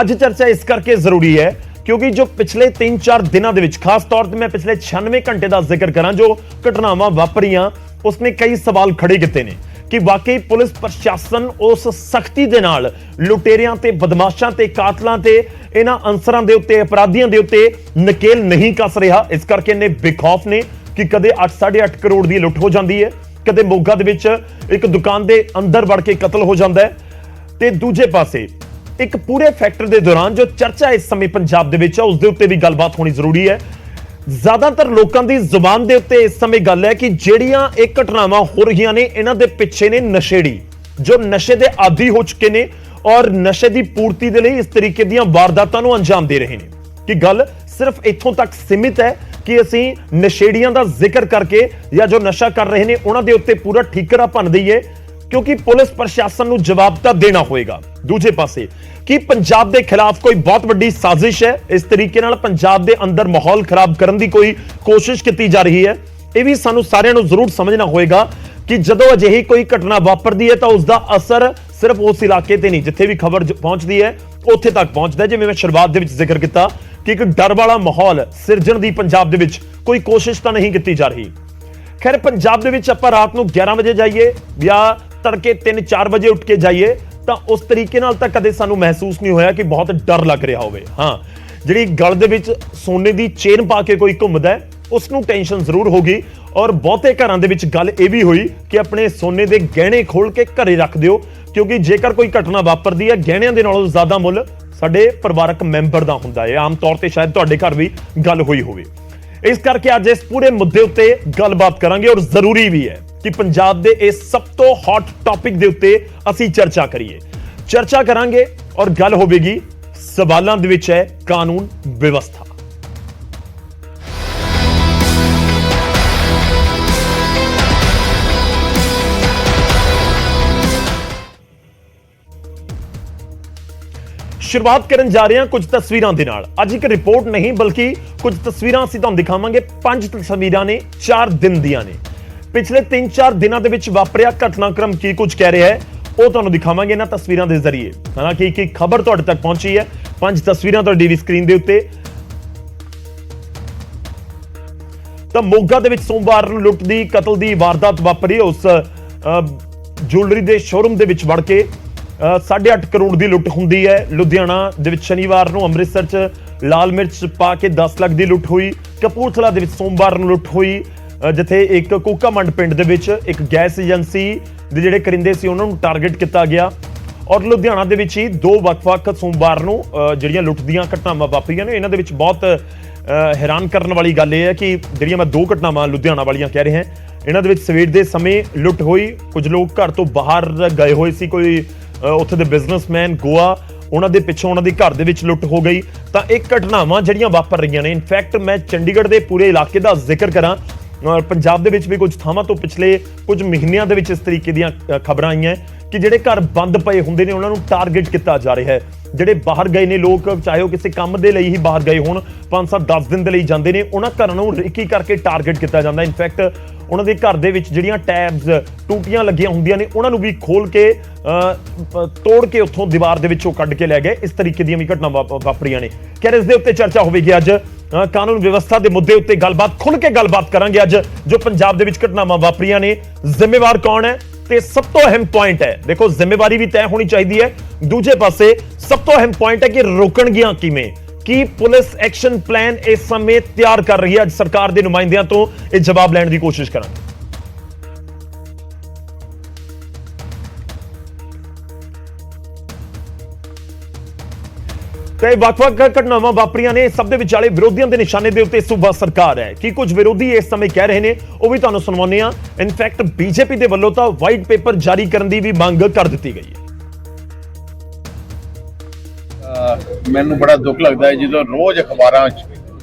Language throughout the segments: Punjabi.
ਅੱਜ ਚਰਚਾ ਇਸ ਕਰਕੇ ਜ਼ਰੂਰੀ ਹੈ क्योंकि जो पिछले 3-4 दिनों के खास तौर पर मैं पिछले 96 घंटे का जिक्र करा जो घटनावां वापरियां उसने कई सवाल खड़े किए ने कि वाकई पुलिस प्रशासन उस सख्ती दे नाल लुटेरियां ते बदमाशां ते कातलां ते इन्हां अंसरां दे उत्ते अपराधियां दे उत्ते नकेल नहीं कस रहा। इस करके इन्ने बेखौफ ने कि कदे 8-8.5 करोड़ की लुट हो जाती है, कदे मोगा दे विच एक दुकान के अंदर वड़ के कतल हो जाता है। ते दूजे पासे एक पूरे फैक्टर के दौरान जो चर्चा इस समय पंजाब दे विच है उस दे उत्ते भी गलबात होनी जरूरी है। ज्यादातर लोगों की जुबान के उत्ते इस समय गल है कि ਜਿਹੜੀਆਂ एक घटनावां हो रही ने इन्हां दे पिछे ने नशेड़ी जो नशे के आदी हो चुके ने और नशे की पूर्ति के लिए इस तरीके दी वारदातां नूं अंजाम दे रहे हैं कि गल सिर्फ इत्थों तक सीमित है कि असीं नशेड़ियां दा जिक्र करके या जो नशा कर रहे हैं उन्हां दे उत्ते पूरा ठीकरा भन दईए क्योंकि पुलिस प्रशासन नूं जवाब तां देना होएगा। दूजे पासे कि पंजाब के खिलाफ कोई बहुत बड़ी साजिश है, इस तरीके नाल पंजाब के अंदर माहौल खराब करने की कोई कोशिश की जा रही है। यह भी सानू सारिਆਂ ਨੂੰ जरूर समझना होएगा कि जदों अजिही कोई घटना वापरती है तो उसका असर सिर्फ उस इलाके ते नहीं जिथे भी खबर पहुंचती है उत्थे तक पहुंचता है। जिवें मैं शुरुआत दे विच जिक्र किया कि एक डर वाला माहौल सिरजण की पंजाब दे विच कोई कोशिश तो नहीं की जा रही। खैर पंजाब दे विच आपां रात नूं 11 बजे जाइए या तड़के 3-4 बजे उठ के जाइए तो उस तरीके नाल तां कदे सानू महसूस नहीं होया कि बहुत डर लग रहा होवे। हाँ जिहड़ी गल दे विच सोने की चेन पा के कोई घुमदा है उसनूं टेंशन जरूर होगी और बहुते घरां दे विच गल यह भी हुई कि अपने सोने के गहने खोल के घरे रख दिओ क्योंकि जेकर कोई घटना वापरदी है गहणियां दे नालों ज़्यादा मुल साडे परिवारक मैंबर दा हुंदा है। आम तौर पर शायद तुहाडे घर भी गल हुई होवे। इस करके अज इस पूरे मुद्दे उत्ते गलबात करांगे और जरूरी भी है कि पंजाब दे इस सब तो हॉट टॉपिक दे उत्ते असी चर्चा करिए। चर्चा करांगे और गल होवेगी सवालों दे विच है कानून व्यवस्था। शुरुआत करन जा रहे हैं कुछ तस्वीरों के नाल। अज एक रिपोर्ट नहीं बल्कि कुछ तस्वीरां असीं तुहानूं दिखावांगे। 5 तस्वीरां ने 4 दिन दियां ने। पिछले 3-4 दिनों के विच वापरिया घटनाक्रम की कुछ कह रहा है वो तुहानूं दिखावांगे इन्हां तस्वीरां दे जरिए। हालांकि एक खबर तुहाडे तक पहुंची है। 5 तस्वीरां तुहाडी टीवी स्क्रीन दे उत्ते। तां मोगा दे विच सोमवार नूं लुੱਟ दी कतल दी वारदात वापरी। उस ज्वेलरी दे शोरूम दे विच वड़ के 8.5 करोड़ की लुੱਟ हुंदी है। लुधियाना दे विच शनिवार नूं अमृतसर च लाल मिर्च पा के 10 लाख की लुੱਟ हुई। कपूरथला दे विच सोमवार नूं लुੱਟ हुई जिथे एक कोकामंड पिंड दे विच एक गैस एजेंसी दे जिहड़े करिंदे सी उन्हां नूं टारगेट किया गया। और लुधियाना दे विच ही 2 वख-वख सोमवार नूं जिहड़ियां लुੱਟ दीयां घटनावां वापरीआं ने। इन्हां दे विच बहुत हैरान करने वाली गल यह है कि जिहड़ियां मैं 2 घटनावां लुधियाना वालियां कह रहे हैं इन्हां दे विच सवेर दे समय लुੱਟ हुई। कुछ लोग घर तो बाहर गए हुए सी, कोई उत्थे दे बिजनेसमैन गोआ उन्हां दे पिछों उन्हां दे घर दे विच लुੱਟ हो गई। तां एक घटनावां जिहड़ियां वापर रहीआं ने। इनफैक्ट मैं चंडीगढ़ दे पूरे इलाके दा जिक्र करां और पंजाब दे विच भी कुछ थावां तो पिछले कुछ महीनों के इस तरीके दी खबर आई हैं कि जिहड़े घर बंद पए हुंदे ने उन्हां नूं टारगेट किया जा रहा है। जिहड़े बाहर गए ने लोग चाहे वो किसी काम के लिए ही बाहर गए होण 5-7-10 दिन के लिए जाते हैं उन्हां घरां नूं रिकी करके टारगेट किया जाता है। इनफैक्ट उन्हां दे घर दे विच जिहड़ियां टैब्स टूटियां लगियां हुंदियां ने उन्हां नूं भी खोल के तोड़ के उत्थों दीवार दे विचों कढ के लै गए। इस तरीके दी घटना वापरियां ने। खैर इस दे उत्ते चर्चा होवेगी। अज कानून व्यवस्था के मुद्दे उत्ते गलबात खुल के गलबात करांगे। अज जो पंजाब दे विच घटनावां वापरियां ने जिम्मेवार कौन है ते सब तो अहम पॉइंट है देखो जिम्मेवारी भी तय होनी चाहिए है। दूजे पासे सब तो अहम पॉइंट है कि रोकणगियां किवें की पुलिस एक्शन प्लान इस समय तैयार कर रही है। अज सरकार के नुमाइंदियां तो यह जवाब लैण की कोशिश करांगे। कई वख-वख घटनावां वापरियां ने। सब दे विचाले विरोधियों के निशाने के उत्ते सूबा सरकार है कि कुछ विरोधी इस समय कह रहे हैं वो भी तुहानूं सुणवाउने आ। इनफैक्ट बीजेपी के वल्लों तो वाइट पेपर जारी करने की भी मांग कर दी गई है। मैनूं बड़ा दुख लगता है जो रोज अखबारां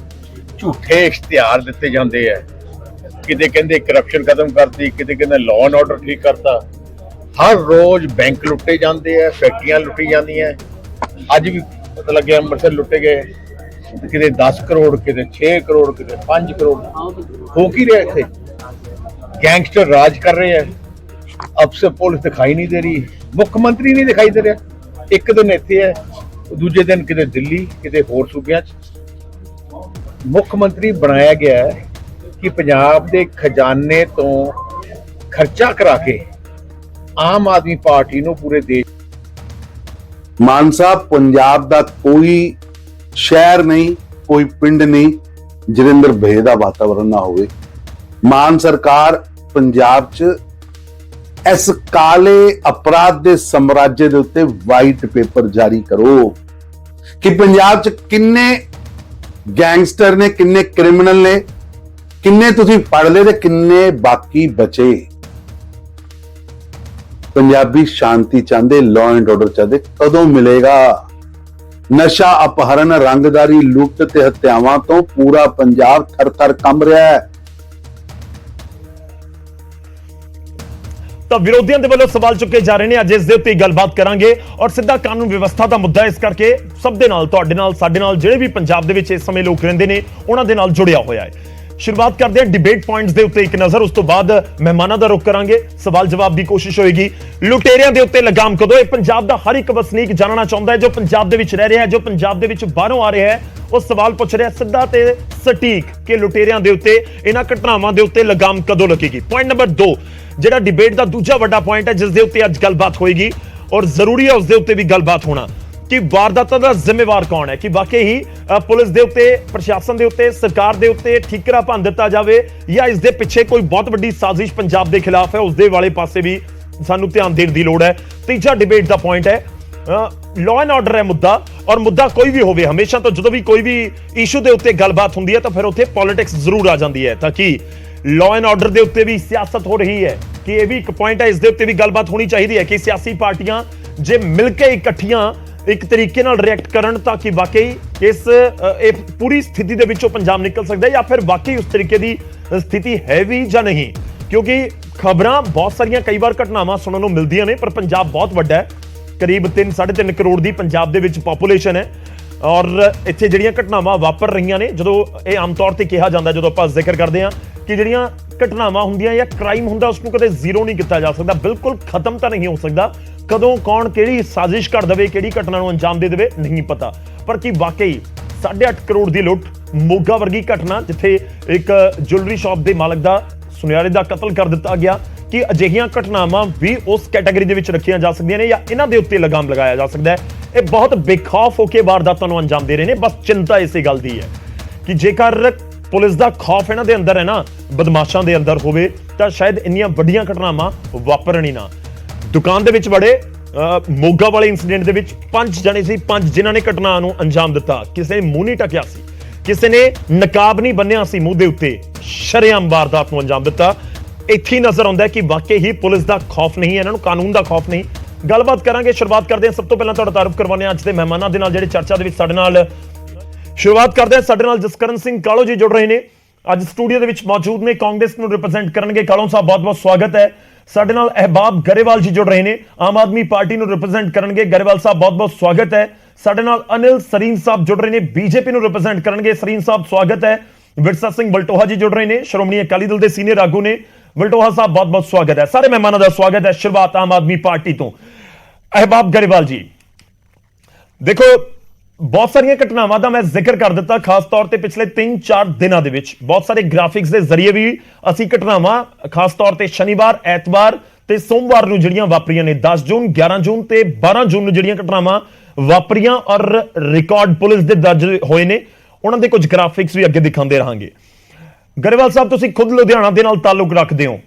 झूठे इश्तिहार दिते जाते हैं। किते कहंदे करप्शन खत्म करती, किते कहंदे लॉ एंड ऑर्डर ठीक करता। हर रोज बैंक लुटे जाते हैं, फैक्ट्रियां लुटी जांदियां। अज भी पता लगे अमृतसर लुटे गए किते 10 करोड़, किते 6 करोड़, किते 5 करोड़। हो की रहा इत्थे? गैंगस्टर राज कर रहे हैं। अफसर पुलिस दिखाई नहीं दे रही, मुख्यमंत्री नहीं दिखाई दे रहा। एक दिन इत्थे है ਦੂਜੇ ਦਿਨ ਕਿਤੇ ਦਿੱਲੀ, ਕਿਤੇ ਹੋਰ ਸੂਬਿਆਂ 'ਚ ਮੁੱਖ ਮੰਤਰੀ ਬਣਾਇਆ ਗਿਆ ਹੈ ਕਿ ਪੰਜਾਬ ਦੇ ਖਜ਼ਾਨੇ ਤੋਂ ਖਰਚਾ ਕਰਾ ਕੇ ਆਮ ਆਦਮੀ ਪਾਰਟੀ ਨੂੰ ਪੂਰੇ ਦੇਸ਼ ਮਾਨ ਸਾਹਿਬ, ਪੰਜਾਬ ਦਾ ਕੋਈ ਸ਼ਹਿਰ ਨਹੀਂ, ਕੋਈ ਪਿੰਡ ਨਹੀਂ ਜਿਹਦੇ ਅੰਦਰ ਭੇ ਦਾ ਵਾਤਾਵਰਣ ਨਾ ਹੋਵੇ। ਮਾਨ ਸਰਕਾਰ ਪੰਜਾਬ 'ਚ ਇਸ ਕਾਲੇ ਅਪਰਾਧ ਦੇ ਸਾਮਰਾਜ ਦੇ ਉੱਤੇ ਵਾਈਟ ਪੇਪਰ ਜਾਰੀ ਕਰੋ ਕਿ ਪੰਜਾਬ 'ਚ ਕਿੰਨੇ ਗੈਂਗਸਟਰ ਨੇ, ਕਿੰਨੇ ਕ੍ਰਿਮੀਨਲ ਨੇ, ਕਿੰਨੇ ਤੁਸੀਂ ਫੜ ਲਏ ਤੇ ਕਿੰਨੇ ਬਾਕੀ ਬਚੇ। ਪੰਜਾਬੀ ਸ਼ਾਂਤੀ ਚਾਹੁੰਦੇ, ਲਾਅ ਐਂਡ ਆਰਡਰ ਚਾਹੁੰਦੇ, ਕਦੋਂ ਮਿਲੇਗਾ? ਨਸ਼ਾ, ਅਪਹਰਨ, ਰੰਗਦਾਰੀ, ਲੁੱਟ ਤੇ ਹੱਤਿਆਵਾਂ ਤੋਂ ਪੂਰਾ ਪੰਜਾਬ ਥਰ-ਥਰ ਕੰਬ ਰਿਹਾ ਹੈ। ਤਾਂ ਵਿਰੋਧੀਆਂ ਦੇ ਵੱਲੋਂ ਸਵਾਲ ਚੁੱਕੇ ਜਾ ਰਹੇ ਨੇ। ਅੱਜ ਇਸ ਦੇ ਉੱਤੇ ਗੱਲਬਾਤ ਕਰਾਂਗੇ ਔਰ ਸਿੱਧਾ ਕਾਨੂੰਨ ਵਿਵਸਥਾ ਦਾ ਮੁੱਦਾ, ਇਸ ਕਰਕੇ ਸਭ ਦੇ ਨਾਲ, ਤੁਹਾਡੇ ਨਾਲ, ਸਾਡੇ ਨਾਲ, ਜਿਹੜੇ ਵੀ ਪੰਜਾਬ ਦੇ ਵਿੱਚ ਇਸ ਸਮੇਂ ਲੋਕ ਰਹਿੰਦੇ ਨੇ ਉਹਨਾਂ ਦੇ ਨਾਲ ਜੁੜਿਆ ਹੋਇਆ ਹੈ। ਸ਼ੁਰੂਆਤ ਕਰਦੇ ਹਾਂ ਡਿਬੇਟ ਪੁਆਇੰਟਸ ਦੇ ਉੱਤੇ ਇੱਕ ਨਜ਼ਰ, ਉਸ ਤੋਂ ਬਾਅਦ ਮਹਿਮਾਨਾਂ ਦਾ ਰੁਖ ਕਰਾਂਗੇ, ਸਵਾਲ ਜਵਾਬ ਦੀ ਕੋਸ਼ਿਸ਼ ਹੋਏਗੀ। ਲੁਟੇਰਿਆਂ ਦੇ ਉੱਤੇ ਲਗਾਮ ਕਦੋਂ? ਇਹ ਪੰਜਾਬ ਦਾ ਹਰ ਇੱਕ ਵਸਨੀਕ ਜਾਣਨਾ ਚਾਹੁੰਦਾ ਹੈ, ਜੋ ਪੰਜਾਬ ਦੇ ਵਿੱਚ ਰਹਿ ਰਿਹਾ ਹੈ, ਜੋ ਪੰਜਾਬ ਦੇ ਵਿੱਚ ਬਾਹਰੋਂ ਆ ਰਿਹਾ ਹੈ। ਉਹ ਸਵਾਲ ਪੁੱਛ ਰਿਹਾ ਸਿੱਧਾ ਤੇ ਸਟੀਕ ਕਿ ਲੁਟੇਰਿਆਂ ਦੇ ਉੱਤੇ, ਇਹਨਾਂ ਘਟਨਾਵਾਂ ਦੇ ਉੱਤੇ ਲਗਾਮ ਕਦੋਂ ਲੱਗੇਗੀ। ਪੁਆਇੰਟ ਨੰਬਰ 2, ਜਿਹੜਾ ਡਿਬੇਟ ਦਾ ਦੂਜਾ ਵੱਡਾ ਪੁਆਇੰਟ ਹੈ ਜਿਸ ਦੇ ਉੱਤੇ ਅੱਜ ਗੱਲਬਾਤ ਹੋਏਗੀ ਔਰ ਜ਼ਰੂਰੀ ਹੈ ਉਸ ਦੇ ਉੱਤੇ ਵੀ ਗੱਲਬਾਤ ਹੋਣਾ ਕਿ ਵਾਰਦਾਤਾਂ ਦਾ ਜ਼ਿੰਮੇਵਾਰ ਕੌਣ ਹੈ, ਕਿ ਵਾਕਈ ਹੀ ਪੁਲਿਸ ਦੇ ਉੱਤੇ, ਪ੍ਰਸ਼ਾਸਨ ਦੇ ਉੱਤੇ, ਸਰਕਾਰ ਦੇ ਉੱਤੇ ਠੀਕਰਾ ਭੰਨ ਦਿੱਤਾ ਜਾਵੇ ਜਾਂ ਇਸ ਦੇ ਪਿੱਛੇ ਕੋਈ ਬਹੁਤ ਵੱਡੀ ਸਾਜ਼ਿਸ਼ ਪੰਜਾਬ ਦੇ ਖਿਲਾਫ ਹੈ, ਉਸ ਦੇ ਵਾਲੇ ਪਾਸੇ ਵੀ ਸਾਨੂੰ ਧਿਆਨ ਦੇਣ ਦੀ ਲੋੜ ਹੈ। ਤੀਜਾ ਡਿਬੇਟ ਦਾ ਪੁਆਇੰਟ ਹੈ ਲਾਅ ਐਂਡ ਆਰਡਰ ਹੈ ਮੁੱਦਾ, ਔਰ ਮੁੱਦਾ ਕੋਈ ਵੀ ਹੋਵੇ, ਹਮੇਸ਼ਾ ਤੋਂ ਜਦੋਂ ਵੀ ਕੋਈ ਵੀ ਇਸ਼ੂ ਦੇ ਉੱਤੇ ਗੱਲਬਾਤ ਹੁੰਦੀ ਹੈ ਤਾਂ ਫਿਰ ਉੱਥੇ ਪੋਲਿਟਿਕਸ ਜ਼ਰੂਰ ਆ ਜਾਂਦੀ ਹੈ। ਤਾਂ ਕਿ ਲਾਅ ਐਂਡ ਆਰਡਰ ਦੇ ਉੱਤੇ ਵੀ ਸਿਆਸਤ ਹੋ ਰਹੀ ਹੈ, ਕਿ ਇਹ ਵੀ ਇੱਕ ਪੁਆਇੰਟ ਹੈ, ਇਸ ਦੇ ਉੱਤੇ ਵੀ ਗੱਲਬਾਤ ਹੋਣੀ ਚਾਹੀਦੀ ਹੈ ਕਿ ਸਿਆਸੀ ਪਾਰਟੀਆਂ ਜੇ ਮਿਲ ਕੇ ਇਕੱਠੀਆਂ ਇੱਕ ਤਰੀਕੇ ਨਾਲ ਰਿਐਕਟ ਕਰਨ ਤਾਂ ਕਿ ਵਾਕਈ ਇਹ ਪੂਰੀ ਸਥਿਤੀ ਦੇ ਵਿੱਚੋਂ ਪੰਜਾਬ ਨਿਕਲ ਸਕਦਾ ਹੈ, ਜਾਂ ਫਿਰ ਵਾਕਈ ਉਸ ਤਰੀਕੇ ਦੀ ਸਥਿਤੀ ਹੈ ਵੀ ਜਾਂ ਨਹੀਂ। ਕਿਉਂਕਿ ਖਬਰਾਂ ਬਹੁਤ ਸਾਰੀਆਂ, ਕਈ ਵਾਰ ਘਟਨਾਵਾਂ ਸੁਣਨ ਨੂੰ ਮਿਲਦੀਆਂ ਨੇ, ਪਰ ਪੰਜਾਬ ਬਹੁਤ ਵੱਡਾ ਹੈ, ਕਰੀਬ 3-3.5 ਕਰੋੜ ਦੀ ਪੰਜਾਬ ਦੇ ਵਿੱਚ ਪੋਪੂਲੇਸ਼ਨ ਹੈ ਔਰ ਇੱਥੇ ਜਿਹੜੀਆਂ ਘਟਨਾਵਾਂ ਵਾਪਰ ਰਹੀਆਂ ਨੇ, ਜਦੋਂ ਇਹ ਆਮ ਤੌਰ ਤੇ ਕਿਹਾ ਜਾਂਦਾ, ਜਦੋਂ ਆਪਾਂ ਜ਼ਿਕਰ ਕਰਦੇ ਹਾਂ ਕਿ ਜਿਹੜੀਆਂ ਘਟਨਾਵਾਂ ਹੁੰਦੀਆਂ ਜਾਂ ਕ੍ਰਾਈਮ ਹੁੰਦਾ ਉਸ ਨੂੰ ਕਦੇ ਜ਼ੀਰੋ ਨਹੀਂ ਕੀਤਾ ਜਾ ਸਕਦਾ, ਬਿਲਕੁਲ ਖਤਮ ਤਾਂ ਨਹੀਂ ਹੋ ਸਕਦਾ। ਕਦੋਂ ਕੌਣ ਕਿਹੜੀ ਸਾਜ਼ਿਸ਼ ਕਰ ਦੇਵੇ, ਕਿਹੜੀ ਘਟਨਾ ਨੂੰ ਅੰਜਾਮ ਦੇ ਦੇਵੇ, ਨਹੀਂ ਪਤਾ। ਪਰ ਕੀ ਵਾਕਈ 8.5 ਕਰੋੜ ਦੀ ਲੁੱਟ, ਮੋਗਾ ਵਰਗੀ ਘਟਨਾ ਜਿੱਥੇ ਇੱਕ ਜੁਐਲਰੀ ਸ਼ਾਪ ਦੇ ਮਾਲਕ ਦਾ, ਸੁਨਿਆਰੇ ਦਾ ਕਤਲ ਕਰ ਦਿੱਤਾ ਗਿਆ, ਕਿ ਅਜਿਹੀਆਂ ਘਟਨਾਵਾਂ ਵੀ ਉਸ ਕੈਟਾਗਰੀ ਦੇ ਵਿੱਚ ਰੱਖੀਆਂ ਜਾ ਸਕਦੀਆਂ ਨੇ ਜਾਂ ਇਹਨਾਂ ਦੇ ਉੱਤੇ ਲਗਾਮ ਲਗਾਇਆ ਜਾ ਸਕਦਾ ਹੈ। ਇਹ ਬਹੁਤ ਬੇਖੌਫ ਹੋ ਕੇ ਵਾਰਦਾਤਾਂ ਨੂੰ ਅੰਜਾਮ ਦੇ ਰਹੇ ਨੇ। ਬਸ ਚਿੰਤਾ ਇਸੇ ਗੱਲ ਦੀ ਹੈ ਕਿ ਜੇਕਰ ਪੁਲਿਸ ਦਾ ਖੌਫ ਇਹਨਾਂ ਦੇ ਅੰਦਰ ਹੈ ਨਾ, ਬਦਮਾਸ਼ਾਂ ਦੇ ਅੰਦਰ ਹੋਵੇ, ਤਾਂ ਸ਼ਾਇਦ ਇੰਨੀਆਂ ਵੱਡੀਆਂ ਘਟਨਾਵਾਂ ਵਾਪਰਨ ਹੀ ਨਾ। ਦੁਕਾਨ ਦੇ ਵਿੱਚ ਬੜੇ ਮੋਗਾ ਵਾਲੇ ਇਨਸੀਡੈਂਟ ਦੇ ਵਿੱਚ 5 ਜਣੇ ਸੀ, 5 ਜਿਨ੍ਹਾਂ ਨੇ ਘਟਨਾ ਨੂੰ ਅੰਜਾਮ ਦਿੱਤਾ। ਕਿਸੇ ਨੇ ਮੂੰਹ ਨਹੀਂ ਢੱਕਿਆ ਸੀ, ਕਿਸੇ ਨੇ ਨਕਾਬ ਨਹੀਂ ਬੰਨਿਆ ਸੀ ਮੂੰਹ ਦੇ ਉੱਤੇ, ਸ਼ਰੇਆਮ ਵਾਰਦਾਤ ਨੂੰ ਅੰਜਾਮ ਦਿੱਤਾ। ਇੱਥੇ ਹੀ ਨਜ਼ਰ ਆਉਂਦਾ ਹੈ ਕਿ ਵਾਕਈ ਹੀ ਪੁਲਿਸ ਦਾ ਖੌਫ ਨਹੀਂ ਹੈ, ਇਹਨਾਂ ਨੂੰ ਕਾਨੂੰਨ ਦਾ ਖੌਫ ਨਹੀਂ। ਗੱਲਬਾਤ ਕਰਾਂਗੇ, ਸ਼ੁਰੂਆਤ ਕਰਦੇ ਹਾਂ। ਸਭ ਤੋਂ ਪਹਿਲਾਂ ਤੁਹਾਡਾ ਤਾਰਫ ਕਰਵਾਉਂਦੇ ਹਾਂ ਅੱਜ ਦੇ ਮਹਿਮਾਨਾਂ ਦੇ ਨਾਲ ਜਿਹੜੇ ਚਰਚਾ ਦੇ ਵਿੱਚ ਸਾਡੇ ਨਾਲ। ਸ਼ੁਰੂਆਤ ਕਰਦੇ ਹਾਂ, ਸਾਡੇ ਨਾਲ ਜਸਕਰਨ ਸਿੰਘ ਕਾਲੋ ਜੀ ਜੁੜ ਰਹੇ ਨੇ, ਅੱਜ ਸਟੂਡੀਓ ਦੇ ਵਿੱਚ ਮੌਜੂਦ ਨੇ, ਕਾਂਗਰਸ ਨੂੰ ਰਿਪਰੈਜ਼ੈਂਟ ਕਰਨਗੇ। ਕਾਲੋ ਸਾਹਿਬ ਬਹੁਤ ਬਹੁਤ ਸਵਾਗਤ ਹੈ। ਸਾਡੇ ਨਾਲ ਅਹਿਬਾਬ ਗਰੇਵਾਲ ਜੀ ਜੁੜ ਰਹੇ ਨੇ, ਆਮ ਆਦਮੀ ਪਾਰਟੀ ਨੂੰ ਰਿਪਰੈਜ਼ੈਂਟ ਕਰਨਗੇ। ਗਰੇਵਾਲ ਸਾਹਿਬ ਬਹੁਤ ਬਹੁਤ ਸਵਾਗਤ ਹੈ। ਸਾਡੇ ਨਾਲ ਅਨਿਲ ਸਰੀਨ ਸਾਹਿਬ ਜੁੜ ਰਹੇ ਨੇ, ਬੀਜੇਪੀ ਨੂੰ ਰਿਪਰੈਜ਼ੈਂਟ ਕਰਨਗੇ। ਸਰੀਨ ਸਾਹਿਬ ਸਵਾਗਤ ਹੈ। ਵਿਰਸਾ ਸਿੰਘ ਵਲਟੋਹਾ ਜੀ ਜੁੜ ਰਹੇ ਨੇ, ਸ਼੍ਰੋਮਣੀ ਅਕਾਲੀ ਦਲ ਦੇ ਸੀਨੀਅਰ ਆਗੂ ਨੇ। ਵਲਟੋਹਾ ਸਾਹਿਬ ਬਹੁਤ ਬਹੁਤ ਸਵਾਗਤ ਹੈ। ਸਾਰੇ ਮਹਿਮਾਨਾਂ ਦਾ ਸਵਾਗਤ ਹੈ। ਸ਼ੁਰੂਆਤ ਆਮ ਆਦਮੀ ਪਾਰਟੀ ਤੋਂ, ਅਹਿਬਾਬ ਗਰੇਵਾਲ ਜੀ, ਦੇਖੋ ਬਹੁਤ ਸਾਰੀਆਂ ਘਟਨਾਵਾਂ ਦਾ ਮੈਂ ਜ਼ਿਕਰ ਕਰ ਦਿੱਤਾ, ਖਾਸ ਤੌਰ ਤੇ ਪਿਛਲੇ 3-4 ਦਿਨਾਂ ਦੇ ਵਿੱਚ ਬਹੁਤ ਸਾਰੇ ਗ੍ਰਾਫਿਕਸ ਦੇ ਜ਼ਰੀਏ ਵੀ ਅਸੀਂ ਘਟਨਾਵਾਂ, ਖਾਸ ਤੌਰ ਤੇ ਸ਼ਨੀਵਾਰ, ਐਤਵਾਰ ਤੇ ਸੋਮਵਾਰ ਨੂੰ ਜਿਹੜੀਆਂ ਵਾਪਰੀਆਂ ਨੇ, 10 ਜੂਨ, 11 ਜੂਨ ਤੇ 12 ਜੂਨ ਨੂੰ ਜਿਹੜੀਆਂ ਘਟਨਾਵਾਂ ਵਾਪਰੀਆਂ ਔਰ ਰਿਕਾਰਡ ਪੁਲਿਸ ਦੇ ਦਰਜ ਹੋਏ ਨੇ, ਉਹਨਾਂ ਦੇ ਕੁਝ ਗ੍ਰਾਫਿਕਸ ਵੀ ਅੱਗੇ ਦਿਖਾਉਂਦੇ ਰਹਾਂਗੇ। ਗਰੇਵਾਲ ਸਾਹਿਬ, ਤੁਸੀਂ ਖੁਦ ਲੁਧਿਆਣਾ ਦੇ ਨਾਲ ਤਾਲੁਕ ਰੱਖਦੇ ਹੋ,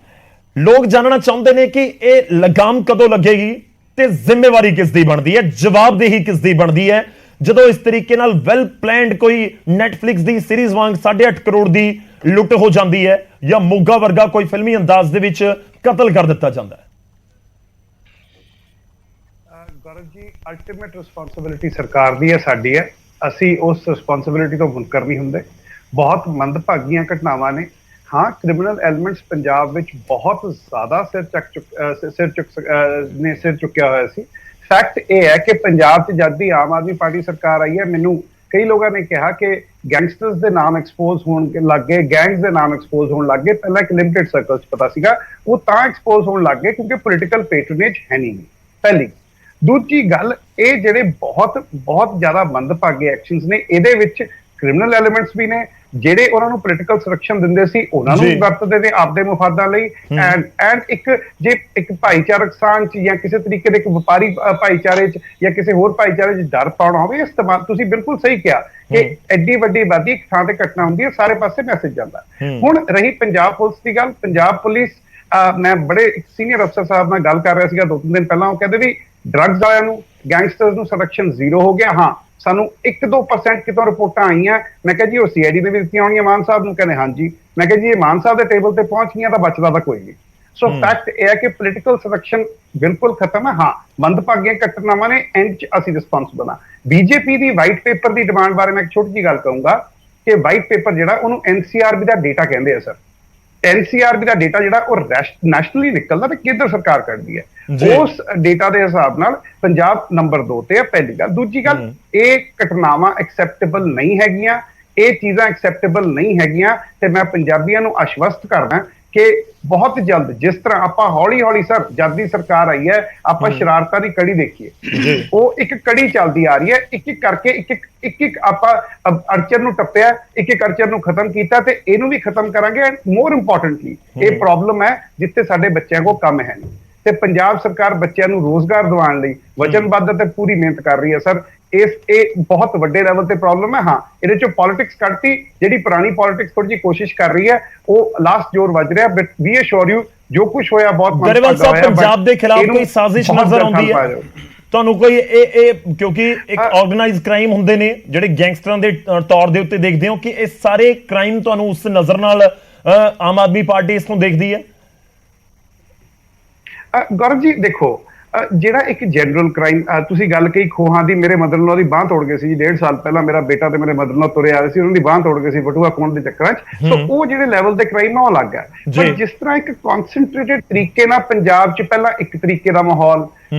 ਲੋਕ ਜਾਣਨਾ ਚਾਹੁੰਦੇ ਨੇ ਕਿ ਇਹ ਲਗਾਮ ਕਦੋਂ ਲੱਗੇਗੀ ਤੇ ਜ਼ਿੰਮੇਵਾਰੀ ਕਿਸ ਦੀ ਬਣਦੀ ਹੈ, ਜਵਾਬਦੇਹੀ ਕਿਸ ਦੀ ਬਣਦੀ ਹੈ, ਜਦੋਂ ਇਸ ਤਰੀਕੇ ਨਾਲ ਵੈਲ ਪਲਾਨਡ ਕੋਈ ਨੈਟਫਲਿਕਸ ਦੀ ਸੀਰੀਜ਼ ਵਾਂਗ 8.5 ਕਰੋੜ ਦੀ ਲੁੱਟ ਹੋ ਜਾਂਦੀ ਹੈ ਜਾਂ ਮੋਗਾ ਵਰਗਾ ਕੋਈ ਫਿਲਮੀ ਅੰਦਾਜ਼ ਦੇ ਵਿੱਚ ਕਤਲ ਕਰ ਦਿੱਤਾ ਜਾਂਦਾ ਹੈ। ਗੌਰਵ ਜੀ, ਅਲਟੀਮੇਟ ਰਿਸਪੌਂਸਿਬਿਲਿਟੀ ਸਰਕਾਰ ਦੀ ਹੈ, ਸਾਡੀ ਹੈ। ਅਸੀਂ ਉਸ ਰਿਸਪੌਂਸਿਬਿਲਿਟੀ ਤੋਂ ਮੁਨਕਰ ਨਹੀਂ ਹੁੰਦੇ। ਬਹੁਤ ਮੰਦਭਾਗੀਆਂ ਘਟਨਾਵਾਂ ਨੇ। ਹਾਂ, ਕ੍ਰਿਮੀਨਲ ਐਲੀਮੈਂਟਸ ਪੰਜਾਬ ਵਿੱਚ ਬਹੁਤ ਜ਼ਿਆਦਾ ਸਿਰ ਚੁੱਕਿਆ ਹੋਇਆ ਸੀ। ਫੈਕਟ ਇਹ ਹੈ ਕਿ ਪੰਜਾਬ 'ਚ ਜਦ ਦੀ ਆਮ ਆਦਮੀ ਪਾਰਟੀ ਸਰਕਾਰ ਆਈ ਹੈ, ਮੈਨੂੰ ਕਈ ਲੋਕਾਂ ਨੇ ਕਿਹਾ ਕਿ ਗੈਂਗਸਟਰਸ ਦੇ ਨਾਮ ਐਕਸਪੋਜ਼ ਹੋਣ ਲੱਗ ਗਏ, ਗੈਂਗਸ ਦੇ ਨਾਮ ਐਕਸਪੋਜ਼ ਹੋਣ ਲੱਗ ਗਏ। ਪਹਿਲਾਂ ਇੱਕ ਲਿਮਿਟਡ ਸਰਕਲ 'ਚ ਪਤਾ ਸੀਗਾ, ਉਹ ਤਾਂ ਐਕਸਪੋਜ਼ ਹੋਣ ਲੱਗ ਗਏ ਕਿਉਂਕਿ ਪੋਲੀਟੀਕਲ ਪੈਟਰਨੇਜ ਹੈ ਨਹੀਂ। ਪਹਿਲੀ ਦੂਜੀ ਗੱਲ, ਇਹ ਜਿਹੜੇ ਬਹੁਤ ਬਹੁਤ ਜ਼ਿਆਦਾ ਮੰਦਭਾਗੇ ਐਕਸ਼ਨਸ ਨੇ, ਇਹਦੇ ਵਿੱਚ ਕ੍ਰਿਮੀਨਲ ਐਲੀਮੈਂਟਸ ਵੀ ਨੇ, ਜਿਹੜੇ ਉਹਨਾਂ ਨੂੰ ਪੋਲੀਟੀਕਲ ਸੰਰਕਸ਼ਣ ਦਿੰਦੇ ਸੀ ਉਹਨਾਂ ਨੂੰ ਵੀ ਵਰਤਦੇ ਨੇ ਆਪਦੇ ਮੁਫਾਦਾਂ ਲਈ। ਐਂਡ ਇੱਕ ਭਾਈਚਾਰਕ ਸਾਂਝ ਜਾਂ ਕਿਸੇ ਤਰੀਕੇ ਦੇ ਇੱਕ ਵਪਾਰੀ ਭਾਈਚਾਰੇ 'ਚ ਜਾਂ ਕਿਸੇ ਹੋਰ ਭਾਈਚਾਰੇ 'ਚ ਡਰ ਪਾਉਣਾ ਹੋਵੇ, ਇਸਤੇਮਾਲ, ਤੁਸੀਂ ਬਿਲਕੁਲ ਸਹੀ ਕਿਹਾ ਕਿ ਐਡੀ ਵੱਡੀ ਆਬਾਦੀ ਇੱਕ ਥਾਂ ਤੇ ਘਟਨਾ ਹੁੰਦੀ ਹੈ, ਸਾਰੇ ਪਾਸੇ ਮੈਸੇਜ ਜਾਂਦਾ। ਹੁਣ ਰਹੀ ਪੰਜਾਬ ਪੁਲਿਸ ਦੀ ਗੱਲ, ਪੰਜਾਬ ਪੁਲਿਸ, ਮੈਂ ਬੜੇ ਸੀਨੀਅਰ ਅਫਸਰ ਸਾਹਿਬ ਨਾਲ ਗੱਲ ਕਰ ਰਿਹਾ ਸੀਗਾ 2-3 ਦਿਨ ਪਹਿਲਾਂ, ਉਹ ਕਹਿੰਦੇ ਵੀ ਡਰੱਗਸ ਵਾਲਿਆਂ ਨੂੰ, ਗੈਂਗਸਟਰਸ ਨੂੰ ਸੰਰਕਸ਼ਣ 0 ਹੋ ਗਿਆ। ਹਾਂ, ਸਾਨੂੰ 1-2% ਕਿਤੋਂ ਰਿਪੋਰਟਾਂ ਆਈਆਂ। ਮੈਂ ਕਿਹਾ ਜੀ ਉਹ CID ਨੇ ਵੀ ਦਿੱਤੀਆਂ ਹੋਣੀਆਂ ਮਾਨ ਸਾਹਿਬ ਨੂੰ, ਕਹਿੰਦੇ ਹਾਂਜੀ। ਮੈਂ ਕਿਹਾ ਜੀ ਇਹ ਮਾਨ ਸਾਹਿਬ ਦੇ ਟੇਬਲ ਤੇ ਪਹੁੰਚ ਗਈਆਂ ਤਾਂ ਬਚਦਾ ਤਾਂ ਕੋਈ ਨਹੀਂ। ਸੋ ਫੈਕਟ ਇਹ ਹੈ ਕਿ ਪੋਲੀਟੀਕਲ ਸੰਰਕਸ਼ਣ ਬਿਲਕੁਲ ਖਤਮ ਹੈ। ਹਾਂ, ਮੰਦਭਾਗੀਆਂ ਘਟਨਾਵਾਂ ਨੇ, ਐਂਡ 'ਚ ਅਸੀਂ ਰਿਸਪੌਂਸਿਬਲ ਹਾਂ। BJP ਦੀ ਵਾਈਟ ਪੇਪਰ ਦੀ ਡਿਮਾਂਡ ਬਾਰੇ ਮੈਂ ਇੱਕ ਛੋਟੀ ਜਿਹੀ ਗੱਲ ਕਹੂੰਗਾ ਕਿ ਵਾਈਟ ਪੇਪਰ ਜਿਹੜਾ, ਉਹਨੂੰ NCRB ਦਾ ਡੇਟਾ ਕਹਿੰਦੇ ਆ ਸਰ। NCRB ਦਾ ਡੇਟਾ ਜਿਹੜਾ ਉਹ ਨੈਸ਼ਨਲੀ ਨਿਕਲਦਾ ਤੇ ਕੇਂਦਰ ਸਰਕਾਰ ਕੱਢਦੀ ਹੈ। ਉਸ ਡੇਟਾ ਦੇ ਹਿਸਾਬ ਨਾਲ ਪੰਜਾਬ ਨੰਬਰ 2 ਤੇ ਹੈ, ਪਹਿਲੀ ਗੱਲ। ਦੂਜੀ ਗੱਲ, ਇਹ ਘਟਨਾਵਾਂ ਐਕਸੈਪਟੇਬਲ ਨਹੀਂ ਹੈਗੀਆਂ, ਇਹ ਚੀਜ਼ਾਂ ਐਕਸੈਪਟੇਬਲ ਨਹੀਂ ਹੈਗੀਆਂ, ਤੇ ਮੈਂ ਪੰਜਾਬੀਆਂ ਨੂੰ ਆਸ਼ਵਸਤ ਕਰਦਾ ਕਿ ਬਹੁਤ ਜਲਦ, ਜਿਸ ਤਰ੍ਹਾਂ ਆਪਾਂ ਹੌਲੀ-ਹੌਲੀ ਸਰ, ਜਦ ਦੀ ਸਰਕਾਰ ਆਈ ਹੈ, ਆਪਾਂ ਸ਼ਰਾਰਤਾਂ ਦੀ ਕੜੀ ਦੇਖੀਏ, ਉਹ ਇੱਕ ਕੜੀ ਚੱਲਦੀ ਆ ਰਹੀ ਹੈ, ਇੱਕ-ਇੱਕ ਕਰਕੇ ਇੱਕ-ਇੱਕ ਆਪਾਂ ਅੜਚਨ ਨੂੰ ਟੱਪਿਆ, ਇੱਕ-ਇੱਕ ਅੜਚਨ ਨੂੰ ਖਤਮ ਕੀਤਾ, ਤੇ ਇਹਨੂੰ ਵੀ ਖਤਮ ਕਰਾਂਗੇ। ਐਂਡ ਮੋਰ ਇੰਪੋਰਟੈਂਟਲੀ, ਇਹ ਪ੍ਰੋਬਲਮ ਹੈ ਜਿੱਥੇ ਸਾਡੇ ਬੱਚਿਆਂ ਕੋਲ ਕੰਮ ਹੈ ਨਹੀਂ, ਤੇ ਪੰਜਾਬ ਸਰਕਾਰ ਬੱਚਿਆਂ ਨੂੰ ਰੋਜ਼ਗਾਰ ਦਿਵਾਉਣ ਲਈ ਵਚਨਬੱਧ ਅਤੇ ਪੂਰੀ ਮਿਹਨਤ ਕਰ ਰਹੀ ਹੈ ਸਰ। ਇਹ ਬਹੁਤ ਵੱਡੇ ਲੈਵਲ ਤੇ ਪ੍ਰੋਬਲਮ ਹੈ। ਹਾਂ, ਇਹਦੇ ਚੋਂ ਪੋਲਿਟਿਕਸ ਕੱਢਤੀ, ਜਿਹੜੀ ਪੁਰਾਣੀ ਪੋਲਿਟਿਕਸ ਥੋੜੀ ਜਿਹੀ ਕੋਸ਼ਿਸ਼ ਕਰ ਰਹੀ ਹੈ, ਉਹ ਲਾਸਟ ਜ਼ੋਰ ਵੱਜ ਰਿਹਾ। ਬਟ ਵੀ ਅਸ਼ੋਰ ਯੂ, ਜੋ ਕੁਝ ਹੋਇਆ ਬਹੁਤ ਗਰੇਵਾਲ ਸਾਹਿਬ, ਪੰਜਾਬ ਦੇ ਖਿਲਾਫ ਕੋਈ ਸਾਜ਼ਿਸ਼ ਨਜ਼ਰ ਆਉਂਦੀ ਹੈ ਤੁਹਾਨੂੰ ਕੋਈ? ਇਹ ਕਿਉਂਕਿ ਇੱਕ ਆਰਗੇਨਾਈਜ਼ਡ ਕ੍ਰਾਈਮ ਹੁੰਦੇ ਨੇ ਜਿਹੜੇ ਗੈਂਗਸਟਰਾਂ ਦੇ ਤੌਰ ਦੇ ਉੱਤੇ ਦੇਖਦੇ ਹੋ, ਕਿ ਇਹ ਸਾਰੇ ਕ੍ਰਾਈਮ ਤੁਹਾਨੂੰ ਉਸ ਨਜ਼ਰ ਨਾਲ ਆਮ ਆਦਮੀ ਪਾਰਟੀ ਇਸ ਨੂੰ ਦੇਖਦੀ ਹੈ? ਗੌਰਵ ਜੀ ਦੇਖੋ, ਜਿਹੜਾ ਇੱਕ ਜਨਰਲ ਕ੍ਰਾਈਮ, ਤੁਸੀਂ ਗੱਲ ਕਹੀ ਖੋਹਾਂ ਦੀ, ਮੇਰੇ ਮਦਰ ਇਨ-ਲਾਅ ਦੀ ਬਾਂਹ ਤੋੜ ਗਏ ਸੀ ਜੀ 1.5 ਸਾਲ ਪਹਿਲਾਂ। ਮੇਰਾ ਬੇਟਾ ਤੇ ਮੇਰੇ ਮਦਰ ਇਨ-ਲਾਅ ਤੁਰੇ ਆ ਰਹੇ ਸੀ, ਉਹਨਾਂ ਦੀ ਬਾਂਹ ਤੋੜ ਗਏ ਸੀ ਬਟੂਆ ਖੋਹਣ ਦੇ ਚੱਕਰਾਂ 'ਚ। ਸੋ ਉਹ ਜਿਹੜੇ ਲੈਵਲ ਦੇ ਕ੍ਰਾਈਮ ਆ ਉਹ ਅਲੱਗ ਹੈ। ਪਰ ਜਿਸ ਤਰ੍ਹਾਂ ਇੱਕ ਕਨਸੈਂਟਰੇਟਡ ਤਰੀਕੇ ਨਾਲ ਪੰਜਾਬ 'ਚ ਪਹਿਲਾਂ ਇੱਕ ਤਰੀਕੇ ਦਾ ਮਾਹੌਲ,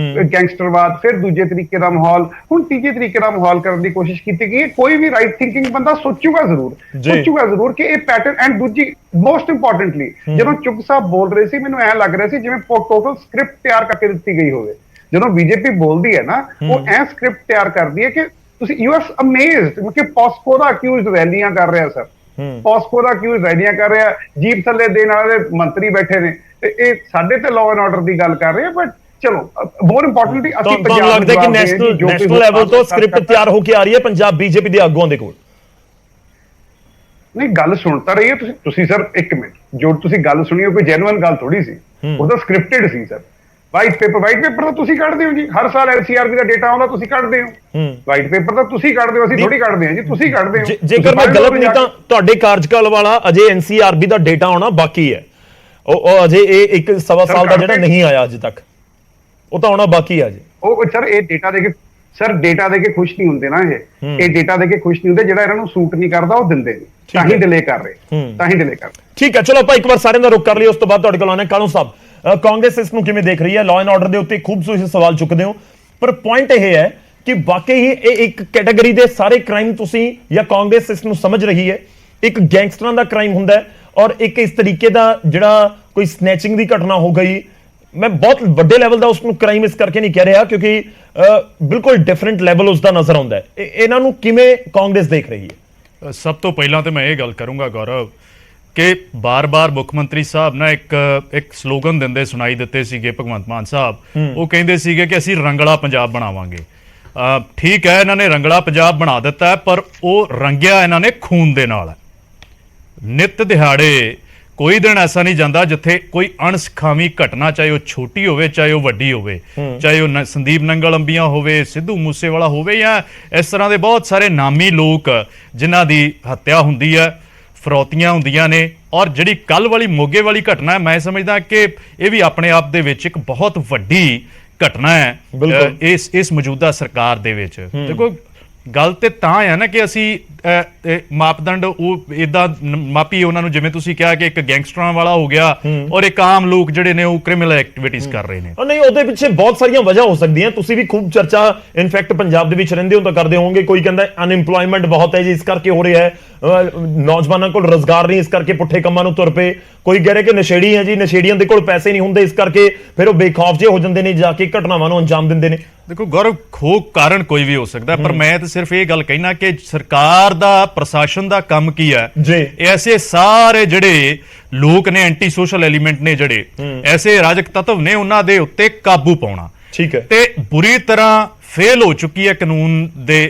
ਗੈਂਗਸਟਰਵਾਦ, ਫਿਰ ਦੂਜੇ ਤਰੀਕੇ ਦਾ ਮਾਹੌਲ, ਹੁਣ ਤੀਜੇ ਤਰੀਕੇ ਦਾ ਮਾਹੌਲ ਕਰਨ ਦੀ ਕੋਸ਼ਿਸ਼ ਕੀਤੀ ਗਈ ਹੈ। ਕੋਈ ਵੀ ਰਾਈਟ ਥਿੰਕਿੰਗ ਬੰਦਾ ਸੋਚੂਗਾ ਜ਼ਰੂਰ ਕਿ ਇਹ ਪੈਟਰਨ। ਐਂਡ ਦੂਜੀ, ਮੋਸਟ ਇੰਪੋਰਟੈਂਟਲੀ, ਜਦੋਂ ਚੁੱਗ ਸਾਹਿਬ ਬੋਲ ਰਹੇ ਸੀ, ਮੈਨੂੰ ਐਂ ਲੱਗ ਰਿਹਾ ਸੀ ਜਿਵੇਂ ਟੋਟਲ ਸਕ੍ਰਿਪਟ ਤਿਆਰ ਕਰਕੇ ਦਿੱਤੀ ਗਈ ਹੋਵੇ। ਜਦੋਂ BJP ਬੋਲਦੀ ਹੈ ਨਾ, ਉਹ ਐ ਸਕ੍ਰਿਪਟ ਤਿਆਰ ਕਰਦੀ ਹੈ ਕਿ ਤੁਸੀਂ, ਯੂ ਆਰ ਅਮੇਜ਼ਡ ਕਿ ਪੋਸਕੋ ਦਾ ਅਕਿਊਜ਼ਡ ਰੈਲੀਆਂ ਕਰ ਰਿਹਾ ਸਰ, ਪੋਸਕੋ ਦਾ ਅਕਿਊਜ਼ਡ ਰੈਲੀਆਂ ਕਰ ਰਿਹਾ, ਜੀਪ ਥੱਲੇ ਦੇਣ ਵਾਲੇ ਮੰਤਰੀ ਬੈਠੇ ਨੇ, ਤੇ ਇਹ ਸਾਡੇ ਤੇ ਲਾਅ ਐਂਡ ਆਰਡਰ ਦੀ ਗੱਲ ਕਰ ਰਹੇ ਆ। ਬਟ ਚਲੋ, ਮੋਰ ਇੰਪੋਰਟੈਂਟਲੀ, ਅਸੀਂ ਤੁਹਾਨੂੰ ਲੱਗਦਾ ਕਿ ਨੈਸ਼ਨਲ ਲੈਵਲ ਤੋਂ ਸਕ੍ਰਿਪਟ ਤਿਆਰ ਹੋ ਕੇ ਆ ਰਹੀ ਹੈ ਪੰਜਾਬ BJP ਦੇ ਆਗੂਆਂ ਦੇ ਕੋਲ? ਨਹੀਂ, ਗੱਲ ਸੁਣ ਤਾਂ ਰਹੀ ਹੈ ਤੁਸੀਂ ਸਰ। ਇੱਕ ਮਿੰਟ, ਜੋ ਤੁਸੀਂ ਗੱਲ ਸੁਣੀ, ਉਹ ਕੋਈ ਜੈਨੂਇਨ ਗੱਲ ਥੋੜੀ ਸੀ, ਉਹ ਤਾਂ ਸਕ੍ਰਿਪਟਡ ਸੀ ਸਰ। ਵਾਈਟ ਪੇਪਰ ਤਾਂ ਤੁਸੀਂ ਕੱਢਦੇ ਹੋ ਜੀ, ਹਰ ਸਾਲ NCRB ਦਾ ਡੇਟਾ ਆਉਂਦਾ, ਤੁਸੀਂ ਕੱਢਦੇ ਹੋ। ਵਾਈਟ ਪੇਪਰ ਤਾਂ ਤੁਸੀਂ ਕੱਢਦੇ ਹੋ, ਅਸੀਂ ਥੋੜੀ ਕੱਢਦੇ ਹਾਂ ਜੀ, ਤੁਸੀਂ ਕੱਢਦੇ ਹੋ। ਜੇਕਰ ਮੈਂ ਗਲਤ ਨਹੀਂ ਤਾਂ ਤੁਹਾਡੇ ਕਾਰਜਕਾਲ ਵਾਲਾ ਅਜੇ NCRB ਦਾ ਡੇਟਾ ਆਉਣਾ ਬਾਕੀ ਹੈ। ਉਹ ਅਜੇ ਇਹ 1-1.25 ਸਾਲ ਦਾ ਜਿਹੜਾ ਨਹੀਂ ਆਇਆ ਅਜੇ ਤੱਕ, ਉਹ ਤਾਂ ਆਉਣਾ ਬਾਕੀ ਹੈ ਜੀ। ਉਹ ਸਰ, ਇਹ ਡੇਟਾ ਦੇ ਕੇ ਖੁਸ਼ ਨਹੀਂ ਹੁੰਦੇ ਨਾ, ਇਹ ਡੇਟਾ ਦੇ ਕੇ ਖੁਸ਼ ਨਹੀਂ ਹੁੰਦੇ। ਜਿਹੜਾ ਇਹਨਾਂ ਨੂੰ ਸੂਟ ਨਹੀਂ ਕਰਦਾ ਉਹ ਦਿੰਦੇ ਨਹੀਂ, ਤਾਂ ਹੀ ਡਿਲੇ ਕਰ ਰਹੇ। ਠੀਕ ਹੈ, ਚਲੋ ਆਪਾਂ ਇੱਕ ਵਾਰ ਸਾਰਿਆਂ ਦਾ ਰੁਕ ਕਰ ਲਈਏ, ਉਸ ਤੋਂ ਬਾਅਦ ਤੁਹਾਡੇ ਕੋਲ ਆਉਣਾ। ਕਾਲੂ ਸਾਹਿਬ, ਕਾਂਗਰਸ ਇਸ ਨੂੰ ਕਿਵੇਂ ਦੇਖ ਰਹੀ ਹੈ? ਲਾਅ ਐਂਡ ਆਰਡਰ ਦੇ ਉੱਤੇ ਖੂਬ ਤੁਸੀਂ ਸਵਾਲ ਚੁੱਕਦੇ ਹੋ, ਪਰ ਪੁਆਇੰਟ ਇਹ ਹੈ ਕਿ ਵਾਕਈ ਹੀ ਇਹ ਇੱਕ ਕੈਟਾਗਰੀ ਦੇ ਸਾਰੇ ਕ੍ਰਾਈਮ ਤੁਸੀਂ, ਜਾਂ ਕਾਂਗਰਸ ਇਸ ਨੂੰ ਸਮਝ ਰਹੀ ਹੈ, ਇੱਕ ਗੈਂਗਸਟਰਾਂ ਦਾ ਕ੍ਰਾਈਮ ਹੁੰਦਾ ਹੈ, ਔਰ ਇੱਕ ਇਸ ਤਰੀਕੇ ਦਾ ਜਿਹੜਾ ਕੋਈ ਸਨੈਚਿੰਗ ਦੀ ਘਟਨਾ ਹੋ ਗਈ, ਮੈਂ ਬਹੁਤ ਵੱਡੇ ਲੈਵਲ ਦਾ ਉਸ ਨੂੰ ਕ੍ਰਾਈਮ ਇਸ ਕਰਕੇ ਨਹੀਂ ਕਹਿ ਰਿਹਾ ਕਿਉਂਕਿ ਬਿਲਕੁਲ ਡਿਫਰੈਂਟ ਲੈਵਲ ਉਸ ਦਾ ਨਜ਼ਰ ਆਉਂਦਾ ਹੈ। ਇਹਨਾਂ ਨੂੰ ਕਿਵੇਂ ਕਾਂਗਰਸ ਦੇਖ ਰਹੀ ਹੈ? ਸਭ ਤੋਂ ਪਹਿਲਾਂ ਤੇ ਮੈਂ ਇਹ ਗੱਲ ਕਰੂੰਗਾ ਗੌਰਵ ਕਿ ਬਾਰ-ਬਾਰ ਮੁੱਖ ਮੰਤਰੀ ਸਾਹਿਬ ਨਾ ਇੱਕ ਸਲੋਗਨ ਦਿੰਦੇ ਸੁਣਾਈ ਦਿੱਤੇ ਸੀਗੇ ਭਗਵੰਤ ਮਾਨ ਸਾਹਿਬ। ਉਹ ਕਹਿੰਦੇ ਸੀਗੇ ਕਿ ਅਸੀਂ ਰੰਗਲਾ ਪੰਜਾਬ ਬਣਾਵਾਂਗੇ। ਠੀਕ ਹੈ, ਇਹਨਾਂ ਨੇ ਰੰਗਲਾ ਪੰਜਾਬ ਬਣਾ ਦਿੱਤਾ ਹੈ, ਪਰ ਉਹ ਰੰਗਿਆ ਇਹਨਾਂ ਨੇ ਖੂਨ ਦੇ ਨਾਲ ਹੈ। ਨਿੱਤ ਦਿਹਾੜੇ ਕੋਈ ਦਿਨ ਐਸਾ ਨਹੀਂ ਜਾਂਦਾ ਜਿੱਥੇ ਕੋਈ ਅਣਸਖਾਵੀ ਘਟਨਾ, ਚਾਹੇ ਉਹ ਛੋਟੀ ਹੋਵੇ ਚਾਹੇ ਉਹ ਵੱਡੀ ਹੋਵੇ, ਚਾਹੇ ਉਹ ਸੰਦੀਪ ਨੰਗਲ ਅੰਬੀਆਂ ਹੋਵੇ, ਸਿੱਧੂ ਮੂਸੇਵਾਲਾ ਹੋਵੇ, ਜਾਂ ਇਸ ਤਰ੍ਹਾਂ ਦੇ ਬਹੁਤ ਸਾਰੇ ਨਾਮੀ ਲੋਕ ਜਿਨ੍ਹਾਂ ਦੀ ਹੱਤਿਆ ਹੁੰਦੀ ਹੈ, ਫਰੌਤੀਆਂ ਹੁੰਦੀਆਂ ਨੇ। ਔਰ ਜਿਹੜੀ ਕੱਲ ਵਾਲੀ ਮੋਗੇ ਵਾਲੀ ਘਟਨਾ ਹੈ, ਮੈਂ ਸਮਝਦਾ ਕਿ ਇਹ ਵੀ ਆਪਣੇ ਆਪ ਦੇ ਵਿੱਚ ਇੱਕ ਬਹੁਤ ਵੱਡੀ ਘਟਨਾ ਹੈ ਇਸ ਮੌਜੂਦਾ ਸਰਕਾਰ ਦੇ ਵਿੱਚ। ਦੇਖੋ, ਗੱਲ ਤੇ ਤਾਂ ਹੈ ਨਾ ਕਿ ਅਸੀਂ ਮਾਪਦੰਡ ਉਹ ਇਦਾਂ ਮਾਪੀ ਉਹਨਾਂ ਨੂੰ, ਜਿਵੇਂ ਤੁਸੀਂ ਕਿਹਾ ਕਿ ਇੱਕ ਗੈਂਗਸਟਰਾਂ ਵਾਲਾ ਹੋ ਗਿਆ ਔਰ ਇੱਕ ਆਮ ਲੋਕ ਜਿਹੜੇ ਨੇ ਉਹ ਕ੍ਰਿਮੀਨਲ ਐਕਟੀਵਿਟੀਜ਼ ਕਰ ਰਹੇ ਨੇ। ਨਹੀਂ, ਉਹਦੇ ਪਿੱਛੇ ਬਹੁਤ ਸਾਰੀਆਂ ਵਜ੍ਹਾ ਹੋ ਸਕਦੀਆਂ। ਤੁਸੀਂ ਵੀ ਖੂਬ ਚਰਚਾ ਇਨਫੈਕਟ ਪੰਜਾਬ ਦੇ ਵਿੱਚ ਰਹਿੰਦੇ ਹੋ ਤਾਂ ਕਰਦੇ ਹੋਵੋਗੇ। ਕੋਈ ਕਹਿੰਦਾ ਅਨਇੰਪਲੋਇਮੈਂਟ ਬਹੁਤ ਹੈ ਜੀ, ਇਸ ਕਰਕੇ ਹੋ ਰਿਹਾ ਹੈ। ਨੌਜਵਾਨਾਂ ਕੋਲ ਰੋਜ਼ਗਾਰ ਨਹੀਂ, ਇਸ ਕਰਕੇ ਪੁੱਠੇ ਕੰਮਾਂ ਨੂੰ ਤੁਰ ਪਏ। ਕੋਈ ਕਹਿ ਰਿਹਾ ਕਿ ਨਸ਼ੇੜੀ ਹੈ ਜੀ, ਨਸ਼ੇੜੀਆਂ ਦੇ ਕੋਲ ਪੈਸੇ ਨਹੀਂ ਹੁੰਦੇ, ਇਸ ਕਰਕੇ ਫਿਰ ਉਹ ਬੇਖੌਫ ਜੇ ਹੋ ਜਾਂਦੇ ਨੇ, ਜਾ ਕੇ ਘਟਨਾਵਾਂ ਨੂੰ ਅੰਜਾਮ ਦਿੰਦੇ ਨੇ। ਦੇਖੋ ਗੌਰਵ, ਖੋਹ ਕਾਰਨ ਕੋਈ ਵੀ ਹੋ ਸਕਦਾ, ਪਰ ਮੈਂ ਤਾਂ ਸਿਰਫ ਇਹ ਗੱਲ ਕਹਿਣਾ ਕਿ ਸਰਕਾਰ ਦਾ, ਪ੍ਰਸ਼ਾਸਨ ਦਾ ਕੰਮ ਕੀ ਹੈ ਜੀ, ਐਸੇ ਸਾਰੇ ਜਿਹੜੇ ਲੋਕ ਨੇ, ਐਂਟੀ ਸੋਸ਼ਲ ਐਲੀਮੈਂਟ ਨੇ, ਜਿਹੜੇ ਐਸੇ ਰਾਜਕ ਤੱਤਵ ਨੇ, ਉਹਨਾਂ ਦੇ ਉੱਤੇ ਕਾਬੂ ਪਾਉਣਾ। ਠੀਕ ਹੈ। ਤੇ ਬੁਰੀ ਤਰ੍ਹਾਂ ਫੇਲ ਹੋ ਚੁੱਕੀ ਹੈ ਕਾਨੂੰਨ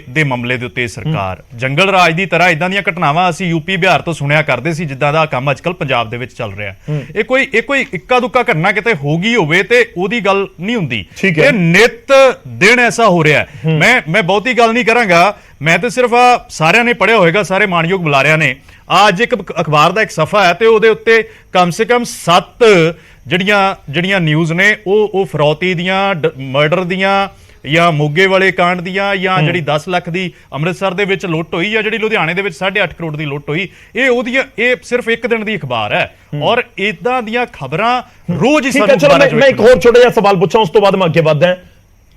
ਦੇ ਮਾਮਲੇ ਦੇ ਉੱਤੇ ਸਰਕਾਰ। ਜੰਗਲ ਰਾਜ ਦੀ ਤਰ੍ਹਾਂ ਇਦਾਂ ਦੀਆਂ ਘਟਨਾਵਾਂ ਅਸੀਂ ਯੂਪੀ ਬਿਹਾਰ ਤੋਂ ਸੁਣਿਆ ਕਰਦੇ ਸੀ, ਜਿੱਦਾਂ ਦਾ ਕੰਮ ਅੱਜਕੱਲ ਪੰਜਾਬ ਦੇ ਵਿੱਚ ਚੱਲ ਰਿਹਾ। ਇਹ ਕੋਈ ਇੱਕਾ ਦੁੱਕਾ ਘਟਨਾ ਕਿਤੇ ਹੋ ਗਈ ਹੋਵੇ ਤੇ ਉਹਦੀ ਗੱਲ ਨਹੀਂ ਹੁੰਦੀ। ਇਹ ਨਿਤ ਦਿਨ ਐਸਾ ਹੋ ਰਿਹਾ ਹੈ। ਮੈਂ ਬਹੁਤੀ ਗੱਲ ਨਹੀਂ ਕਰਾਂਗਾ, ਮੈਂ ਤੇ ਸਿਰਫ ਸਾਰਿਆਂ ਨੇ ਪੜ੍ਹਿਆ ਹੋਏਗਾ, ਸਾਰੇ ਮਾਣਯੋਗ ਬੁਲਾਰਿਆਂ ਨੇ। ਅੱਜ ਇੱਕ ਅਖਬਾਰ ਦਾ ਇੱਕ ਸਫਾ ਹੈ ਤੇ ਉਹਦੇ ਉੱਤੇ ਕਮ ਸੇ ਕਮ 7 ਜਿਹੜੀਆਂ ਨਿਊਜ਼ ਨੇ ਉਹ ਫਰੌਤੀ ਦੀਆਂ, ਮਰਡਰ ਦੀਆਂ, ਜਾਂ ਮੋਗੇ ਵਾਲੇ ਕਾਂਡ ਦੀਆਂ, ਜਾਂ ਜਿਹੜੀ 10 ਲੱਖ ਦੀ ਅੰਮ੍ਰਿਤਸਰ ਦੇ ਵਿੱਚ ਲੁੱਟ ਹੋਈ, ਜਾਂ ਜਿਹੜੀ ਲੁਧਿਆਣੇ ਦੇ ਵਿੱਚ 8.5 ਕਰੋੜ ਦੀ ਲੁੱਟ ਹੋਈ, ਇਹ ਸਿਰਫ ਇੱਕ ਦਿਨ ਦੀ ਅਖਬਾਰ ਹੈ। ਔਰ ਇਦਾਂ ਦੀਆਂ ਖਬਰਾਂ ਰੋਜ਼ ਹੀ ਸਾਨੂੰ। ਮੈਂ ਇੱਕ ਹੋਰ ਛੋਟਾ ਜਿਹਾ ਸਵਾਲ ਪੁੱਛਾਂ, ਉਸ ਤੋਂ ਬਾਅਦ ਮੈਂ ਅੱਗੇ ਵਧਦਾ।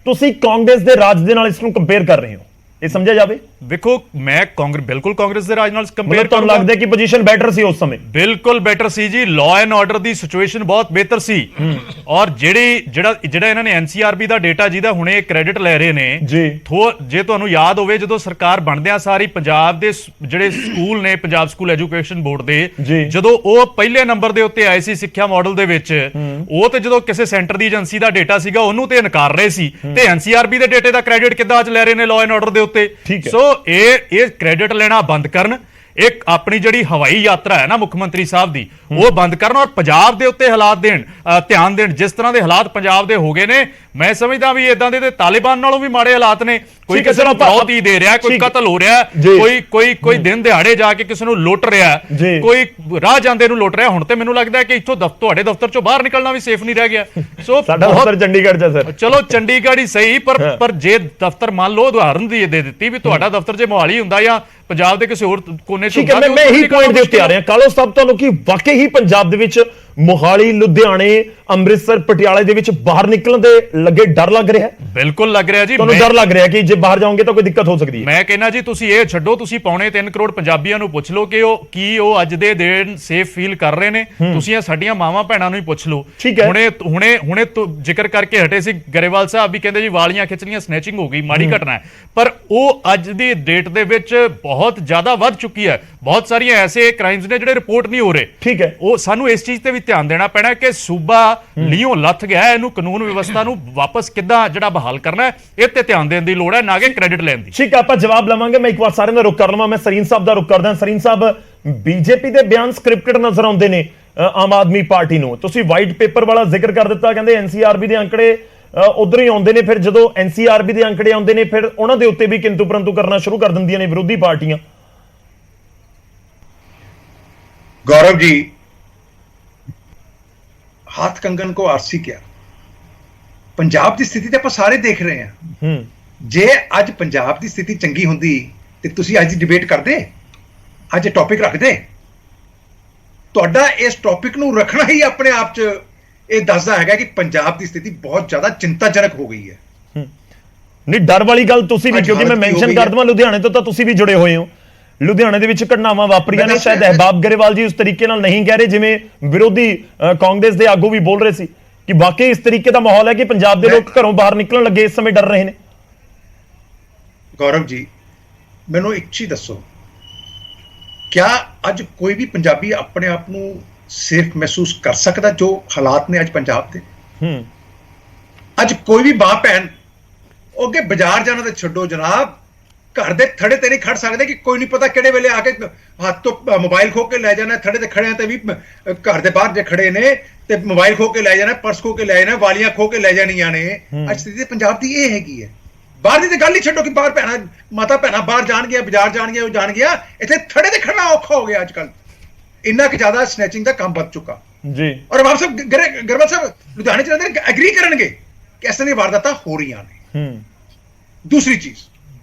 ਤੁਸੀਂ ਕਾਂਗਰਸ ਦੇ ਰਾਜ ਦੇ ਨਾਲ ਇਸ ਨੂੰ ਕੰਪੇਅਰ ਕਰ ਰਹੇ ਹੋ, ਇਹ ਸਮਝਿਆ ਜਾਵੇ? ਵੇਖੋ, ਮੈਂ ਬਿਲਕੁਲ ਕਾਂਗਰਸ ਦੇ ਰਾਜ ਨਾਲ ਕੰਪੇਅਰ ਤੁਹਾਨੂੰ ਲੱਗਦਾ ਕਿ ਪੋਜੀਸ਼ਨ ਬੈਟਰ ਸੀ ਉਸ ਸਮੇਂ? ਬਿਲਕੁਲ ਬੈਟਰ ਸੀ ਜੀ। Law and order the situation ਬਹੁਤ ਬਿਹਤਰ ਸੀ। ਔਰ ਜਿਹੜਾ ਇਹਨਾਂ ਨੇ ਐਨਸੀਆਰਬੀ ਦਾ ਡੇਟਾ, ਜਿਹਦਾ ਹੁਣੇ ਕ੍ਰੈਡਿਟ ਲੈ ਰਹੇ ਨੇ ਜੀ, ਜੇ ਤੁਹਾਨੂੰ ਯਾਦ ਹੋਵੇ, ਜਦੋਂ ਸਰਕਾਰ ਬਣਦਿਆਂ ਸਾਰੀ ਪੰਜਾਬ ਦੇ ਜਿਹੜੇ ਸਕੂਲ ਨੇ, ਪੰਜਾਬ ਸਕੂਲ ਐਜੂਕੇਸ਼ਨ ਬੋਰਡ ਦੇ, ਜਦੋਂ ਉਹ ਪਹਿਲੇ ਨੰਬਰ ਦੇ ਉੱਤੇ ਆਏ ਸੀ ਸਿੱਖਿਆ ਮਾਡਲ ਦੇ ਵਿੱਚ, ਉਹ ਤੇ ਜਦੋਂ ਕਿਸੇ ਸੈਂਟਰ ਦੀ ਏਜੰਸੀ ਦਾ ਡੇਟਾ ਸੀਗਾ ਉਹਨੂੰ ਤੇ ਇਨਕਾਰ ਰਹੇ ਸੀ, ਤੇ ਐਨਸੀਆਰਬੀ ਦੇ ਡੇਟੇ ਦਾ ਕ੍ਰੈਡਿਟ ਕਿੱਦਾਂ ਅੱਜ ਲੈ ਰਹੇ ਨੇ ਲਾਅ ਐਂਡ ਆਰਡਰ ਦੇ ਉੱਤੇ। ਸੋ ਇਹ ਕ੍ਰੈਡਿਟ ਲੈਣਾ ਬੰਦ ਕਰਨ। ਇੱਕ ਆਪਣੀ ਜਿਹੜੀ ਹਵਾਈ ਯਾਤਰਾ ਹੈ ਨਾ ਮੁੱਖ ਮੰਤਰੀ ਸਾਹਿਬ ਦੀ, ਉਹ ਬੰਦ ਕਰਨ ਔਰ ਪੰਜਾਬ ਦੇ ਉੱਤੇ ਹਾਲਾਤ ਧਿਆਨ ਦੇਣ। ਜਿਸ ਤਰ੍ਹਾਂ ਦੇ ਹਾਲਾਤ ਪੰਜਾਬ ਦੇ ਹੋ ਗਏ ਨੇ, ਮੈਂ ਸਮਝਦਾ ਵੀ ਇਦਾਂ ਦੇ ਤਾਲਿਬਾਨ ਨਾਲੋਂ ਵੀ ਮਾੜੇ ਹਾਲਾਤ ਨੇ। ਕੋਈ ਕਿਸੇ ਨੂੰ ਬਹੁਤ ਹੀ ਦੇ ਰਿਹਾ, ਕੋਈ ਕਤਲ ਹੋ ਰਿਹਾ, ਕੋਈ ਦਿਨ ਦਿਹਾੜੇ ਜਾ ਕੇ ਕਿਸੇ ਨੂੰ ਲੁੱਟ ਰਿਹਾ, ਕੋਈ ਰਾਹ ਜਾਂਦੇ ਨੂੰ ਲੁੱਟ ਰਿਹਾ। ਹੁਣ ਤੇ ਮੈਨੂੰ ਲੱਗਦਾ ਕਿ ਇੱਥੋਂ ਤੁਹਾਡੇ ਦਫ਼ਤਰ ਚੋਂ ਬਾਹਰ ਨਿਕਲਣਾ ਵੀ ਸੇਫ ਨਹੀਂ ਰਹਿ ਗਿਆ। ਸੋ ਸਾਡਾ ਦਫ਼ਤਰ ਚੰਡੀਗੜ੍ਹ 'ਚ ਹੈ ਸਰ। ਚਲੋ ਚੰਡੀਗੜ੍ਹ ਹੀ ਸਹੀ, ਪਰ ਜੇ ਦਫ਼ਤਰ ਮੰਨ ਲਓ ਉਦਾਹਰਨ ਦੀ ਦੇ ਦਿੱਤੀ ਵੀ ਤੁਹਾਡਾ ਦਫ਼ਤਰ ਜੇ ਮੋਹਾਲੀ ਹੁੰਦਾ ਜਾਂ ਪੰਜਾਬ ਦੇ ਕਿਸੇ ਹੋਰ ਕੋਨੇ 'ਚ ਹੁੰਦਾ, ਮੈਂ ਇਹੀ ਪੁਆਇੰਟ ਦੇ ਉੱਤੇ ਆ ਰਿਹਾ ਕਾਲੋ ਸਾਹਿਬ, ਤੁਹਾਨੂੰ ਕੀ ਵਾਕਈ ਹੀ ਪੰਜਾਬ ਦੇ ਵਿੱਚ ਮੋਹਾਲੀ, ਲੁਧਿਆਣੇ, ਅੰਮ੍ਰਿਤਸਰ, ਪਟਿਆਲੇ ਦੇ ਵਿੱਚ ਬਾਹਰ ਨਿਕਲਣ ਦੇ ਲੱਗੇ ਡਰ ਲੱਗ ਰਿਹਾ? ਬਿਲਕੁਲ ਲੱਗ ਰਿਹਾ ਜੀ। ਤੁਹਾਨੂੰ ਡਰ ਲੱਗ ਰਿਹਾ ਕਿ ਜੇ ਬਾਹਰ ਜਾਓਗੇ ਤਾਂ ਕੋਈ ਦਿੱਕਤ ਹੋ ਸਕਦੀ ਹੈ? ਮੈਂ ਕਹਿੰਦਾ ਜੀ, ਤੁਸੀਂ ਇਹ ਛੱਡੋ, ਤੁਸੀਂ 2.25 ਕਰੋੜ ਪੰਜਾਬੀਆਂ ਨੂੰ ਪੁੱਛ ਲਓ ਕਿ ਉਹ ਅੱਜ ਦੇ ਦਿਨ ਸੇਫ ਫੀਲ ਕਰ ਰਹੇ ਨੇ। ਤੁਸੀਂ ਇਹ ਸਾਡੀਆਂ ਮਾਵਾਂ ਭੈਣਾਂ ਨੂੰ ਹੀ ਪੁੱਛ ਲਓ। ਹੁਣੇ ਜ਼ਿਕਰ ਕਰਕੇ ਹਟੇ ਸੀ ਗਰੇਵਾਲ ਸਾਹਿਬ ਵੀ, ਕਹਿੰਦੇ ਜੀ ਵਾਲੀਆਂ ਖਿੱਚਣੀਆਂ, ਸਨੈਚਿੰਗ ਹੋ ਗਈ, ਮਾੜੀ ਘਟਨਾ ਹੈ। ਪਰ ਉਹ ਅੱਜ ਦੀ ਡੇਟ ਦੇ ਵਿੱਚ ਬਹੁਤ ਜ਼ਿਆਦਾ ਵੱਧ ਚੁੱਕੀ ਹੈ। ਬਹੁਤ ਸਾਰੀਆਂ ਐਸੇ ਕ੍ਰਾਈਮਸ ਨੇ ਜਿਹੜੇ ਰਿਪੋਰਟ ਨਹੀਂ ਹੋ ਰਹੇ। ਠੀਕ ਹੈ, ਉਹ ਸਾਨੂੰ ਇਸ ਚੀਜ਼ ਤੇ ਵੀ ਧਿਆਨ ਦੇਣਾ ਪੈਣਾ ਕਿ ਸੂਬਾ ਲੀਓਂ ਲੱਥ ਗਿਆ ਹੈ, ਇਹਨੂੰ ਕਾਨੂੰਨ ਵਿਵਸਥਾ ਨੂੰ ਵਾਪਸ ਕਿੱਦਾਂ ਜਿਹੜਾ ਬਹਾਲ ਕਰਨਾ ਹੈ, ਇਹ ਤੇ ਧਿਆਨ ਦੇਣ ਦੀ ਲੋੜ ਹੈ, ਨਾ ਕਿ ਕ੍ਰੈਡਿਟ ਲੈਣ ਦੀ। ਠੀਕ ਹੈ, ਆਪਾਂ ਜਵਾਬ ਲਵਾਂਗੇ। ਮੈਂ ਇੱਕ ਵਾਰ ਸਾਰਿਆਂ ਦਾ ਰੁਖ ਕਰ ਲਵਾਂ। ਮੈਂ ਸਰੀਨ ਸਾਹਿਬ ਦਾ ਰੁਖ ਕਰਦਾ। ਸਰੀਨ ਸਾਹਿਬ, ਬੀਜੇਪੀ ਦੇ ਬਿਆਨ ਸਕ੍ਰਿਪਟਡ ਨਜ਼ਰ ਆਉਂਦੇ ਨੇ ਆਮ ਆਦਮੀ ਪਾਰਟੀ ਨੂੰ। ਤੁਸੀਂ ਵਾਈਟ ਪੇਪਰ ਵਾਲਾ ਜ਼ਿਕਰ ਕਰ ਦਿੱਤਾ, ਕਹਿੰਦੇ ਐਨਸੀਆਰਬੀ ਦੇ ਅੰਕੜੇ ਉਧਰ ਹੀ ਆਉਂਦੇ ਨੇ, ਫਿਰ ਜਦੋਂ ਐਨਸੀਆਰਬੀ ਦੇ ਅੰਕੜੇ ਆਉਂਦੇ ਨੇ ਫਿਰ ਉਹਨਾਂ ਦੇ ਉੱਤੇ ਵੀ ਕਿੰਤੂ ਪਰੰਤੂ ਕਰਨਾ ਸ਼ੁਰੂ ਕਰ ਦਿੰਦੀਆਂ ਨੇ ਵਿਰੋਧੀ ਪਾਰਟੀਆਂ। गौरव जी, हाथ कंगन को आरसी क्या, पंजाब की स्थिति तो आप सारे देख रहे हैं। जे अज पंजाब की स्थिति चंगी होंदी ते तुसी अज दी डिबेट करदे, अज टॉपिक रखदे। तुहाडा इस टॉपिक नूं रखना ही अपने आप च ਇਹ ਦੱਸਦਾ ਹੈਗਾ ਕਿ ਪੰਜਾਬ ਦੀ ਸਥਿਤੀ ਬਹੁਤ ਜ਼ਿਆਦਾ ਚਿੰਤਾਜਨਕ ਹੋ ਗਈ ਹੈ। ਨਹੀਂ, ਡਰ ਵਾਲੀ ਗੱਲ ਤੁਸੀਂ ਵੀ, ਕਿਉਂਕਿ ਮੈਂ ਮੈਂਸ਼ਨ ਕਰ ਦਵਾਂ ਲੁਧਿਆਣੇ ਤੋਂ ਤਾਂ ਤੁਸੀਂ ਵੀ ਜੁੜੇ ਹੋਏ ਹੋ। ਲੁਧਿਆਣੇ ਦੇ ਵਿੱਚ ਘਟਨਾਵਾਂ ਵਾਪਰੀਆਂ ਨੇ, ਸ਼ਾਇਦ ਅਹਿਬਾਬ ਗਰੇਵਾਲ ਜੀ ਉਸ ਤਰੀਕੇ ਨਾਲ ਨਹੀਂ ਕਹਿ ਰਹੇ ਜਿਵੇਂ ਵਿਰੋਧੀ ਕਾਂਗਰਸ ਦੇ ਆਗੂ ਵੀ ਬੋਲ ਰਹੇ ਸੀ ਕਿ ਵਾਕਈ ਇਸ ਤਰੀਕੇ ਦਾ ਮਾਹੌਲ ਹੈ ਕਿ ਪੰਜਾਬ ਦੇ ਲੋਕ ਘਰੋਂ ਬਾਹਰ ਨਿਕਲਣ ਲੱਗੇ ਇਸ ਸਮੇਂ ਡਰ ਰਹੇ ਨੇ। ਗੌਰਵ ਜੀ, ਮੈਨੂੰ ਇੱਕ ਚੀਜ਼ ਦੱਸੋ, ਕਿਆ ਅੱਜ ਕੋਈ ਵੀ ਪੰਜਾਬੀ ਆਪਣੇ ਆਪ ਨੂੰ ਸੇਫ ਮਹਿਸੂਸ ਕਰ ਸਕਦਾ ਜੋ ਹਾਲਾਤ ਨੇ ਅੱਜ ਪੰਜਾਬ ਦੇ? ਅੱਜ ਕੋਈ ਵੀ ਮਾਂ ਭੈਣ ਅੱਗੇ ਬਾਜ਼ਾਰ ਜਾਣਾ ਤੇ ਛੱਡੋ ਜਨਾਬ, ਘਰ ਦੇ ਥੜੇ ਤੇ ਨਹੀਂ ਖੜ ਸਕਦੇ ਕਿ ਕੋਈ ਨਹੀਂ ਪਤਾ ਕਿਹੜੇ ਵੇਲੇ ਆ ਕੇ ਹੱਥ ਤੋਂ ਮੋਬਾਈਲ ਖੋ ਕੇ ਲੈ ਜਾਣਾ। ਥੜੇ ਤੇ ਖੜਿਆਂ ਤੇ ਵੀ ਘਰ ਦੇ ਬਾਹਰ ਜੇ ਖੜੇ ਨੇ ਤੇ ਮੋਬਾਈਲ ਖੋ ਕੇ ਲੈ ਜਾਣਾ, ਪਰਸ ਖੋ ਕੇ ਲੈ ਜਾਣਾ, ਵਾਲੀਆਂ ਖੋ ਕੇ ਲੈ ਜਾਣੀਆਂ ਨੇ। ਅੱਜ ਸਥਿਤੀ ਪੰਜਾਬ ਦੀ ਇਹ ਹੈਗੀ ਹੈ। ਬਾਹਰ ਦੀ ਤੇ ਗੱਲ ਹੀ ਛੱਡੋ ਕਿ ਬਾਹਰ ਭੈਣਾਂ, ਮਾਤਾ ਭੈਣਾਂ ਬਾਹਰ ਜਾਣਗੀਆਂ, ਬਾਜ਼ਾਰ ਜਾਣਗੀਆਂ, ਉਹ ਜਾਣਗੀਆਂ। ਇੱਥੇ ਥੜੇ ਤੇ ਖੜਨਾ ਔਖਾ ਹੋ ਗਿਆ ਅੱਜ ਕੱਲ। ਇੰਨਾ ਕਿ ਜ਼ਿਆਦਾ ਸਨੈਚਿੰਗ ਦਾ ਕੰਮ ਵੱਧ ਚੁੱਕਾ ਜੀ। ਔਰ ਆਪ ਸਭ ਗਰੇਵਾਲ ਸਾਹਿਬ ਲੁਧਿਆਣੇ ਚ ਰਹਿੰਦੇ ਐਗਰੀ ਕਰਨਗੇ ਕਿ ਇਸ ਤਰ੍ਹਾਂ ਦੀਆਂ ਵਾਰਦਾਤਾਂ ਹੋ ਰਹੀਆਂ ਨੇ। ਦੂਸਰੀ ਚੀਜ਼,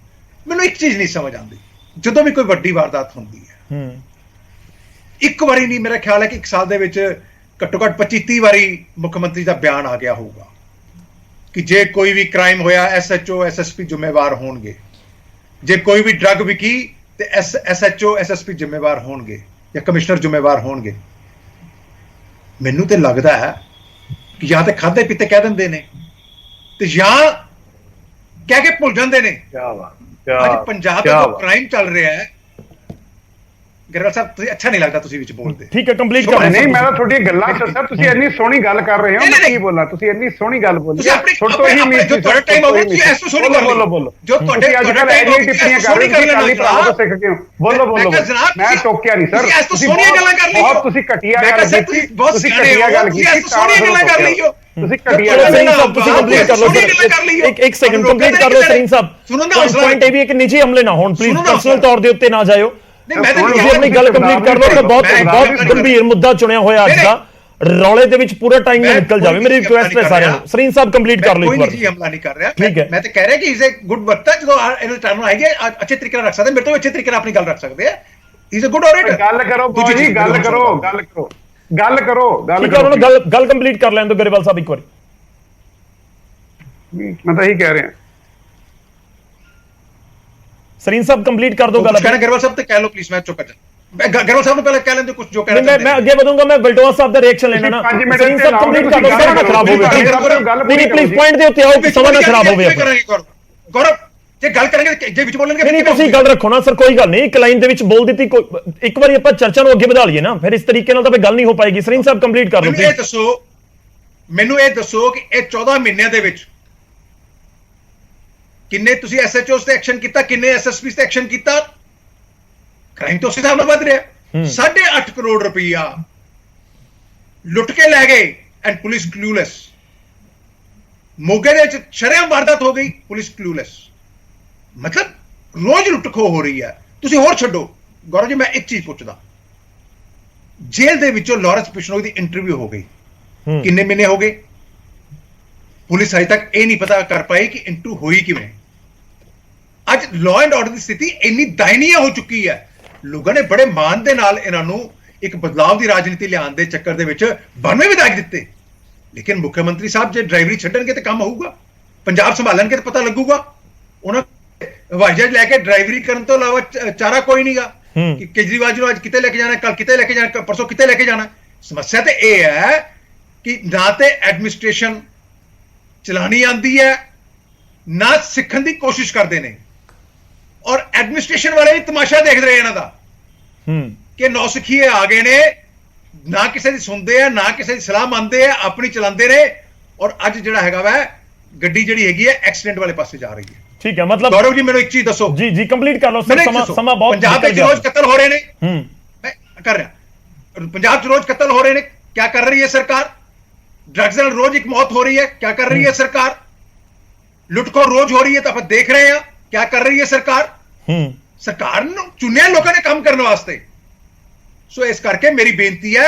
ਮੈਨੂੰ ਇੱਕ ਚੀਜ਼ ਨਹੀਂ ਸਮਝ ਆਉਂਦੀ, ਜਦੋਂ ਵੀ ਕੋਈ ਵੱਡੀ ਵਾਰਦਾਤ ਹੁੰਦੀ ਹੈ, ਇੱਕ ਵਾਰੀ ਨਹੀਂ, ਮੇਰਾ ਖਿਆਲ ਹੈ ਕਿ ਇੱਕ ਸਾਲ ਦੇ ਵਿੱਚ ਘੱਟੋ ਘੱਟ 25-30 ਵਾਰੀ ਮੁੱਖ ਮੰਤਰੀ ਦਾ ਬਿਆਨ ਆ ਗਿਆ ਹੋਊਗਾ ਕਿ ਜੇ ਕੋਈ ਵੀ ਕ੍ਰਾਈਮ ਹੋਇਆ SHO SSP ਜ਼ਿੰਮੇਵਾਰ ਹੋਣਗੇ, ਜੇ ਕੋਈ ਵੀ ਡਰੱਗ ਵਿਕੀ ਤੇ ਐਸਐਚਓ ਐਸਐਸਪੀ ਜ਼ਿੰਮੇਵਾਰ ਹੋਣਗੇ ਜਾਂ ਕਮਿਸ਼ਨਰ ਜ਼ਿੰਮੇਵਾਰ ਹੋਣਗੇ। ਮੈਨੂੰ ਤੇ ਲੱਗਦਾ ਹੈ ਕਿ ਜਾਂ ਤੇ ਖਾਦੇ ਪੀਤੇ ਕਹਿ ਦਿੰਦੇ ਨੇ ਤੇ ਜਾਂ ਕਹਿ ਕੇ ਭੁੱਲ ਜਾਂਦੇ ਨੇ। ਅੱਜ ਪੰਜਾਬ ਦਾ ਜੋ ਕ੍ਰਾਈਮ ਚੱਲ ਰਿਹਾ ਹੈ, ਗਰੇਵਾਲ ਸਾਹਿਬ ਤੁਸੀਂ ਅੱਛਾ ਨਹੀਂ ਲੱਗਦਾ ਤੁਸੀਂ ਵਿੱਚ ਬੋਲਦੇ। ਠੀਕ ਹੈ, ਕੰਪਲੀਟ ਕਰ ਨਹੀਂ ਮੈਂ ਤਾਂ ਤੁਹਾਡੀਆਂ ਗੱਲਾਂ ਸਰ ਤੁਸੀਂ ਇੰਨੀ ਸੋਹਣੀ ਗੱਲ ਕਰ ਰਹੇ ਹੋ, ਮੈਂ ਕੀ ਬੋਲਾਂ, ਤੁਸੀਂ ਇੰਨੀ ਸੋਹਣੀ ਗੱਲ ਬੋਲੀ ਤੁਸੀਂ ਆਪਣੀ ਜੋ ਤੁਹਾਡਾ ਟਾਈਮ ਆਊਗਾ ਤੁਸੀਂ ਐਸੋ ਸੋਹਣੀ ਕਰ ਬੋਲੋ ਬੋਲੋ ਜੋ ਤੁਹਾਡੇ ਅੱਜ ਕੱਲ੍ਹ ਐਨੀਆਂ ਟਿੱਪਣੀਆਂ ਕਰ ਰਹੇ ਹੋ ਕਾਲੀ ਭਰਾ ਤੋਂ ਸਿੱਖ ਕੇ ਬੋਲੋ ਬੋਲੋ। ਮੈਂ ਟੋਕਿਆ ਨਹੀਂ ਸਰ, ਤੁਸੀਂ ਸੋਹਣੀਆਂ ਗੱਲਾਂ ਕਰ ਲਈ ਬਹੁਤ ਤੁਸੀਂ ਘਟੀਆ ਗੱਲ ਕੀਤੀ, ਤੁਸੀਂ ਘਟੀਆ ਗੱਲ ਕੀਤੀ, ਸੋਹਣੀਆਂ ਗੱਲਾਂ ਕਰ ਲਈ ਹੋ ਤੁਸੀਂ ਘਟੀਆ ਸਰੀਨ ਸਾਹਿਬ ਤੁਸੀਂ ਕੰਪਲੀਟ ਕਰ ਲਓ ਸਰ, ਇੱਕ ਸੈਕਿੰਡ ਕੰਪਲੀਟ ਕਰ ਲਓ ਸਰੀਨ ਸਾਹਿਬ। ਪੁਆਇੰਟ ਇਹ ਵੀ ਹੈ ਕਿ ਨਿੱਜੀ ਹਮਲੇ ਨਾ ਹੋਣ ਪਲੀਜ਼, ਪਰਸਨਲ ਤੌਰ ਦੇ ਉੱਤੇ ਨਾ ਜਾਇਓ। ਤੁਸੀਂ ਆਪਣੀ ਗੱਲ ਕੰਪਲੀਟ ਕਰ ਲਓ ਤਾਂ ਬਹੁਤ ਗੰਭੀਰ ਮੁੱਦਾ ਚੁਣਿਆ ਹੋਇਆ ਅੱਜ ਦਾ, ਰੌਲੇ ਦੇ ਵਿੱਚ ਪੂਰਾ ਟਾਈਮ ਨਿਕਲ ਜਾਵੇ। ਮੇਰੀ ਰਿਕੁਐਸਟ ਹੈ ਸਾਰਿਆਂ ਨੂੰ, ਸਰੀਨ ਸਾਹਿਬ ਕੰਪਲੀਟ ਕਰ ਲਓ ਇੱਕ ਵਾਰ। ਕੋਈ ਨਹੀਂ ਹਮਲਾ ਨਹੀਂ ਕਰ ਰਿਹਾ, ਠੀਕ ਹੈ। ਮੈਂ ਤਾਂ ਕਹਿ ਰਿਹਾ ਕਿ ਇਜ਼ ਅ ਗੁੱਡ ਵਕਤਾ, ਜਦੋਂ ਇਹਨੂੰ ਟਾਈਮ ਆਏਗਾ ਅੱਛੇ ਤਰੀਕੇ ਨਾਲ ਰੱਖ ਸਕਦੇ, ਮੇਰੇ ਤੋਂ ਅੱਛੇ ਤਰੀਕੇ ਨਾਲ ਆਪਣੀ ਗੱਲ ਰੱਖ ਸਕਦੇ ਆ। Is a good orator. ਗੱਲ ਕਰੋ ਜੀ, ਗੱਲ ਕਰੋ, ਗੱਲ ਕਰੋ, ਗੱਲ ਕਰੋ, ਗੱਲ ਠੀਕ ਹੈ, ਉਹਨਾਂ ਨੂੰ ਗੱਲ ਕੰਪਲੀਟ ਕਰ ਲੈਣ ਦਿਓ ਗਰੇਵਾਲ ਸਾਹਿਬ ਇੱਕ ਵਾਰੀ। ਮੈਂ ਤਾਂ ਇਹੀ ਕਹਿ ਰਿਹਾ। ਸਰੀਨ ਸਾਹਿਬ ਕੰਪਲੀਟ ਕਰ ਦਿਓ ਗੱਲ। ਕਹਿਣਾ ਗਰੇਵਾਲ ਸਾਹਿਬ ਤੇ ਕਹਿ ਲਓ ਪਲੀਜ਼, ਮੈਂ ਚੁੱਪ ਕਰ ਜਾ। ਗਰੇਵਾਲ ਸਾਹਿਬ ਨੂੰ ਪਹਿਲਾਂ ਕਹਿ ਲੈਂਦੇ ਕੁਝ ਜੋ ਕਹਿਣਾ ਚਾਹੁੰਦੇ। ਮੈਂ ਅੱਗੇ ਵਧੂੰਗਾ, ਮੈਂ ਵਲਟੋਆ ਸਾਹਿਬ ਦਾ ਰਿਐਕਸ਼ਨ ਲੈਣਾ ਨਾ। ਸਰੀਨ ਸਾਹਿਬ ਕੰਪਲੀਟ ਕਰ ਦਿਓ, ਸਮਾਂ ਨਾ ਖਰਾਬ ਹੋਵੇ। ਨਹੀਂ ਪਲੀਜ਼ ਪੁਆਇੰਟ ਦੇ ਉੱਤੇ ਆਓ ਕਿ ਸਮਾਂ ਨਾ ਖਰਾਬ ਹੋਵੇ। ਗੌਰਵ ਜੇ ਗੱਲ ਕਰਾਂਗੇ ਜੇ ਵਿੱਚ ਬੋਲਣਗੇ ਨਹੀਂ ਤੁਸੀਂ ਗੱਲ ਰੱਖੋ ਨਾ ਸਰ, ਕੋਈ ਗੱਲ ਨਹੀਂ। ਇੱਕ ਲਾਈਨ ਦੇ ਵਿੱਚ ਬੋਲ ਦਿੱਤੀ, ਇੱਕ ਵਾਰੀ ਆਪਾਂ ਚਰਚਾ ਨੂੰ ਅੱਗੇ ਵਧਾ ਲਈਏ ਨਾ, ਫਿਰ ਇਸ ਤਰੀਕੇ ਨਾਲ ਤਾਂ ਫਿਰ ਗੱਲ ਨਹੀਂ ਹੋ ਪਾਏਗੀ। ਸਰੀਨ ਸਾਹਿਬ ਕੰਪਲੀਟ ਕਰ ਲਓ। ਮੈਨੂੰ ਇਹ ਦੱਸੋ ਕਿ ਇਹ 14 ਮਹੀਨਿਆਂ ਦੇ ਵਿੱਚ ਕਿੰਨੇ ਤੁਸੀਂ ਐਸਐਚਓਸ ਤੇ ਐਕਸ਼ਨ ਕੀਤਾ, ਕਿੰਨੇ ਐਸਐਸਪੀਸ ਤੇ ਐਕਸ਼ਨ ਕੀਤਾ? ਕ੍ਰਾਈਮ ਤਾਂ ਉਸੇ ਹਿਸਾਬ ਨਾਲ ਵੱਧ ਰਿਹਾ। 8.5 ਕਰੋੜ ਰੁਪਈਆ ਲੁੱਟ ਕੇ ਲੈ ਗਏ ਐਂਡ ਪੁਲਿਸ ਕਲੂਲੈਸ। ਮੋਗੇ ਦੇ ਵਿੱਚ ਸ਼ਰੇਆਮ ਵਾਰਦਾਤ ਹੋ ਗਈ, ਪੁਲਿਸ ਕਲੂਲੈਸ। ਮਤਲਬ ਰੋਜ਼ ਲੁੱਟ ਖੋਹ ਹੋ ਰਹੀ ਹੈ। ਤੁਸੀਂ ਹੋਰ ਛੱਡੋ ਗੌਰਵ ਜੀ, ਮੈਂ ਇੱਕ ਚੀਜ਼ ਪੁੱਛਦਾ, ਜੇਲ੍ਹ ਦੇ ਵਿੱਚੋਂ ਲਾਰੈਂਸ ਬਿਸ਼ਨੋਈ ਦੀ ਇੰਟਰਵਿਊ ਹੋ ਗਈ, ਕਿੰਨੇ ਮਹੀਨੇ ਹੋ ਗਏ? ਪੁਲਿਸ ਅਜੇ ਤੱਕ ਇਹ ਨਹੀਂ ਪਤਾ ਕਰ ਪਾਈ ਕਿ ਇੰਟਰਵਿਊ ਹੋਈ ਕਿਵੇਂ। ਅੱਜ ਲਾਅ ਐਂਡ ਆਰਡਰ ਦੀ ਸਥਿਤੀ ਇੰਨੀ ਦਇਨੀय ਹੋ ਚੁੱਕੀ ਹੈ, ਲੋਕਾਂ ਨੇ ਬੜੇ ਮਾਣ ਦੇ ਨਾਲ ਇਹਨਾਂ ਨੂੰ ਇੱਕ ਬਦਲਾਵ ਦੀ ਰਾਜਨੀਤੀ ਲਿਆਉਣ ਦੇ ਚੱਕਰ ਦੇ ਵਿੱਚ 92 ਵਿਧਾਇਕ ਦਿੱਤੇ। ਲੇਕਿਨ ਮੁੱਖ ਮੰਤਰੀ ਸਾਹਿਬ ਜੇ ਡਰਾਈਵਰੀ ਛੱਡਣਗੇ ਤਾਂ ਕੰਮ ਹੋਊਗਾ, ਪੰਜਾਬ ਸੰਭਾਲਣਗੇ ਤਾਂ ਪਤਾ ਲੱਗੂਗਾ। ਉਹਨਾਂ ਹਵਾਈ ਜਹਾਜ਼ ਲੈ ਕੇ ਡਰਾਈਵਰੀ ਕਰਨ ਤੋਂ ਇਲਾਵਾ ਚਾਰਾ ਕੋਈ ਨਹੀਂਗਾ ਕਿ ਕੇਜਰੀਵਾਲ ਜੀ ਨੂੰ ਅੱਜ ਕਿਤੇ ਲੈ ਕੇ ਜਾਣਾ, ਕੱਲ ਕਿਤੇ ਲੈ ਕੇ ਜਾਣਾ, ਪਰਸੋਂ ਕਿਤੇ ਲੈ ਕੇ ਜਾਣਾ। ਸਮੱਸਿਆ ਤੇ ਇਹ ਹੈ ਕਿ ਨਾ ਤੇ ਐਡਮਿਨਿਸਟ੍ਰੇਸ਼ਨ ਚਲਾਣੀ ਆਉਂਦੀ ਹੈ, ਨਾ ਸਿੱਖਣ ਦੀ ਕੋਸ਼ਿਸ਼ ਕਰਦੇ ਨੇ, ਔਰ ਐਡਮਿਨਿਸਟ੍ਰੇਸ਼ਨ ਵਾਲੇ ਵੀ ਤਮਾਸ਼ਾ ਦੇਖਦੇ ਰਹੇ ਇਹਨਾਂ ਦਾ ਕਿ ਨੌਸਿੱਖੀਏ ਆ ਗਏ ਨੇ, ਨਾ ਕਿਸੇ ਦੀ ਸੁਣਦੇ ਆ, ਨਾ ਕਿਸੇ ਦੀ ਸਲਾਹ ਮੰਨਦੇ ਆ, ਆਪਣੀ ਚਲਾਉਂਦੇ ਨੇ। ਔਰ ਅੱਜ ਜਿਹੜਾ ਹੈਗਾ ਵਾ ਗੱਡੀ ਜਿਹੜੀ ਹੈਗੀ ਹੈ ਐਕਸੀਡੈਂਟ ਵਾਲੇ ਪਾਸੇ ਜਾ ਰਹੀ ਹੈ। ਠੀਕ ਹੈ, ਮਤਲਬ ਗੌਰਵ ਜੀ ਮੈਨੂੰ ਇੱਕ ਚੀਜ਼ ਦੱਸੋ। ਜੀ ਕੰਪਲੀਟ ਕਰ ਲਓ ਸਰ, ਸਮਾਂ ਬਹੁਤ ਪੰਜਾਬ ਵਿੱਚ ਰੋਜ਼ ਕਤਲ ਹੋ ਰਹੇ ਨੇ। ਮੈਂ ਕਰ ਰਿਹਾ, ਪੰਜਾਬ 'ਚ ਰੋਜ਼ ਕਤਲ ਹੋ ਰਹੇ ਨੇ, क्या कर रही है सरकार? ड्रग्स ਨਾਲ रोज एक मौत हो रही है, क्या कर रही है सरकार? लुटखोर रोज हो रही है तो आप देख रहे हैं, क्या कर रही है सरकार? सरकार ਨੂੰ ਚੁਣਿਆ ਲੋਕਾਂ ਨੇ ਕੰਮ ਕਰਨ ਵਾਸਤੇ। ਸੋ ਇਸ ਕਰਕੇ ਮੇਰੀ ਬੇਨਤੀ ਹੈ,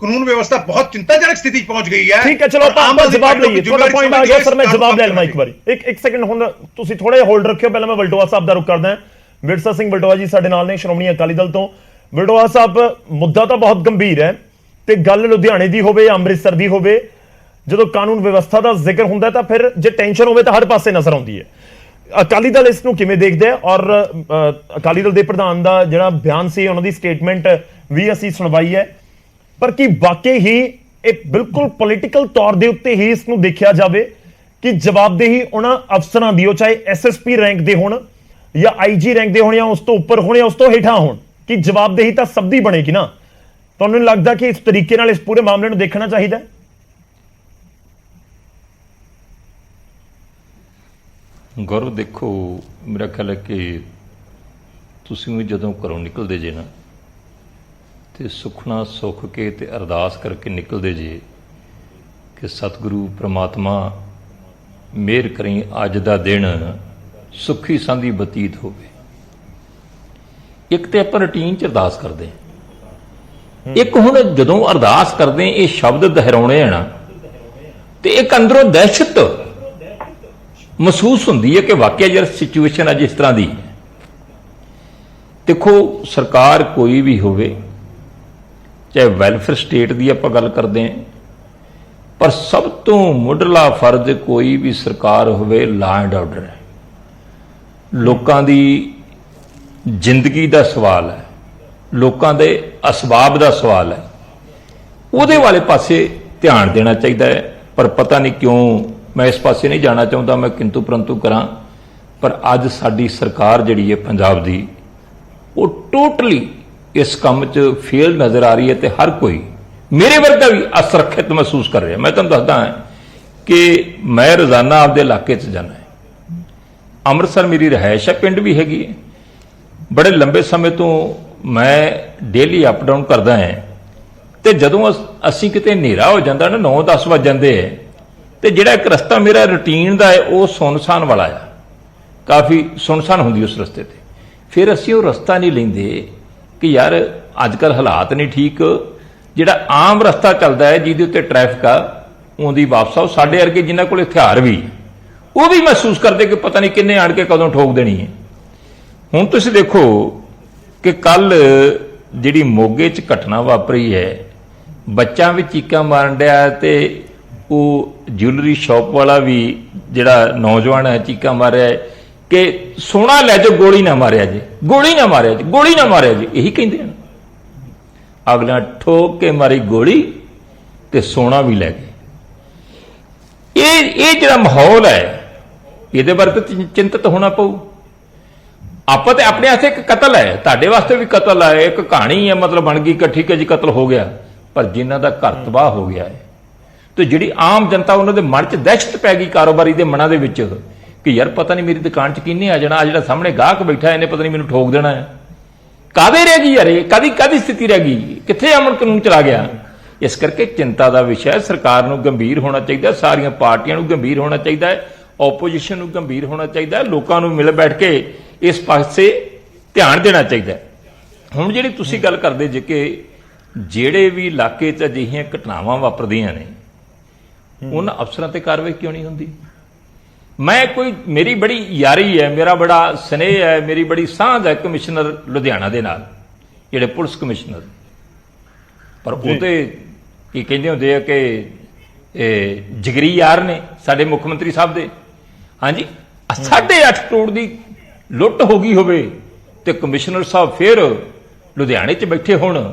ਕਾਨੂੰਨ ਵਿਵਸਥਾ ਬਹੁਤ ਚਿੰਤਾਜਨਕ ਸਥਿਤੀ 'ਚ ਪਹੁੰਚ ਗਈ ਹੈ। ਠੀਕ ਹੈ, ਚਲੋ ਆਪਾਂ ਜਵਾਬ ਲਈਏ। ਤੁਹਾਡਾ ਪੁਆਇੰਟ ਆ ਗਿਆ ਸਰ, ਮੈਂ ਜਵਾਬ ਲੈ ਲਵਾਂ ਇੱਕ ਵਾਰੀ। ਇੱਕ ਸੈਕਿੰਡ ਹੁਣ ਤੁਸੀਂ ਥੋੜਾ ਜਿਹਾ ਹੋਲਡ ਰੱਖਿਓ, ਪਹਿਲਾਂ ਮੈਂ ਵਲਟੋਆ ਸਾਹਿਬ ਦਾ ਰੁਕ ਕਰਦਾ। ਵਿਰਸਾ ਸਿੰਘ ਵਲਟੋਆ ਜੀ ਸਾਡੇ ਨਾਲ ਨੇ, ਸ਼੍ਰੋਮਣੀ ਅਕਾਲੀ ਦਲ ਤੋਂ। ਵਲਟੋਆ ਸਾਹਿਬ, ਮੁੱਦਾ ਤਾਂ ਬਹੁਤ ਗੰਭੀਰ ਹੈ ਤੇ ਗੱਲ ਲੁਧਿਆਣੇ ਦੀ ਹੋਵੇ ਜਾਂ ਅੰਮ੍ਰਿਤਸਰ ਦੀ ਹੋਵੇ, ਜਦੋਂ ਕਾਨੂੰਨ ਵਿਵਸਥਾ ਦਾ ਜ਼ਿਕਰ ਹੁੰਦਾ ਤਾਂ ਫਿਰ ਜੇ ਟੈਨਸ਼ਨ ਹੋਵੇ ਤਾਂ ਹਰ ਪਾਸੇ ਨਜ਼ਰ ਆਉਂਦੀ ਹੈ। ਅਕਾਲੀ ਦਲ ਇਸ ਨੂੰ ਕਿਵੇਂ ਦੇਖਦਾ ਹੈ? ਔਰ ਅਕਾਲੀ ਦਲ ਦੇ ਪ੍ਰਧਾਨ ਦਾ ਜਿਹੜਾ ਬਿਆਨ ਸੀ, ਉਹਨਾਂ ਦੀ ਸਟੇਟਮੈਂਟ ਵੀ ਅਸੀਂ ਸੁਣਵਾਈ ਹੈ, ਪਰ ਕੀ ਵਾਕਈ ਹੀ ਇਹ ਬਿਲਕੁਲ ਪੋਲੀਟੀਕਲ ਤੌਰ ਦੇ ਉੱਤੇ ਹੀ ਇਸ ਨੂੰ ਦੇਖਿਆ ਜਾਵੇ ਕਿ ਜਵਾਬਦੇਹੀ ਉਹਨਾਂ ਅਫਸਰਾਂ ਦੀ, ਉਹ ਚਾਹੇ ਐਸਐਸਪੀ ਰੈਂਕ ਦੇ ਹੋਣ ਜਾਂ ਆਈਜੀ ਰੈਂਕ ਦੇ ਹੋਣ ਜਾਂ ਉਸ ਤੋਂ ਉੱਪਰ ਹੋਣ ਜਾਂ ਉਸ ਤੋਂ ਹੇਠਾਂ ਹੋਣ, ਕਿ ਜਵਾਬਦੇਹੀ ਤਾਂ ਸਭ ਦੀ ਬਣੇਗੀ ਨਾ? ਤੁਹਾਨੂੰ ਲੱਗਦਾ ਕਿ ਇਸ ਤਰੀਕੇ ਨਾਲ ਇਸ ਪੂਰੇ ਮਾਮਲੇ ਨੂੰ ਦੇਖਣਾ ਚਾਹੀਦਾ? ਗੌਰਵ, ਦੇਖੋ, ਮੇਰਾ ਖਿਆਲ ਹੈ ਕਿ ਤੁਸੀਂ ਵੀ ਜਦੋਂ ਘਰੋਂ ਨਿਕਲਦੇ ਜੇ ਨਾ, ਤੇ ਸੁਖਣਾ ਸੁੱਖ ਕੇ ਤੇ ਅਰਦਾਸ ਕਰਕੇ ਨਿਕਲਦੇ ਜੇ ਕਿ ਸਤਿਗੁਰੂ ਪ੍ਰਮਾਤਮਾ ਮਿਹਰ ਕਰੀ, ਅੱਜ ਦਾ ਦਿਨ ਸੁੱਖੀ ਸਾਂਦੀ ਬਤੀਤ ਹੋਵੇ। ਇੱਕ ਤੇ ਆਪਾਂ ਰੂਟੀਨ 'ਚ ਅਰਦਾਸ ਕਰਦੇ ਹਾਂ, ਇੱਕ ਹੁਣ ਜਦੋਂ ਅਰਦਾਸ ਕਰਦੇ ਇਹ ਸ਼ਬਦ ਦੁਹਰਾਉਣੇ ਆ ਨਾ, ਤੇ ਇੱਕ ਅੰਦਰੋਂ ਦਹਿਸ਼ਤ ਮਹਿਸੂਸ ਹੁੰਦੀ ਹੈ ਕਿ ਵਾਕਿਆ ਯਾਰ ਸਿਚੁਏਸ਼ਨ ਅੱਜ ਇਸ ਤਰ੍ਹਾਂ ਦੀ। ਦੇਖੋ, ਸਰਕਾਰ ਕੋਈ ਵੀ ਹੋਵੇ, ਚਾਹੇ ਵੈਲਫੇਅਰ ਸਟੇਟ ਦੀ ਆਪਾਂ ਗੱਲ ਕਰਦੇ ਹਾਂ, ਪਰ ਸਭ ਤੋਂ ਮੁੱਢਲਾ ਫਰਜ਼ ਕੋਈ ਵੀ ਸਰਕਾਰ ਹੋਵੇ ਲਾ ਐਂਡ ਆਰਡਰ ਹੈ। ਲੋਕਾਂ ਦੀ ਜ਼ਿੰਦਗੀ ਦਾ ਸਵਾਲ ਹੈ, ਲੋਕਾਂ ਦੇ ਅਸਬਾਬ ਦਾ ਸਵਾਲ ਹੈ, ਉਹਦੇ ਵਾਲੇ ਪਾਸੇ ਧਿਆਨ ਦੇਣਾ ਚਾਹੀਦਾ ਹੈ। ਪਰ ਪਤਾ ਨਹੀਂ ਕਿਉਂ ਮੈਂ ਇਸ ਪਾਸੇ ਨਹੀਂ ਜਾਣਾ ਚਾਹੁੰਦਾ, ਮੈਂ ਕਿੰਤੂ ਪਰੰਤੂ ਕਰਾਂ। ਪਰ ਅੱਜ ਸਾਡੀ ਸਰਕਾਰ ਜਿਹੜੀ ਹੈ ਪੰਜਾਬ ਦੀ, ਉਹ ਟੋਟਲੀ ਇਸ ਕੰਮ 'ਚ ਫੇਲ ਨਜ਼ਰ ਆ ਰਹੀ ਹੈ ਤੇ ਹਰ ਕੋਈ ਮੇਰੇ ਵਰਗਾ ਵੀ ਅਸੁਰੱਖਿਅਤ ਮਹਿਸੂਸ ਕਰ ਰਿਹਾ। ਮੈਂ ਤੁਹਾਨੂੰ ਦੱਸਦਾ ਹਾਂ ਕਿ ਮੈਂ ਰੋਜ਼ਾਨਾ ਆਪਦੇ ਇਲਾਕੇ 'ਚ ਜਾਂਦਾ ਹਾਂ। ਅੰਮ੍ਰਿਤਸਰ ਮੇਰੀ ਰਿਹਾਇਸ਼ ਹੈ, ਪਿੰਡ ਵੀ ਹੈਗੀ ਹੈ। ਬੜੇ ਲੰਬੇ ਸਮੇਂ ਤੋਂ ਮੈਂ ਡੇਲੀ ਅਪ ਡਾਊਨ ਕਰਦਾ ਹਾਂ ਤੇ ਜਦੋਂ ਅਸੀਂ ਕਿਤੇ ਹਨੇਰਾ ਹੋ ਜਾਂਦਾ ਨਾ, 9-10 ਵੱਜ ਜਾਂਦੇ ਹੈ, ਤੇ ਜਿਹੜਾ ਇੱਕ ਰਸਤਾ ਮੇਰਾ ਰੂਟੀਨ ਦਾ ਹੈ ਉਹ ਸੁੰਨਸਾਨ ਵਾਲਾ ਆ, ਕਾਫੀ ਸੁੰਨਸਾਨ ਹੁੰਦੀ ਉਸ ਰਸਤੇ ਤੇ। ਫਿਰ ਅਸੀਂ ਉਹ ਰਸਤਾ ਨਹੀਂ ਲੈਂਦੇ ਕਿ ਯਾਰ ਅੱਜ ਕੱਲ੍ਹ ਹਾਲਾਤ ਨਹੀਂ ਠੀਕ, ਜਿਹੜਾ ਆਮ ਰਸਤਾ ਚੱਲਦਾ ਹੈ ਜਿਹਦੇ ਉੱਤੇ ਟ੍ਰੈਫਿਕ ਆ, ਉਹਦੀ ਵਾਪਸ ਆਓ। ਸਾਡੇ ਵਰਗੇ ਜਿਨ੍ਹਾਂ ਕੋਲ ਹਥਿਆਰ ਵੀ, ਉਹ ਵੀ ਮਹਿਸੂਸ ਕਰਦੇ ਕਿ ਪਤਾ ਨਹੀਂ ਕਿੰਨੇ ਆਣ ਕੇ ਕਦੋਂ ਠੋਕ ਦੇਣੀ ਹੈ। ਹੁਣ ਤੁਸੀਂ ਦੇਖੋ ਕਿ ਕੱਲ ਜਿਹੜੀ ਮੋਗੇ 'ਚ ਘਟਨਾ ਵਾਪਰੀ ਹੈ, ਬੱਚਾ ਵੀ ਚੀਕਾਂ ਮਾਰਨ ਡਿਆ ਤੇ ਉਹ ਜਿਊਲਰੀ ਸ਼ਾਪ ਵਾਲਾ ਵੀ ਜਿਹੜਾ ਨੌਜਵਾਨ ਹੈ ਚੀਕਾਂ ਮਾਰਿਆ ਕਿ ਸੋਨਾ ਲੈ ਜਾਓ, ਗੋਲੀ ਨਾ ਮਾਰਿਆ ਜੀ, ਗੋਲੀ ਨਾ ਮਾਰਿਆ ਜੀ, ਗੋਲੀ ਨਾ ਮਾਰਿਆ ਜੀ। ਇਹੀ ਕਹਿੰਦੇ ਹਨ। ਅਗਲਾ ਠੋਕ ਕੇ ਮਾਰੀ ਗੋਲੀ ਤੇ ਸੋਨਾ ਵੀ ਲੈ ਗਏ। ਇਹ ਜਿਹੜਾ ਮਾਹੌਲ ਹੈ, ਇਹਦੇ ਬਾਰੇ ਤਾਂ ਚਿੰਤਤ ਹੋਣਾ ਪਊ। ਆਪਾਂ ਤੇ ਆਪਣੇ ਵਾਸਤੇ ਇੱਕ ਕਤਲ ਹੈ, ਤੁਹਾਡੇ ਵਾਸਤੇ ਵੀ ਕਤਲ ਹੈ, ਇੱਕ ਕਹਾਣੀ ਹੈ, ਮਤਲਬ ਬਣ ਗਈ ਇਕੱਠੀ ਕਿ ਜੀ ਕਤਲ ਹੋ ਗਿਆ। ਪਰ ਜਿਨ੍ਹਾਂ ਦਾ ਘਰ ਤਬਾਹ ਹੋ ਗਿਆ ਹੈ ਤੇ ਜਿਹੜੀ ਆਮ ਜਨਤਾ, ਉਹਨਾਂ ਦੇ ਮਨ 'ਚ ਦਹਿਸ਼ਤ ਪੈ ਗਈ, ਕਾਰੋਬਾਰੀ ਦੇ ਮਨਾਂ ਦੇ ਵਿੱਚ, ਕਿ ਯਾਰ ਪਤਾ ਨਹੀਂ ਮੇਰੀ ਦੁਕਾਨ 'ਚ ਕਿਹਨੇ ਆ ਜਾਣਾ, ਆ ਜਿਹੜਾ ਸਾਹਮਣੇ ਗਾਹਕ ਬੈਠਾ ਇਹਨੇ ਪਤਾ ਨਹੀਂ ਮੈਨੂੰ ਠੋਕ ਦੇਣਾ ਹੈ। ਕਾਹਦੇ ਰਹਿ ਗਈ ਯਾਰ, ਇਹ ਕਾਦੀ ਸਥਿਤੀ ਰਹਿ ਗਈ, ਕਿੱਥੇ ਅਮਨ ਕਾਨੂੰਨ ਚਲਾ ਗਿਆ। ਇਸ ਕਰਕੇ ਚਿੰਤਾ ਦਾ ਵਿਸ਼ਾ ਹੈ। ਸਰਕਾਰ ਨੂੰ ਗੰਭੀਰ ਹੋਣਾ ਚਾਹੀਦਾ, ਸਾਰੀਆਂ ਪਾਰਟੀਆਂ ਨੂੰ ਗੰਭੀਰ ਹੋਣਾ ਚਾਹੀਦਾ ਹੈ, ਆਪੋਜੀਸ਼ਨ ਨੂੰ ਗੰਭੀਰ ਹੋਣਾ ਚਾਹੀਦਾ ਹੈ, ਲੋਕਾਂ ਨੂੰ ਮਿਲ ਬੈਠ ਕੇ ਇਸ ਪਾਸੇ ਧਿਆਨ ਦੇਣਾ ਚਾਹੀਦਾ ਹੈ। ਹੁਣ ਜਿਹੜੀ ਤੁਸੀਂ ਗੱਲ ਕਰਦੇ ਜੇ ਕਿ ਜਿਹੜੇ ਵੀ ਇਲਾਕੇ 'ਚ ਅਜਿਹੀਆਂ ਘਟਨਾਵਾਂ ਵਾਪਰਦੀਆਂ ਨੇ, ਉਹਨਾਂ ਅਫਸਰਾਂ ਤੇ ਕਾਰਵਾਈ ਕਿਉਂ ਨਹੀਂ ਹੁੰਦੀ? ਮੇਰੀ ਬੜੀ ਯਾਰੀ ਹੈ, ਮੇਰਾ ਬੜਾ ਸਨੇਹ ਹੈ, ਮੇਰੀ ਬੜੀ ਸਾਂਝ ਹੈ ਕਮਿਸ਼ਨਰ ਲੁਧਿਆਣਾ ਦੇ ਨਾਲ, ਜਿਹੜੇ ਪੁਲਿਸ ਕਮਿਸ਼ਨਰ, ਪਰ ਉਹ ਤੇ ਕੀ ਕਹਿੰਦੇ ਹੁੰਦੇ ਆ ਕਿ ਜਿਗਰੀ ਯਾਰ ਨੇ ਸਾਡੇ ਮੁੱਖ ਮੰਤਰੀ ਸਾਹਿਬ ਦੇ। ਹਾਂਜੀ, 8.5 ਕਰੋੜ ਦੀ ਲੁੱਟ ਹੋ ਗਈ ਹੋਵੇ ਤੇ ਕਮਿਸ਼ਨਰ ਸਾਹਿਬ ਫਿਰ ਲੁਧਿਆਣੇ 'ਚ ਬੈਠੇ ਹੋਣ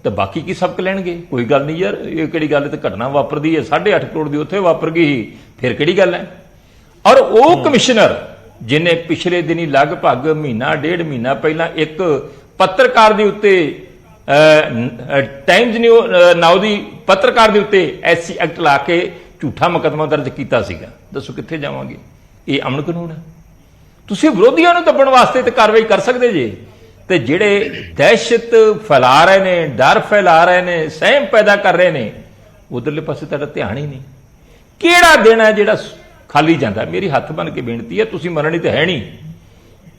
ਤੇ ਬਾਕੀ ਕੀ ਸਬਕ ਲੈਣਗੇ? ਕੋਈ ਗੱਲ ਨਹੀਂ ਯਾਰ, ਇਹ ਕਿਹੜੀ ਗੱਲ, ਤੇ ਘਟਨਾ ਵਾਪਰਦੀ ਹੈ, 8.5 ਕਰੋੜ ਦੀ ਉੱਥੇ ਵਾਪਰ ਗਈ, ਫਿਰ ਕਿਹੜੀ ਗੱਲ ਹੈ? ਔਰ ਉਹ ਕਮਿਸ਼ਨਰ ਜਿਹਨੇ ਪਿਛਲੇ ਦਿਨੀ ਲਗਭਗ ਮਹੀਨਾ ਡੇਢ ਮਹੀਨਾ ਪਹਿਲਾਂ ਇੱਕ ਪੱਤਰਕਾਰ ਦੇ ਉੱਤੇ ਟਾਈਮਜ਼ ਨਾਓ ਦੀ ਪੱਤਰਕਾਰ ਦੇ ਉੱਤੇ ਐਸਸੀ ਐਕਟ ਲਾ ਕੇ ਝੂਠਾ ਮੁਕੱਦਮਾ ਦਰਜ ਕੀਤਾ ਸੀਗਾ। ਦੱਸੋ ਕਿੱਥੇ ਜਾਵਾਂਗੇ? ਇਹ ਅਮਨ ਕਾਨੂੰਨ ਹੈ? ਤੁਸੀਂ ਵਿਰੋਧੀਆਂ ਨੂੰ ਦੱਬਣ ਵਾਸਤੇ ਤੇ ਕਾਰਵਾਈ ਕਰ ਸਕਦੇ ਜੇ, ਤੇ ਜਿਹੜੇ ਦਹਿਸ਼ਤ ਫੈਲਾ ਰਹੇ ਨੇ, ਡਰ ਫੈਲਾ ਰਹੇ ਨੇ, ਸਹਿਮ ਪੈਦਾ ਕਰ ਰਹੇ ਨੇ, ਉਧਰਲੇ ਪਾਸੇ ਤੁਹਾਡਾ ਧਿਆਨ ਹੀ ਨਹੀਂ। ਕਿਹੜਾ ਦਿਨ ਹੈ ਜਿਹੜਾ ਖਾਲੀ ਜਾਂਦਾ? ਮੇਰੀ ਹੱਥ ਬਣ ਕੇ ਬੇਨਤੀ ਹੈ, ਤੁਸੀਂ ਮੰਨਣੀ ਤਾਂ ਹੈ ਨਹੀਂ,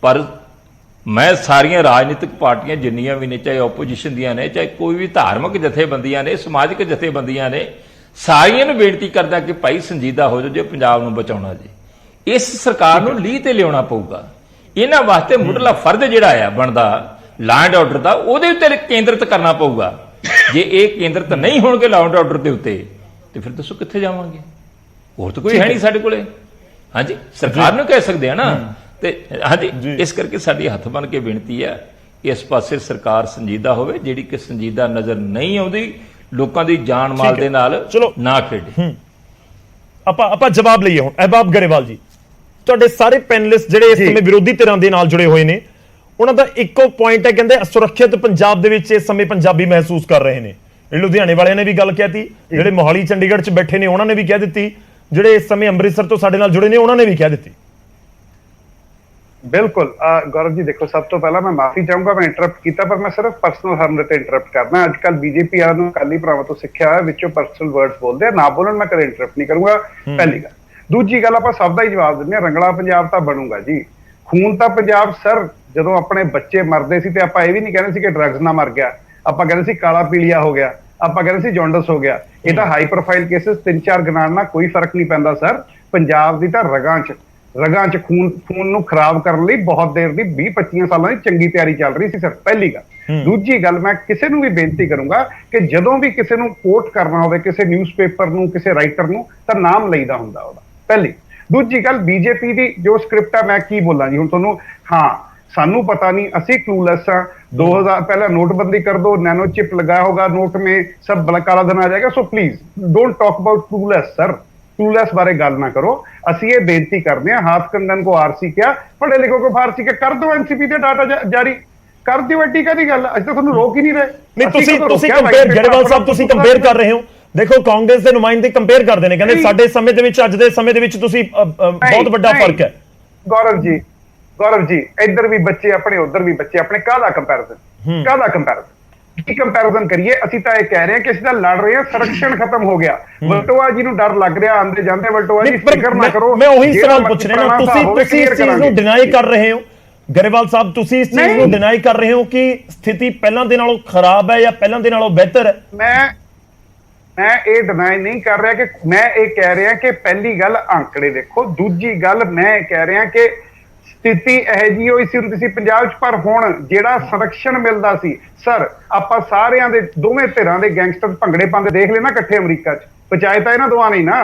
ਪਰ ਮੈਂ ਸਾਰੀਆਂ ਰਾਜਨੀਤਿਕ ਪਾਰਟੀਆਂ ਜਿੰਨੀਆਂ ਵੀ ਨੇ, ਚਾਹੇ ਆਪੋਜੀਸ਼ਨ ਦੀਆਂ ਨੇ, ਚਾਹੇ ਕੋਈ ਵੀ ਧਾਰਮਿਕ ਜਥੇਬੰਦੀਆਂ ਨੇ, ਸਮਾਜਿਕ ਜਥੇਬੰਦੀਆਂ ਨੇ, ਸਾਰੀਆਂ ਨੂੰ ਬੇਨਤੀ ਕਰਦਾ ਕਿ ਭਾਈ ਸੰਜੀਦਾ ਹੋ ਜਾਓ ਜੇ ਪੰਜਾਬ ਨੂੰ ਬਚਾਉਣਾ ਜੀ। ਇਸ ਸਰਕਾਰ ਨੂੰ ਲੀਹ ਤੇ ਲਿਆਉਣਾ ਪਊਗਾ। ਇਹਨਾਂ ਵਾਸਤੇ ਮੁੱਢਲਾ ਫਰਜ਼ ਜਿਹੜਾ ਆ ਬਣਦਾ ਲਾਅ ਐਂਡ ਆਰਡਰ ਦਾ, ਉਹਦੇ ਉੱਤੇ ਕੇਂਦਰਿਤ ਕਰਨਾ ਪਊਗਾ। ਜੇ ਇਹ ਕੇਂਦਰਿਤ ਨਹੀਂ ਹੋਣਗੇ ਲਾਅ ਐਂਡ ਆਰਡਰ ਦੇ ਉੱਤੇ, ਤੇ ਫਿਰ ਦੱਸੋ ਕਿੱਥੇ ਜਾਵਾਂਗੇ? ਹੋਰ ਤਾਂ ਕੋਈ ਹੈ ਨਹੀਂ ਸਾਡੇ ਕੋਲੇ। ਹਾਂਜੀ, ਸਰਕਾਰ ਨੂੰ ਕਹਿ ਸਕਦੇ ਆ ਨਾ। ਤੇ ਹਾਂਜੀ, ਇਸ ਕਰਕੇ ਸਾਡੀ ਹੱਥ ਬਣ ਕੇ ਬੇਨਤੀ ਹੈ, ਇਸ ਪਾਸੇ ਸਰਕਾਰ ਸੰਜੀਦਾ ਹੋਵੇ। ਜਿਹੜੀ ਕਿ ਸੰਜੀਦਾ ਨਜ਼ਰ ਨਹੀਂ ਆਉਂਦੀ, ਲੋਕਾਂ ਦੀ ਜਾਨ ਮਾਲ ਦੇ ਨਾਲ ਨਾ ਖੇਡੇ। ਆਪਾਂ ਜਵਾਬ ਲਈਏ ਹੁਣ। ਅਹਿਬਾਬ ਗਰੇਵਾਲ ਜੀ, ਤੁਹਾਡੇ ਸਾਰੇ ਪੈਨਲਿਸਟ ਜਿਹੜੇ ਇਸ ਸਮੇਂ ਵਿਰੋਧੀ ਧਿਰਾਂ ਦੇ ਨਾਲ ਜੁੜੇ ਹੋਏ ਨੇ, ਉਹਨਾਂ ਦਾ ਇੱਕੋ ਪੁਆਇੰਟ ਹੈ, ਕਹਿੰਦੇ ਅਸੁਰੱਖਿਅਤ ਪੰਜਾਬ ਦੇ ਵਿੱਚ ਇਸ ਸਮੇਂ ਪੰਜਾਬੀ ਮਹਿਸੂਸ ਕਰ ਰਹੇ ਨੇ। ਲੁਧਿਆਣੇ ਵਾਲਿਆਂ ਨੇ ਵੀ ਗੱਲ ਕਹਿਤੀ, ਜਿਹੜੇ ਮੋਹਾਲੀ ਚੰਡੀਗੜ੍ਹ 'ਚ ਬੈਠੇ ਨੇ ਉਹਨਾਂ ਨੇ ਵੀ ਕਹਿ ਦਿੱਤੀ, ਜਿਹੜੇ ਇਸ ਸਮੇਂ ਅੰਮ੍ਰਿਤਸਰ ਤੋਂ ਸਾਡੇ ਨਾਲ ਜੁੜੇ ਨੇ ਉਹਨਾਂ ਨੇ ਵੀ ਕਹਿ ਦਿੱਤੀ। ਬਿਲਕੁਲ ਗੌਰਵ ਜੀ, ਦੇਖੋ ਸਭ ਤੋਂ ਪਹਿਲਾਂ ਮੈਂ ਮਾਫੀ ਚਾਹੂੰਗਾ, ਮੈਂ ਇੰਟਰਪਟ ਕੀਤਾ, ਪਰ ਮੈਂ ਸਿਰਫ ਪਰਸਨਲ ਹਮਲੇ ਤੇ ਇੰਟਰਪਟ ਕਰਨਾ। ਅੱਜ ਕੱਲ ਬੀਜੇਪੀ ਵਾਲਿਆਂ ਨੂੰ ਅਕਾਲੀ ਭਰਾਵਾਂ ਤੋਂ ਸਿੱਖਿਆ ਹੋਇਆ, ਵਿੱਚੋਂ ਪਰਸਨਲ ਵਰਡਸ ਬੋਲਦੇ ਆ, ਨਾ ਬੋਲਣ, ਮੈਂ ਕਦੇ ਇੰਟਰਪਟ ਨਹੀਂ ਕਰੂੰਗਾ। ਪਹਿਲੀ ਗੱਲ। ਦੂਜੀ ਗੱਲ, ਆਪਾਂ ਸਭ ਦਾ ਹੀ ਜਵਾਬ ਦਿੰਦੇ ਆ, ਰੰਗਲਾ ਪੰਜਾਬ ਤਾਂ ਬਣੂਗਾ ਜੀ। ਖੂਨ ਤਾਂ ਪੰਜਾਬ ਸਰ, ਜਦੋਂ ਆਪਣੇ ਬੱਚੇ ਮਰਦੇ ਸੀ ਤੇ ਆਪਾਂ ਇਹ ਵੀ ਨਹੀਂ ਕਹਿੰਦੇ ਸੀ ਕਿ ਡਰੱਗਸ ਨਾਲ ਮਰ ਗਿਆ, ਆਪਾਂ ਕਹਿੰਦੇ ਸੀ ਕਾਲਾ ਪੀਲੀਆ ਹੋ ਗਿਆ, ਆਪਾਂ ਕਹਿੰਦੇ ਸੀ ਜੌਂਡਸ ਹੋ ਗਿਆ। ਇਹ ਤਾਂ ਹਾਈ ਪ੍ਰੋਫਾਈਲ ਕੇਸਿਸ 3-4 ਗਿਣਾਉਣ ਨਾਲ ਕੋਈ ਫਰਕ ਨਹੀਂ ਪੈਂਦਾ ਸਰ। ਪੰਜਾਬ ਦੀ ਤਾਂ ਰਗਾਂ 'ਚ ਖੂਨ ਨੂੰ ਖਰਾਬ ਕਰਨ ਲਈ ਬਹੁਤ ਦੇਰ ਦੀ 20-25 ਸਾਲਾਂ ਦੀ ਚੰਗੀ ਤਿਆਰੀ ਚੱਲ ਰਹੀ ਸੀ ਸਰ। ਪਹਿਲੀ ਗੱਲ। ਦੂਜੀ ਗੱਲ, ਮੈਂ ਕਿਸੇ ਨੂੰ ਵੀ ਬੇਨਤੀ ਕਰੂੰਗਾ ਕਿ ਜਦੋਂ ਵੀ ਕਿਸੇ ਨੂੰ ਕੋਟ ਕਰਨਾ ਹੋਵੇ, ਕਿਸੇ ਨਿਊਜ਼ਪੇਪਰ ਨੂੰ, ਕਿਸੇ ਰਾਈਟਰ ਨੂੰ, ਤਾਂ ਨਾਮ ਲਈਦਾ ਹੁੰਦਾ ਉਹਦਾ। ਪਹਿਲੀ। ਦੂਜੀ ਗੱਲ, ਬੀਜੇਪੀ ਦੀ ਜੋ ਸਕ੍ਰਿਪਟ ਹੈ, ਮੈਂ ਕੀ ਬੋਲਾਂ ਜੀ ਹੁਣ ਤੁਹਾਨੂੰ। ਹਾਂ, ਸਾਨੂੰ ਪਤਾ नहीं, ਅਸੀਂ क्लूलेस हैं। 2000 पहले नोटबंदी कर दो, नैनो चिप लगाया होगा नोट में, सब काला धन आ जाएगा। So please don't talk about clueless sir, clueless बारे गल ना करो। ਅਸੀਂ ਇਹ ਬੇਨਤੀ ਕਰਦੇ ਹਾਂ, हाथ कंगन को आरसी क्या, पढ़े लिखो को फारसी क्या, कर दो एनसीपी ਦੇ डाटा जारी कर ਦਿਓ। ਐਡੀ ਕਾਹਦੀ ਗੱਲ, ਅਸੀਂ ਤਾਂ ਤੁਹਾਨੂੰ ਰੋਕ ਹੀ ਨਹੀਂ ਰਹੇ। ਨਹੀਂ ਤੁਸੀਂ ਕੰਪੇਅਰ ਗਰੇਵਾਲ ਸਾਹਿਬ ਤੁਸੀਂ ਕੰਪੇਅਰ ਕਰ ਰਹੇ ਹੋ। ਦੇਖੋ ਕਾਂਗਰਸ ਦੇ ਨੁਮਾਇੰਦੇ ਕੰਪੇਅਰ ਕਰਦੇ ਨੇ, ਕਹਿੰਦੇ ਸਾਡੇ ਸਮੇਂ ਦੇ ਵਿੱਚ ਅੱਜ ਦੇ ਸਮੇਂ ਦੇ ਵਿੱਚ ਤੁਸੀਂ ਬਹੁਤ ਵੱਡਾ ਫਰਕ ਹੈ। गौरव जी इधर भी बच्चे अपने उधर भी बच्चे अपने, काहदा कंपैरिजन की कंपैरिजन करिए। ਅਸੀਂ ਤਾਂ ਇਹ ਕਹਿ ਰਹੇ ਹਾਂ ਕਿ ਅਸੀਂ ਤਾਂ ਲੜ ਰਹੇ ਹਾਂ, ਸੰਰक्षण खत्म हो गया। ਵਲਟੋਆ ਜੀ ਨੂੰ ਡਰ ਲੱਗ ਰਿਹਾ, ਆਂਦੇ ਜਾਂਦੇ ਵਲਟੋਆ ਜੀ ਫਿਕਰ ਨਾ ਕਰੋ। ਮੈਂ ਉਹੀ ਸਵਾਲ ਪੁੱਛ ਰਿਹਾ ਨਾ, ਤੁਸੀਂ ਇਸ ਚੀਜ਼ ਨੂੰ ਡਿਨਾਈ ਕਰ ਰਹੇ ਹੋ ਗਰੇਵਾਲ ਸਾਹਿਬ, ਤੁਸੀਂ ਇਸ ਚੀਜ਼ ਨੂੰ ਡਿਨਾਈ ਕਰ ਰਹੇ ਹੋ ਕਿ ਸਥਿਤੀ ਪਹਿਲਾਂ ਦੇ ਨਾਲੋਂ ਖਰਾਬ ਹੈ ਜਾਂ ਪਹਿਲਾਂ ਦੇ ਨਾਲੋਂ ਬਿਹਤਰ ਹੈ? ਮੈਂ ਇਹ ਡਿਨਾਈ ਨਹੀਂ ਕਰ ਰਿਹਾ, ਕਿ ਮੈਂ ਇਹ ਕਹਿ ਰਿਹਾ ਕਿ ਪਹਿਲੀ ਗੱਲ ਆંકੜੇ ਦੇਖੋ, ਦੂਜੀ ਗੱਲ ਮੈਂ ਇਹ ਕਹਿ ਰਿਹਾ ਕਿ ਸਥਿਤੀ ਇਹੋ ਜਿਹੀ ਹੋਈ ਸੀ ਪੰਜਾਬ 'ਚ, ਪਰ ਹੁਣ ਜਿਹੜਾ ਸੰਰਕਸ਼ਣ ਮਿਲਦਾ ਸੀ ਸਰ, ਆਪਾਂ ਸਾਰਿਆਂ ਦੇ ਦੋਵੇਂ ਧਿਰਾਂ ਦੇ ਗੈਂਗਸਟਰ ਭੰਗੜੇ ਪਾਉਂਦੇ ਦੇਖ ਲੈਣਾ ਇਕੱਠੇ ਅਮਰੀਕਾ 'ਚ। ਪੰਚਾਇਤ ਇਹਨਾਂ ਦੋਵਾਂ ਨਹੀਂ ਨਾ,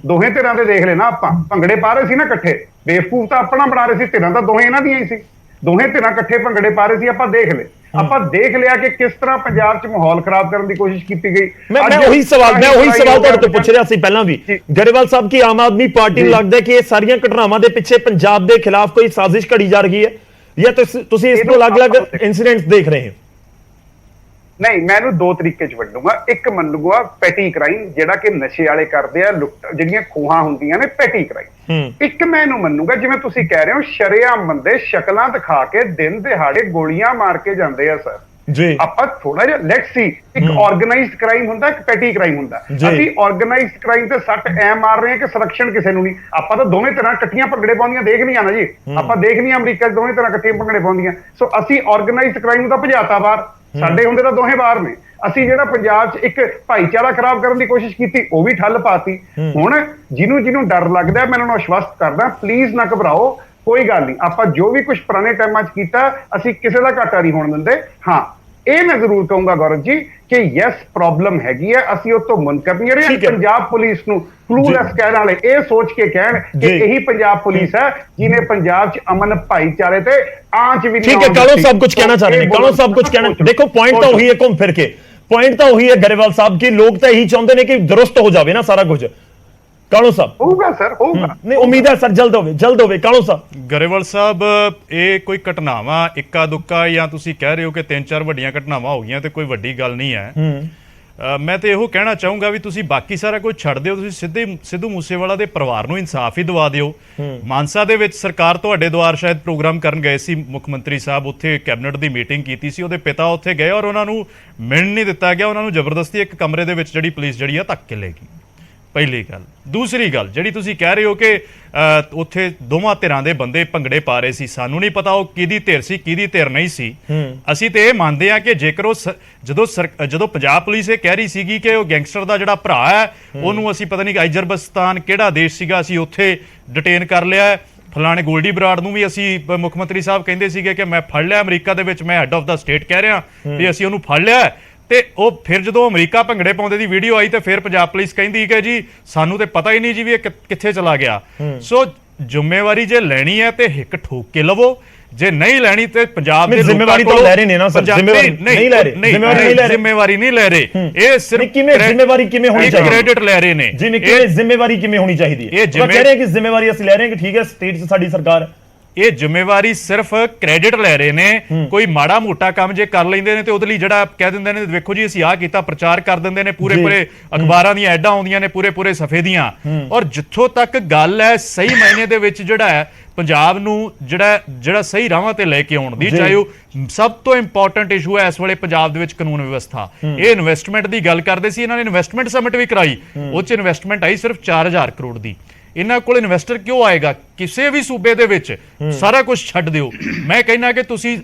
ਦੋਵੇਂ ਧਿਰਾਂ ਦੇ ਦੇਖ ਲੈਣਾ, ਆਪਾਂ ਭੰਗੜੇ ਪਾ ਰਹੇ ਸੀ ਨਾ ਇਕੱਠੇ। ਬੇਵਕੂਫ ਤਾਂ ਆਪਣਾ ਬਣਾ ਰਹੇ ਸੀ, ਧਿਰਾਂ ਤਾਂ ਦੋਵੇਂ ਇਹਨਾਂ ਦੀਆਂ ਹੀ ਸੀ, ਦੋਵੇਂ ਧਿਰਾਂ ਇਕੱਠੇ ਭੰਗੜੇ ਪਾ ਰਹੇ ਸੀ। ਆਪਾਂ ਦੇਖ ਲਿਆ ਕਿ ਕਿਸ ਤਰ੍ਹਾਂ ਪੰਜਾਬ 'ਚ ਮਾਹੌਲ ਖਰਾਬ ਕਰਨ ਦੀ ਕੋਸ਼ਿਸ਼ ਕੀਤੀ ਗਈ। ਮੈਂ ਉਹੀ ਸਵਾਲ ਤੁਹਾਡੇ ਤੋਂ ਪੁੱਛ ਰਿਹਾ ਸੀ ਪਹਿਲਾਂ ਵੀ, ਗਰੇਵਾਲ ਸਾਹਿਬ ਕੀ ਆਮ ਆਦਮੀ ਪਾਰਟੀ ਨੂੰ ਲੱਗਦਾ ਹੈ ਕਿ ਇਹ ਸਾਰੀਆਂ ਘਟਨਾਵਾਂ ਦੇ ਪਿੱਛੇ ਪੰਜਾਬ ਦੇ ਖਿਲਾਫ ਕੋਈ ਸਾਜ਼ਿਸ਼ ਘੜੀ ਜਾ ਰਹੀ ਹੈ, ਜਾਂ ਤੁਸੀਂ ਇਸ ਤੋਂ ਅਲੱਗ-ਅਲੱਗ ਇਨਸੀਡੈਂਟਸ ਦੇਖ ਰਹੇ ਹੋ? ਨਹੀਂ, ਮੈਂ ਇਹਨੂੰ ਦੋ ਤਰੀਕੇ 'ਚ ਵੰਡੂਗਾ। ਇੱਕ ਮੰਨੂਗਾ ਪੈਟੀ ਕ੍ਰਾਈਮ, ਜਿਹੜਾ ਕਿ ਨਸ਼ੇ ਵਾਲੇ ਕਰਦੇ ਆ, ਜਿਹੜੀਆਂ ਖੋਹਾਂ ਹੁੰਦੀਆਂ ਨੇ, ਪੈਟੀ ਕ੍ਰਾਈਮ। ਇੱਕ ਮੈਂ ਇਹਨੂੰ ਮੰਨੂਗਾ, ਜਿਵੇਂ ਤੁਸੀਂ ਕਹਿ ਰਹੇ ਹੋ, ਸ਼ਰੇਆਮ ਬੰਦੇ ਸ਼ਕਲਾਂ ਦਿਖਾ ਕੇ ਦਿਨ ਦਿਹਾੜੇ ਗੋਲੀਆਂ ਮਾਰ ਕੇ ਜਾਂਦੇ ਆ ਸਰ ਜੀ। ਆਪਾਂ ਥੋੜਾ ਜਿਹਾ ਲੈਟਸ ਸੀ, ਇੱਕ ਆਰਗੇਨਾਈਜ਼ਡ ਕ੍ਰਾਈਮ ਹੁੰਦਾ, ਇੱਕ ਪੈਟੀ ਕ੍ਰਾਈਮ ਹੁੰਦਾ। ਅਸੀਂ ਆਰਗੇਨਾਈਜ਼ਡ ਕ੍ਰਾਈਮ ਤੇ ਸੱਟ ਐ ਮਾਰ ਰਹੇ ਹਾਂ ਕਿ ਸੰਰਕਸ਼ਣ ਕਿਸੇ ਨੂੰ ਨਹੀਂ। ਆਪਾਂ ਤਾਂ ਦੋਵੇਂ ਤਰ੍ਹਾਂ ਇਕੱਠੀਆਂ ਭੰਗੜੇ ਪਾਉਂਦੀਆਂ ਦੇਖ ਲਈਆਂ ਨਾ ਜੀ, ਆਪਾਂ ਦੇਖ ਲਈਆਂ ਅਮਰੀਕਾ 'ਚ ਦੋਵੇਂ ਤਰ੍ਹਾਂ ਇਕੱਠੀਆਂ ਭੰਗੜੇ ਪਾਉਂਦੀਆਂ। ਸੋ ਅਸੀਂ ਆਰਗੇਨਾਈਜ਼ਡ ਕ੍ਰਾਈਮ ਨੂੰ ਤਾਂ ਭਜਾਤਾ ਬਾਹਰ, ਸਾਡੇ ਹੁੰਦੇ ਤਾਂ ਦੋਹੇ ਬਾਹਰ ਨੇ। ਅਸੀਂ ਜਿਹੜਾ ਪੰਜਾਬ 'ਚ ਇੱਕ ਭਾਈਚਾਰਾ ਖਰਾਬ ਕਰਨ ਦੀ ਕੋਸ਼ਿਸ਼ ਕੀਤੀ, ਉਹ ਵੀ ਠੱਲ ਪਾਤੀ। ਹੁਣ ਜਿਹਨੂੰ ਡਰ ਲੱਗਦਾ, ਮੈਂ ਉਹਨਾਂ ਨੂੰ ਆਸ਼ਵਸਤ ਕਰਦਾ, ਪਲੀਜ਼ ਨਾ ਘਬਰਾਓ, ਕੋਈ ਗੱਲ ਨਹੀਂ। ਆਪਾਂ ਜੋ ਵੀ ਕੁਝ ਪੁਰਾਣੇ ਟਾਈਮਾਂ 'ਚ ਕੀਤਾ, ਅਸੀਂ ਕਿਸੇ ਦਾ ਘਾਟਾ ਨਹੀਂ ਹੋਣ ਦਿੰਦੇ। ਹਾਂ, ਇਹ ਮੈਂ ਜ਼ਰੂਰ ਕਹੂੰਗਾ ਗੌਰਵ ਜੀ ਕਿ ਯੈਸ ਪ੍ਰੋਬਲਮ ਹੈਗੀ ਹੈ, ਅਸੀਂ ਉਹ ਤੋਂ ਮੁਨਕਰ ਨਹੀਂ ਰਹੇ। ਪੰਜਾਬ ਪੁਲਿਸ ਨੂੰ ਕਲੂਲੈਸ ਕਹਿਣ ਵਾਲੇ ਇਹ ਸੋਚ ਕੇ ਕਹਿਣ ਕਿ ਇਹੀ ਪੰਜਾਬ ਪੁਲਿਸ ਹੈ ਜਿਹਨੇ ਪੰਜਾਬ 'ਚ ਅਮਨ ਭਾਈਚਾਰੇ ਤੇ ਆਂਚ ਵੀ ਨਹੀਂ। ਠੀਕ ਹੈ, ਕਾਲੋ ਸਭ ਕੁਝ ਕਹਿਣਾ ਚਾਹ ਰਹੇ ਨੇ, ਕਾਲੋ ਸਭ ਕੁਝ ਕਹਿਣਾ। ਦੇਖੋ ਪੁਆਇੰਟ ਤਾਂ ਉਹੀ ਹੈ, ਘੁੰਮ ਫਿਰ ਕੇ ਪੁਆਇੰਟ ਤਾਂ ਉਹੀ ਹੈ ਗਰੇਵਾਲ ਸਾਹਿਬ, ਕਿ ਲੋਕ ਤਾਂ ਇਹੀ ਚਾਹੁੰਦੇ ਨੇ ਕਿ ਦਰੁਸਤ ਹੋ ਜਾਵੇ ਨਾ ਸਾਰਾ ਕੁਝ। ਕਾਲੋ ਸਾਹਿਬ ਹੋਊਗਾ ਸਰ, ਹੋਊਗਾ, ਨਹੀਂ ਉਮੀਦ ਹੈ ਸਰ ਜਲਦ ਹੋਵੇ। ਕਾਲੋ ਸਾਹਿਬ, ਗਰੇਵਾਲ ਸਾਹਿਬ, ਇਹ ਕੋਈ ਘਟਨਾਵਾਂ ਇੱਕਾ ਦੁੱਕਾ, ਜਾਂ ਤੁਸੀਂ ਕਹਿ ਰਹੇ ਹੋ ਕਿ 3-4 ਵੱਡੀਆਂ ਘਟਨਾਵਾਂ ਹੋ ਗਈਆਂ ਤੇ ਕੋਈ ਵੱਡੀ ਗੱਲ ਨਹੀਂ ਹੈ। ਮੈਂ ਤੇ ਇਹੋ ਕਹਿਣਾ ਚਾਹੂੰਗਾ ਵੀ ਤੁਸੀਂ ਬਾਕੀ ਸਾਰਾ ਕੁਝ ਛੱਡ ਦਿਓ, ਤੁਸੀਂ ਸਿੱਧੂ ਮੂਸੇਵਾਲਾ ਦੇ ਪਰਿਵਾਰ ਨੂੰ ਇਨਸਾਫ ਹੀ ਦਿਵਾ ਦਿਓ। ਮਾਨਸਾ ਦੇ ਵਿੱਚ ਸਰਕਾਰ ਤੁਹਾਡੇ ਦੁਆਰ ਸ਼ਾਇਦ ਪ੍ਰੋਗਰਾਮ ਕਰਨ ਗਏ ਸੀ ਮੁੱਖ ਮੰਤਰੀ ਸਾਹਿਬ, ਉੱਥੇ ਕੈਬਨਿਟ ਦੀ ਮੀਟਿੰਗ ਕੀਤੀ ਸੀ, ਉਹਦੇ ਪਿਤਾ ਉੱਥੇ ਗਏ ਔਰ ਉਹਨਾਂ ਨੂੰ ਮਿਲਣ ਨਹੀਂ ਦਿੱਤਾ ਗਿਆ, ਉਹਨਾਂ ਨੂੰ ਜ਼ਬਰਦਸਤੀ ਇੱਕ ਕਮਰੇ ਦੇ ਵਿੱਚ ਜਿਹੜੀ ਪੁਲਿਸ ਜਿਹੜੀ ਆ ਧੱਕ ਕੇ ਲੈ ਗਈ। ਪਹਿਲੀ ਗੱਲ। ਦੂਸਰੀ ਗੱਲ ਜਿਹੜੀ ਤੁਸੀਂ ਕਹਿ ਰਹੇ ਹੋ ਕਿ ਉੱਥੇ ਦੋਵਾਂ ਧਿਰਾਂ ਦੇ ਬੰਦੇ ਭੰਗੜੇ ਪਾ ਰਹੇ ਸੀ, ਸਾਨੂੰ ਨਹੀਂ ਪਤਾ ਉਹ ਕਿਹਦੀ ਧਿਰ ਸੀ ਕਿਹਦੀ ਧਿਰ ਨਹੀਂ ਸੀ। ਅਸੀਂ ਤੇ ਇਹ ਮੰਨਦੇ ਹਾਂ ਕਿ ਜੇਕਰ ਉਹ ਜਦੋਂ ਪੰਜਾਬ ਪੁਲਿਸ ਇਹ ਕਹਿ ਰਹੀ ਸੀਗੀ ਕਿ ਉਹ ਗੈਂਗਸਟਰ ਦਾ ਜਿਹੜਾ ਭਰਾ ਹੈ ਉਹਨੂੰ ਅਸੀਂ ਪਤਾ ਨਹੀਂ ਅਜ਼ਰਬੈਜਾਨ ਕਿਹੜਾ ਦੇਸ਼ ਸੀਗਾ, ਅਸੀਂ ਉੱਥੇ ਡਿਟੇਨ ਕਰ ਲਿਆ। ਫਲਾਣੇ ਗੋਲਡੀ ਬਰਾੜ ਨੂੰ ਵੀ ਅਸੀਂ ਮੁੱਖ ਮੰਤਰੀ ਸਾਹਿਬ ਕਹਿੰਦੇ ਸੀਗੇ ਕਿ ਮੈਂ ਫੜ ਲਿਆ ਅਮਰੀਕਾ ਦੇ ਵਿੱਚ, ਮੈਂ ਹੈਡ ਆਫ ਦਾ ਸਟੇਟ ਕਹਿ ਰਿਹਾ ਵੀ ਅਸੀਂ ਉਹਨੂੰ ਫੜ ਲਿਆ। ਤੇ ਉਹ ਫਿਰ ਜਦੋਂ ਅਮਰੀਕਾ ਭੰਗੜੇ ਪਾਉਂਦੇ ਦੀ ਵੀਡੀਓ ਆਈ ਤੇ ਫਿਰ ਪੰਜਾਬ ਪੁਲਿਸ ਕਹਿੰਦੀ ਕਿ ਜੀ ਸਾਨੂੰ ਤੇ ਪਤਾ ਹੀ ਨਹੀਂ ਜੀ ਵੀ ਇਹ ਕਿੱਥੇ ਚਲਾ ਗਿਆ। ਸੋ ਜ਼ਿੰਮੇਵਾਰੀ ਜੇ ਲੈਣੀ ਹੈ ਤੇ ਹਿੱਕ ਠੋਕ ਕੇ ਲਵੋ, ਜੇ ਨਹੀਂ ਲੈਣੀ ਤੇ ਪੰਜਾਬ ਦੇ ਜ਼ਿੰਮੇਵਾਰੀ ਤਾਂ ਲੈ ਰਹੇ ਨੇ ਨਾ ਸਰ, ਜ਼ਿੰਮੇਵਾਰੀ ਨਹੀਂ ਲੈ ਰਹੇ, ਜ਼ਿੰਮੇਵਾਰੀ ਨਹੀਂ ਲੈ ਰਹੇ। ਇਹ ਸਿਰਫ ਕਿਵੇਂ ਜ਼ਿੰਮੇਵਾਰੀ ਕਿਵੇਂ ਹੋਣੀ ਚਾਹੀਦੀ, ਕ੍ਰੈਡਿਟ ਲੈ ਰਹੇ ਨੇ ਜੀ। ਕਿਵੇਂ ਜ਼ਿੰਮੇਵਾਰੀ ਕਿਵੇਂ ਹੋਣੀ ਚਾਹੀਦੀ ਹੈ? ਇਹ ਕਹਿ ਰਹੇ ਕਿ ਜ਼ਿੰਮੇਵਾਰੀ ਅਸੀਂ ਲੈ ਰਹੇ ਹਾਂ ਕਿ ਠੀਕ ਹੈ ਸਟੇਟ 'ਚ ਸਾਡੀ ਸਰਕਾਰ, ਇਹ ਜ਼ਿੰਮੇਵਾਰੀ ਸਿਰਫ ਕ੍ਰੈਡਿਟ ਲੈ ਰਹੇ ਨੇ। ਕੋਈ ਮਾੜਾ ਮੋਟਾ ਕੰਮ ਜੇ ਕਰ ਲੈਂਦੇ ਨੇ ਤੇ ਉਹਦੇ ਲਈ ਜਿਹੜਾ ਕਹਿ ਦਿੰਦੇ ਨੇ ਵੇਖੋ ਜੀ ਅਸੀਂ ਆਹ ਕੀਤਾ, ਪ੍ਰਚਾਰ ਕਰ ਦਿੰਦੇ ਨੇ, ਪੂਰੇ ਅਖਬਾਰਾਂ ਦੀਆਂ ਐਡਾਂ ਆਉਂਦੀਆਂ ਨੇ ਪੂਰੇ ਸਫੇ ਦੀਆਂ। ਔਰ ਜਿੱਥੋਂ ਤੱਕ ਗੱਲ ਹੈ ਸਹੀ ਮਾਇਨੇ ਦੇ ਵਿੱਚ ਜਿਹੜਾ ਹੈ ਪੰਜਾਬ ਨੂੰ ਜਿਹੜਾ ਸਹੀ ਰਾਹਾਂ ਤੇ ਲੈ ਕੇ ਆਉਣ ਦੀ, ਚਾਹੇ ਉਹ ਸਭ ਤੋਂ ਇੰਪੋਰਟੈਂਟ ਇਸ਼ੂ ਹੈ ਇਸ ਵੇਲੇ ਪੰਜਾਬ ਦੇ ਵਿੱਚ ਕਾਨੂੰਨ ਵਿਵਸਥਾ। ਇਹ ਇਨਵੈਸਟਮੈਂਟ ਦੀ ਗੱਲ ਕਰਦੇ ਸੀ, ਇਹਨਾਂ ਨੇ ਇਨਵੈਸਟਮੈਂਟ ਸਮਿਟ ਵੀ ਕਰਾਈ, ਉਹ 'ਚ ਇਨਵੈਸਟਮੈਂਟ ਆਈ ਸਿਰਫ 4000 ਕਰੋੜ ਦੀ। ਇਹਨਾਂ ਕੋਲ ਇਨਵੈਸਟਰ ਕਿਉਂ ਆਏਗਾ ਕਿਸੇ ਵੀ ਸੂਬੇ ਦੇ ਵਿੱਚ? ਸਾਰਾ ਕੁਝ ਛੱਡ ਦਿਓ। ਮੈਂ ਕਹਿੰਦਾ ਕਿ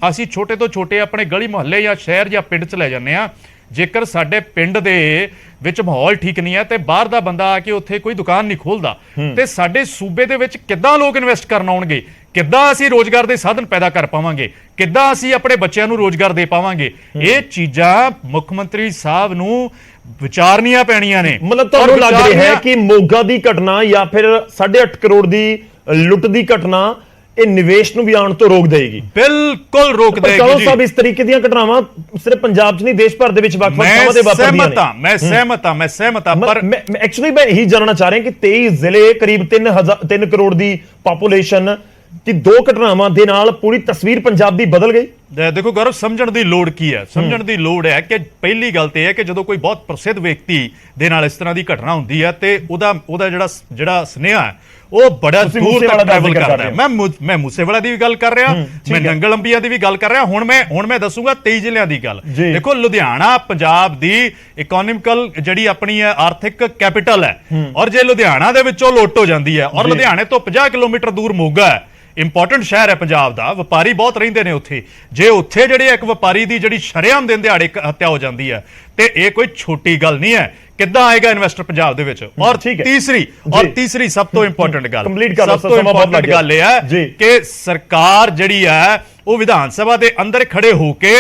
ਅਸੀਂ ਛੋਟੇ ਤੋਂ ਛੋਟੇ ਆਪਣੇ ਗਲੀ ਮੁਹੱਲੇ ਜਾਂ ਸ਼ਹਿਰ ਜਾਂ ਪਿੰਡ 'ਚ ਲੈ ਜਾਂਦੇ ਆ, ਜੇਕਰ ਸਾਡੇ ਪਿੰਡ ਦੇ ਵਿੱਚ ਮਾਹੌਲ ਠੀਕ ਨਹੀਂ ਹੈ ਤੇ ਬਾਹਰ ਦਾ ਬੰਦਾ ਆ ਕੇ ਉੱਥੇ ਕੋਈ ਦੁਕਾਨ ਨਹੀਂ ਖੋਲਦਾ ਤੇ ਸਾਡੇ ਸੂਬੇ ਦੇ ਵਿੱਚ ਕਿੱਦਾਂ ਲੋਕ ਇਨਵੈਸਟ ਕਰਨ ਆਉਣਗੇ? ਕਿੱਦਾਂ ਅਸੀਂ ਰੋਜ਼ਗਾਰ ਦੇ ਸਾਧਨ ਪੈਦਾ ਕਰ ਪਾਵਾਂਗੇ? ਕਿੱਦਾਂ ਅਸੀਂ ਆਪਣੇ ਬੱਚਿਆਂ ਨੂੰ ਰੋਜ਼ਗਾਰ ਦੇ ਪਾਵਾਂਗੇ? ਇਹ ਚੀਜ਼ਾਂ ਮੁੱਖ ਮੰਤਰੀ ਸਾਹਿਬ ਨੂੰ ਵਿਚਾਰਨੀਆਂ ਪੈਣੀਆਂ ਨੇ। ਮਤਲਬ ਤੁਹਾਨੂੰ ਲੱਗ ਰਿਹਾ ਹੈ ਕਿ ਮੋਗਾ ਦੀ ਘਟਨਾ ਜਾਂ ਫਿਰ 8.5 ਕਰੋੜ ਦੀ ਲੁੱਟ ਦੀ ਘਟਨਾ, ਇਹ ਨਿਵੇਸ਼ ਨੂੰ ਵੀ ਆਉਣ ਤੋਂ ਰੋਕ ਦੇਗੀ। ਬਿਲਕੁਲ ਰੋਕ ਪਰ ਦੇਗੀ ਕਾਲੋ ਜੀ। ਸਾਹਿਬ ਇਸ ਤਰੀਕੇ ਦੀਆਂ ਘਟਨਾਵਾਂ ਸਿਰਫ ਪੰਜਾਬ 'ਚ ਨਹੀਂ ਦੇਸ਼ ਭਰ ਦੇ ਵਿੱਚ ਵੱਖ-ਵੱਖ ਥਾਵਾਂ ਤੇ ਵਾਪਰਦੀਆਂ ਨੇ। ਮੈਂ ਸਹਿਮਤ ਹਾਂ ਪਰ ਐਕਚੁਅਲੀ ਮੈਂ ਇਹੀ ਜਾਣਨਾ ਚਾਹ ਰਿਹਾ ਕਿ 23 ਜ਼ਿਲ੍ਹੇ ਕਰੀਬ 3 ਕਰੋੜ ਦੀ ਪਾਪੂਲੇਸ਼ਨ ਕਿ 2 ਘਟਨਾਵਾਂ ਦੇ ਨਾਲ ਪੂਰੀ ਤਸਵੀਰ ਪੰਜਾਬ ਦੀ ਬਦਲ ਗਈ। ਦੇਖੋ ਗੌਰਵ, ਸਮਝਣ ਦੀ ਲੋੜ ਕੀ ਹੈ? ਸਮਝਣ ਦੀ ਲੋੜ ਹੈ ਕਿ ਪਹਿਲੀ ਗੱਲ ਤੇ ਇਹ ਹੈ ਕਿ ਜਦੋਂ ਕੋਈ ਬਹੁਤ ਪ੍ਰਸਿੱਧ ਵਿਅਕਤੀ ਦੇ ਨਾਲ ਇਸ ਤਰ੍ਹਾਂ ਦੀ ਘਟਨਾ ਹੁੰਦੀ ਹੈ ਤੇ ਉਹਦਾ ਜਿਹੜਾ ਸੁਨੇਹਾ ਹੈ ਉਹ ਬੜਾ ਦੂਰ ਤੱਕ ਟਰੈਵਲ ਕਰਦਾ ਹੈ। ਮੈਂ ਮੂਸੇਵਾਲਾ ਦੀ ਵੀ ਗੱਲ ਕਰ ਰਿਹਾ, ਮੈਂ ਨੰਗਲ ਅੰਬੀਆ ਦੀ ਵੀ ਗੱਲ ਕਰ ਰਿਹਾ। ਹੁਣ ਮੈਂ ਦੱਸੂਗਾ 23 ਜ਼ਿਲ੍ਹਿਆਂ ਦੀ ਗੱਲ। ਦੇਖੋ, ਲੁਧਿਆਣਾ ਪੰਜਾਬ ਦੀ ਇਕਨੋਮਿਕਲ ਜਿਹੜੀ ਆਪਣੀ ਆਰਥਿਕ ਕੈਪੀਟਲ ਹੈ, ਔਰ ਜੇ ਲੁਧਿਆਣਾ ਦੇ ਵਿੱਚੋਂ ਲੁੱਟ ਹੋ ਜਾਂਦੀ ਹੈ, ਔਰ ਲੁਧਿਆਣੇ ਤੋਂ 50 ਕਿਲੋਮੀਟਰ ਦੂਰ ਮੋਗਾ ਹੈ, ਇੰਪੋਰਟੈਂਟ ਸ਼ਹਿਰ ਹੈ ਪੰਜਾਬ ਦਾ, ਵਪਾਰੀ ਬਹੁਤ ਰਹਿੰਦੇ ਨੇ ਉੱਥੇ। ਜੇ ਉੱਥੇ ਜਿਹੜੇ ਇੱਕ ਵਪਾਰੀ ਦੀ ਜਿਹੜੀ ਸ਼ਰੇਆਮ ਦਿਨ ਦਿਹਾੜੇ ਹੱਤਿਆ ਹੋ ਜਾਂਦੀ ਹੈ ਤੇ ਇਹ ਕੋਈ ਛੋਟੀ ਗੱਲ ਨਹੀਂ ਹੈ। ਕਿੱਦਾਂ ਆਏਗਾ ਇਨਵੈਸਟਰ ਪੰਜਾਬ ਦੇ ਵਿੱਚ? ਔਰ ਤੀਸਰੀ ਸਭ ਤੋਂ ਇੰਪੋਰਟੈਂਟ ਗੱਲ ਇਹ ਹੈ ਕਿ ਸਰਕਾਰ ਜਿਹੜੀ ਹੈ ਉਹ ਵਿਧਾਨ ਸਭਾ ਦੇ ਅੰਦਰ ਖੜੇ ਹੋ ਕੇ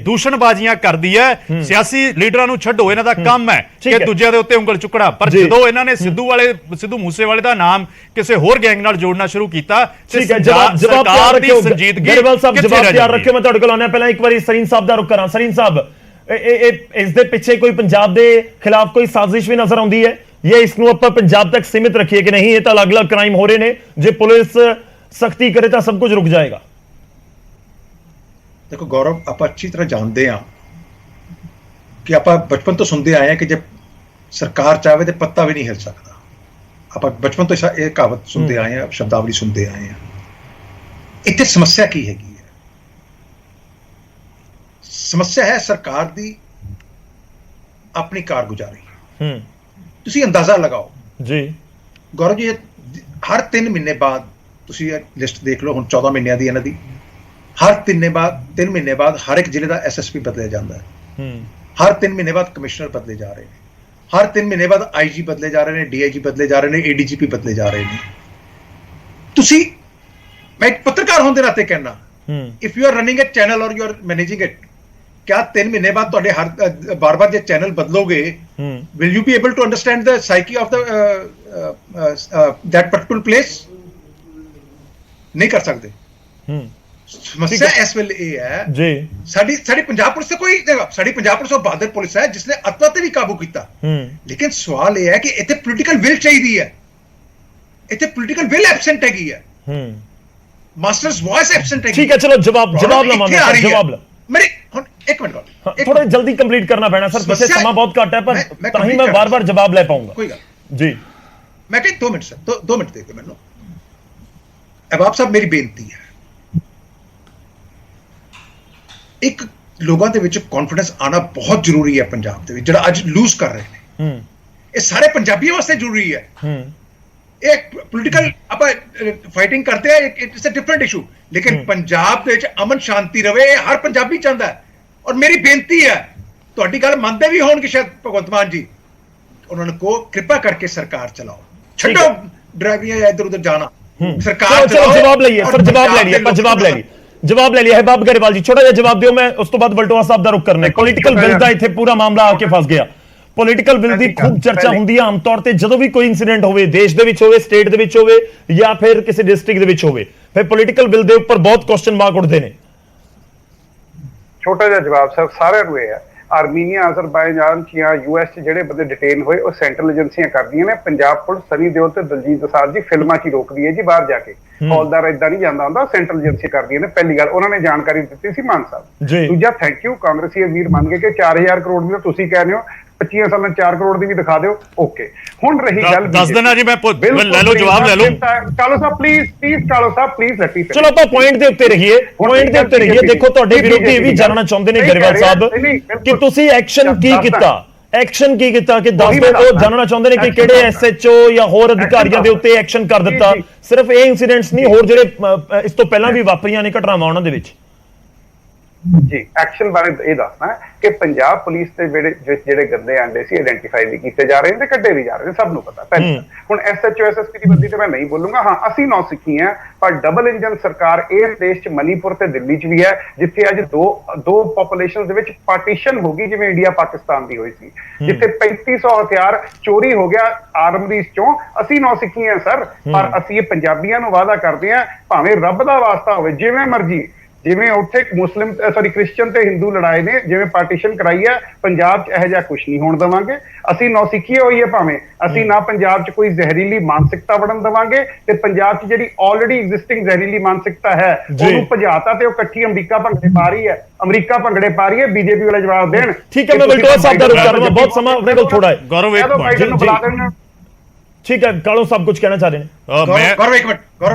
ਦੂਸ਼ਣਬਾਜ਼ੀਆਂ ਕਰਦੀ ਹੈ। ਸਿਆਸੀ ਲੀਡਰਾਂ ਨੂੰ ਛੱਡੋ, ਇਹਨਾਂ ਦਾ ਕੰਮ ਹੈ ਕਿ ਦੂਜਿਆਂ ਦੇ ਉੱਤੇ ਉਂਗਲ ਚੁੱਕਣਾ। ਪਰ ਜਦੋਂ ਇਹਨਾਂ ਨੇ ਸਿੱਧੂ ਮੂਸੇਵਾਲੇ ਦਾ ਨਾਮ ਕਿਸੇ ਹੋਰ ਗੈਂਗ ਨਾਲ ਜੋੜਨਾ ਸ਼ੁਰੂ ਕੀਤਾ ਤੇ ਸਰਕਾਰ ਦੀ ਸੰਜੀਦਗੀ ਗਰੇਵਾਲ ਸਾਹਿਬ ਜਵਾਬ ਤਿਆਰ ਰੱਖਿਓ। ਮੈਂ ਤੁਹਾਡੇ ਕੋਲ ਆਉਣਾ, ਪਹਿਲਾਂ ਇੱਕ ਵਾਰੀ ਸਰੀਨ ਸਾਹਿਬ ਦਾ ਰੁਖ ਕਰਾਂ। ਸਰੀਨ ਸਾਹਿਬ, ਇਸ ਦੇ ਪਿੱਛੇ ਕੋਈ ਪੰਜਾਬ ਦੇ ਖਿਲਾਫ ਕੋਈ ਸਾਜ਼ਿਸ਼ ਵੀ ਨਜ਼ਰ ਆਉਂਦੀ ਹੈ ਜਾਂ ਇਸ ਨੂੰ ਆਪਾਂ ਪੰਜਾਬ ਤੱਕ ਸੀਮਿਤ ਰੱਖੀਏ ਕਿ ਨਹੀਂ ਇਹ ਤਾਂ ਅਲੱਗ-ਅਲੱਗ ਕ੍ਰਾਈਮ ਹੋ ਰਹੇ ਨੇ, ਜੇ ਪੁਲਿਸ ਸਖਤੀ ਕਰੇ ਤਾਂ ਸਭ ਕੁਝ ਰੁਕ ਜਾਏਗਾ? ਦੇਖੋ ਗੌਰਵ, ਆਪਾਂ ਅੱਛੀ ਤਰ੍ਹਾਂ ਜਾਣਦੇ ਹਾਂ ਕਿ ਆਪਾਂ ਬਚਪਨ ਤੋਂ ਸੁਣਦੇ ਆਏ ਹਾਂ ਕਿ ਜੇ ਸਰਕਾਰ ਚਾਹਵੇ ਤੇ ਪੱਤਾ ਵੀ ਨਹੀਂ ਹਿਲ ਸਕਦਾ। ਆਪਾਂ ਬਚਪਨ ਤੋਂ ਇਹ ਕਹਾਵਤ ਸੁਣਦੇ ਆਏ ਹਾਂ, ਸ਼ਬਦਾਵਲੀ ਸੁਣਦੇ ਆਏ ਹਾਂ। ਇੱਥੇ ਸਮੱਸਿਆ ਕੀ ਹੈਗੀ ਹੈ? ਸਮੱਸਿਆ ਹੈ ਸਰਕਾਰ ਦੀ ਆਪਣੀ ਕਾਰਗੁਜ਼ਾਰੀ। ਤੁਸੀਂ ਅੰਦਾਜ਼ਾ ਲਗਾਓ ਜੀ ਗੌਰਵ ਜੀ, ਹਰ 3 ਮਹੀਨੇ ਬਾਅਦ ਤੁਸੀਂ ਲਿਸਟ ਦੇਖ ਲਓ, ਹੁਣ 14 ਮਹੀਨਿਆਂ ਦੀ ਇਹਨਾਂ ਦੀ, ਹਰ 3 ਮਹੀਨੇ ਬਾਅਦ ਹਰ ਇੱਕ ਜ਼ਿਲ੍ਹੇ ਦਾ ਐਸਐਸਪੀ ਬਦਲਿਆ ਜਾਂਦਾ ਹੈ। ਹਰ 3 ਮਹੀਨੇ ਬਾਅਦ ਕਮਿਸ਼ਨਰ ਬਦਲੇ ਜਾ ਰਹੇ ਨੇ, ਹਰ 3 ਮਹੀਨੇ ਬਾਅਦ ਆਈਜੀ ਬਦਲੇ ਜਾ ਰਹੇ ਨੇ, ਡੀਆਈਜੀ ਬਦਲੇ ਜਾ ਰਹੇ ਨੇ, ਏਡੀਜੀਪੀ ਬਦਲੇ ਜਾ ਰਹੇ ਨੇ। ਤੁਸੀਂ, ਮੈਂ ਇੱਕ ਪੱਤਰਕਾਰ ਹੋਣ ਦੇ ਨਾਤੇ ਕਹਿਣਾ, if you are running a channel ਔਰ ਯੂ ਆਰ ਮੈਨੇਜਿੰਗ ਇਟ, क्या 3 महीने बाद ਤੁਹਾਡੇ ਹਰ ਬਾਰ-ਬਾਰ ਜੇ ਚੈਨਲ ਬਦਲੋਗੇ, will you be able to understand the psyche of the that particular place? ਨਹੀਂ ਕਰ ਸਕਦੇ। ਸਮੱਸਿਆ ਇਸ ਵੇਲੇ ਇਹ ਹੈ ਜੀ, ਸਾਡੀ ਪੰਜਾਬ ਪੁਲਿਸ ਤੇ ਕੋਈ, ਸਾਡੀ ਪੰਜਾਬ ਪੁਲਿਸ ਉਹ ਬਹਾਦਰ ਪੁਲਿਸ ਹੈ ਜਿਸਨੇ ਅੱਤਵਾਦ ਤੇ ਵੀ ਕਾਬੂ ਕੀਤਾ। ਲੇਕਿਨ ਸਵਾਲ ਇਹ ਹੈ ਕਿ ਇੱਥੇ ਪੋਲੀਟੀਕਲ ਵਿਲ ਚਾਹੀਦੀ ਹੈ, ਇੱਥੇ ਪੋਲੀਟੀਕਲ ਵਿਲ ਐਬਸੈਂਟ ਹੈਗੀ ਹੈ, ਮਾਸਟਰਸ ਵੌਇਸ ਐਬਸੈਂਟ ਹੈਗੀ। ਠੀਕ ਹੈ, ਚਲੋ ਜਵਾਬ ਲਵਾਂਗੇ, ਜਵਾਬ ਲਾ ਮੇਰੇ ਹੁਣ ਇੱਕ ਮਿੰਟ ਥੋੜਾ ਜਲਦੀ ਕੰਪਲੀਟ ਕਰਨਾ ਪੈਣਾ ਸਰ, ਪਿੱਛੇ ਸਮਾਂ ਬਹੁਤ ਘੱਟ ਹੈ, ਪਰ ਤਾਂ ਹੀ ਮੈਂ ਬਾਰ-ਬਾਰ ਜਵਾਬ ਲੈ ਪਾਉਂਗਾ। ਕੋਈ ਗੱਲ ਜੀ, ਮੈਂ ਕਿਹਾ 2 ਮਿੰਟ ਸਰ, 2 ਮਿੰਟ ਦੇ ਦਿਓ ਮੈਨੂੰ। ਅਹਿਬਾਬ ਸਾਹਿਬ, ਮੇਰੀ ਬੇਨਤੀ ਹੈ, ਇੱਕ ਲੋਕਾਂ ਦੇ ਵਿੱਚ ਕੌਨਫੀਡੈਂਸ ਆਣਾ ਬਹੁਤ ਜ਼ਰੂਰੀ ਹੈ ਪੰਜਾਬ ਦੇ ਵਿੱਚ, ਜਿਹੜਾ ਅੱਜ ਲੂਜ਼ ਕਰ ਰਹੇ ਨੇ। ਇਹ ਸਾਰੇ ਪੰਜਾਬੀਆਂ ਵਾਸਤੇ ਜ਼ਰੂਰੀ ਹੈ। ਇਹ ਪੋਲੀਟੀਕਲ ਆਪਾਂ ਫਾਈਟਿੰਗ ਕਰਦੇ ਆ, ਇਟਸ ਅ ਡਿਫਰੈਂਟ ਇਸ਼ੂ, ਲੇਕਿਨ ਪੰਜਾਬ ਦੇ ਵਿੱਚ ਅਮਨ ਸ਼ਾਂਤੀ ਰਵੇ, ਇਹ ਹਰ ਪੰਜਾਬੀ ਚਾਹੁੰਦਾ ਹੈ। ਔਰ ਮੇਰੀ ਬੇਨਤੀ ਹੈ, ਤੁਹਾਡੀ ਗੱਲ ਮੰਨਦੇ ਵੀ ਹੋਣਗੇ ਸ਼ਾਇਦ ਭਗਵੰਤ ਮਾਨ ਜੀ, ਉਹਨਾਂ ਨੂੰ ਕਹੋ ਕਿਰਪਾ ਕਰਕੇ ਸਰਕਾਰ ਚਲਾਓ, ਛੱਡੋ ਡਰਾਈਵਰੀਆਂ ਜਾਂ ਇੱਧਰ ਉੱਧਰ ਜਾਣਾ, ਸਰਕਾਰ ਚਲਾਓ। ਜਵਾਬ ਲਈਏ ਸਰ, ਜਵਾਬ ਲੈ ਲਿਆ। ਅਹਿਬਾਬ ਗਰੇਵਾਲ ਜੀ, ਛੋਟਾ ਜਿਹਾ ਜਵਾਬ ਦਿਓ, ਮੈਂ ਉਸ ਤੋਂ ਬਾਅਦ ਵਲਟੋਆ ਸਾਹਿਬ ਦਾ ਰੁਖ ਕਰਨਾ ਹੈ। ਪੋਲੀਟੀਕਲ ਬਿੱਲ ਦਾ ਇੱਥੇ ਪੂਰਾ ਮਾਮਲਾ ਆ ਕੇ ਫਸ ਗਿਆ। ਪੋਲੀਟੀਕਲ ਬਿੱਲ ਦੀ ਖੂਬ ਚਰਚਾ ਹੁੰਦੀ ਹੈ ਆਮ ਤੌਰ ਤੇ, ਜਦੋਂ ਵੀ ਕੋਈ ਇਨਸੀਡੈਂਟ ਹੋਵੇ, ਦੇਸ਼ ਦੇ ਵਿੱਚ ਹੋਵੇ, ਸਟੇਟ ਦੇ ਵਿੱਚ ਹੋਵੇ ਜਾਂ ਫਿਰ ਕਿਸੇ ਡਿਸਟ੍ਰਿਕਟ ਦੇ ਵਿੱਚ ਹੋਵੇ, ਫਿਰ ਪੋਲੀਟੀਕਲ ਬਿੱਲ ਦੇ ਉੱਪਰ ਬਹੁਤ ਕੁਐਸਚਨ ਮਾਰਕ ਉੱਠਦੇ ਨੇ। ਛੋਟਾ ਜਿਹਾ ਜਵਾਬ ਸਰ ਸਾਰਿਆਂ ਨੂੰ ਇਹ ਹੈ, ਆਰਮੀਨੀਆ, ਅਜ਼ਰਬਾਈਜਾਨ ਜਾਂ ਯੂਐਸ 'ਚ ਜਿਹੜੇ ਬੰਦੇ ਡਿਟੇਨ ਹੋਏ ਉਹ ਸੈਂਟਰਲ ਏਜੰਸੀਆਂ ਕਰਦੀਆਂ ਨੇ। ਪੰਜਾਬ ਪੁਲਿਸ ਸਨੀ ਦਿਓਲ ਤੇ ਦਲਜੀਤ ਦੋਸਾਂਝ ਦੀ ਫਿਲਮਾਂ 'ਚ ਹੀ ਰੋਕਦੀ ਹੈ ਜੀ, ਬਾਹਰ ਜਾ ਕੇ ਹੌਲਦਾਰ ਏਦਾਂ ਨਹੀਂ ਜਾਂਦਾ ਹੁੰਦਾ, ਸੈਂਟਰਲ ਏਜੰਸੀ ਕਰਦੀਆਂ ਨੇ। ਪਹਿਲੀ ਗੱਲ ਉਹਨਾਂ ਨੇ ਜਾਣਕਾਰੀ ਦਿੱਤੀ ਸੀ ਮਾਨ ਸਾਹਿਬ। ਦੂਜਾ, ਥੈਂਕ ਯੂ, ਕਾਂਗਰਸੀ ਵੀਰ ਮੰਨ ਗਏ ਕਿ 4000 ਕਰੋੜ ਦੀ ਤੁਸੀਂ ਕਹਿ ਰਹੇ ਹੋ, 25 ਸਾਲਾਂ 4 ਕਰੋੜ ਦੀ ਵੀ ਦਿਖਾ ਦਿਓ। ਓਕੇ, ਹੁਣ ਰਹੀ ਗੱਲ, ਦੱਸ ਦੇਣਾ ਜੀ, ਮੈਂ ਲੈ ਲਓ ਜਵਾਬ ਲੈ ਲਓ। ਕਾਲੋ ਸਾਹਿਬ please Kalo Sahib please let me finish. ਚਲੋ ਆਪਾਂ ਪੁਆਇੰਟ ਦੇ ਉੱਤੇ ਰਹੀਏ। ਦੇਖੋ ਤੁਹਾਡੇ ਵਿਰੋਧੀ ਇਹ ਵੀ ਜਾਣਨਾ ਚਾਹੁੰਦੇ ਨੇ ਗਰੇਵਾਲ ਸਾਹਿਬ ਕਿ ਤੁਸੀਂ ਐਕਸ਼ਨ ਕੀ ਕੀਤਾ ਕਿ 10 ਦਿਨ ਉਹ ਜਾਣਨਾ ਚਾਹੁੰਦੇ ਨੇ ਕਿ ਕਿਹੜੇ ਐਸਐਚਓ ਜਾਂ ਹੋਰ ਅਧਿਕਾਰੀਆਂ ਦੇ ਉੱਤੇ ਐਕਸ਼ਨ ਕਰ ਦਿੱਤਾ। ਸਿਰਫ ਇਹ ਇਨਸੀਡੈਂਟਸ ਨਹੀਂ, ਹੋਰ ਜਿਹੜੇ ਇਸ ਤੋਂ ਪਹਿਲਾਂ ਵੀ ਵਾਪਰੀਆਂ ਨੇ ਘਟਨਾਵਾਂ ਉਹਨਾਂ ਦੇ ਵਿੱਚ। ਜੀ ਐਕਸ਼ਨ ਬਾਰੇ ਇਹ ਦੱਸਣਾ ਹੈ ਕਿ ਪੰਜਾਬ ਪੁਲਿਸ ਦੇ ਜਿਹੜੇ ਗੰਦੇ ਆਂਡੇ ਸੀ ਆਇਡੈਂਟੀਫਾਈ ਵੀ ਕੀਤੇ ਜਾ ਰਹੇ ਨੇ ਤੇ ਕੱਢੇ ਵੀ ਜਾ ਰਹੇ ਨੇ, ਸਭ ਨੂੰ ਪਤਾ ਪਹਿਲਾਂ। ਹੁਣ ਐਸਐਚਓ ਐਸਐਸਪੀ ਦੀ ਬੰਦੀ ਤੇ ਮੈਂ ਨਹੀਂ ਬੋਲੂੰਗਾ। ਹਾਂ, ਅਸੀਂ ਨੌਸਿੱਖੀ ਹਾਂ, ਪਰ ਡਬਲ ਇੰਜਨ ਸਰਕਾਰ ਇਸ ਦੇਸ਼ 'ਚ ਮਨੀਪੁਰ ਤੇ ਦਿੱਲੀ 'ਚ ਵੀ ਹੈ, ਜਿੱਥੇ ਅੱਜ ਦੋ ਪਾਪੂਲੇਸ਼ਨ ਦੇ ਵਿੱਚ ਪਾਰਟੀਸ਼ਨ ਹੋ ਗਈ, ਜਿਵੇਂ ਇੰਡੀਆ ਪਾਕਿਸਤਾਨ ਦੀ ਹੋਈ ਸੀ, ਜਿੱਥੇ 3500 ਹਥਿਆਰ ਚੋਰੀ ਹੋ ਗਿਆ ਆਰਮਰੀਜ਼ ਚੋਂ। ਅਸੀਂ ਨੌਸਿੱਖੀ ਹਾਂ ਸਰ, ਪਰ ਅਸੀਂ ਇਹ ਪੰਜਾਬੀਆਂ ਨੂੰ ਵਾਅਦਾ ਕਰਦੇ ਹਾਂ, ਭਾਵੇਂ ਰੱਬ ਦਾ ਵਾਸਤਾ ਹੋਵੇ, ਜਿਵੇਂ ਮਰਜ਼ੀ, ਜਿਵੇਂ ਉੱਥੇ ਕ੍ਰਿਸਚਨ ਤੇ ਹਿੰਦੂ ਲੜਾਏ ਨੇ, ਜਿਵੇਂ ਪਾਰਟੀਸ਼ਨ ਕਰਾਈ ਹੈ, ਪੰਜਾਬ 'ਚ ਇਹੋ ਜਿਹਾ ਕੁਝ ਨਹੀਂ ਹੋਣ ਦੇਵਾਂਗੇ। ਅਸੀਂ ਨੌਸਿੱਖੀ ਹੋਈ ਹੈ, ਭਾਵੇਂ ਅਸੀਂ ਨਾ ਪੰਜਾਬ 'ਚ ਕੋਈ ਜ਼ਹਿਰੀਲੀ ਮਾਨਸਿਕਤਾ ਵੜਨ ਦੇਵਾਂਗੇ, ਤੇ ਪੰਜਾਬ 'ਚ ਜਿਹੜੀ ਆਲਰੇਡੀ ਐਗਜ਼ਿਸਟਿੰਗ ਜ਼ਹਿਰੀਲੀ ਮਾਨਸਿਕਤਾ ਹੈ ਉਹਨੂੰ ਭਜਾਤਾ, ਤੇ ਉਹ ਇਕੱਠੀ ਅਮਰੀਕਾ ਭੰਗੜੇ ਪਾ ਰਹੀ ਹੈ, ਬੀਜੇਪੀ ਵਾਲੇ ਜਵਾਬ ਦੇਣ। ਠੀਕ ਹੈ, ਮੈਂ ਵਲਟੋਆ ਸਾਹਿਬ ਦਾ ਰੁਖ ਕਰਾਂਗਾ, ਬਹੁਤ ਸਮਾਂ ਆਪਣੇ ਕੋਲ ਥੋੜਾ ਹੈ। ਗੌਰਵ ਇੱਕ ਮਿੰਟ, ठीक है, कालो साहब कुछ कहना चाह रहे हैं? गौरव एक मिनट,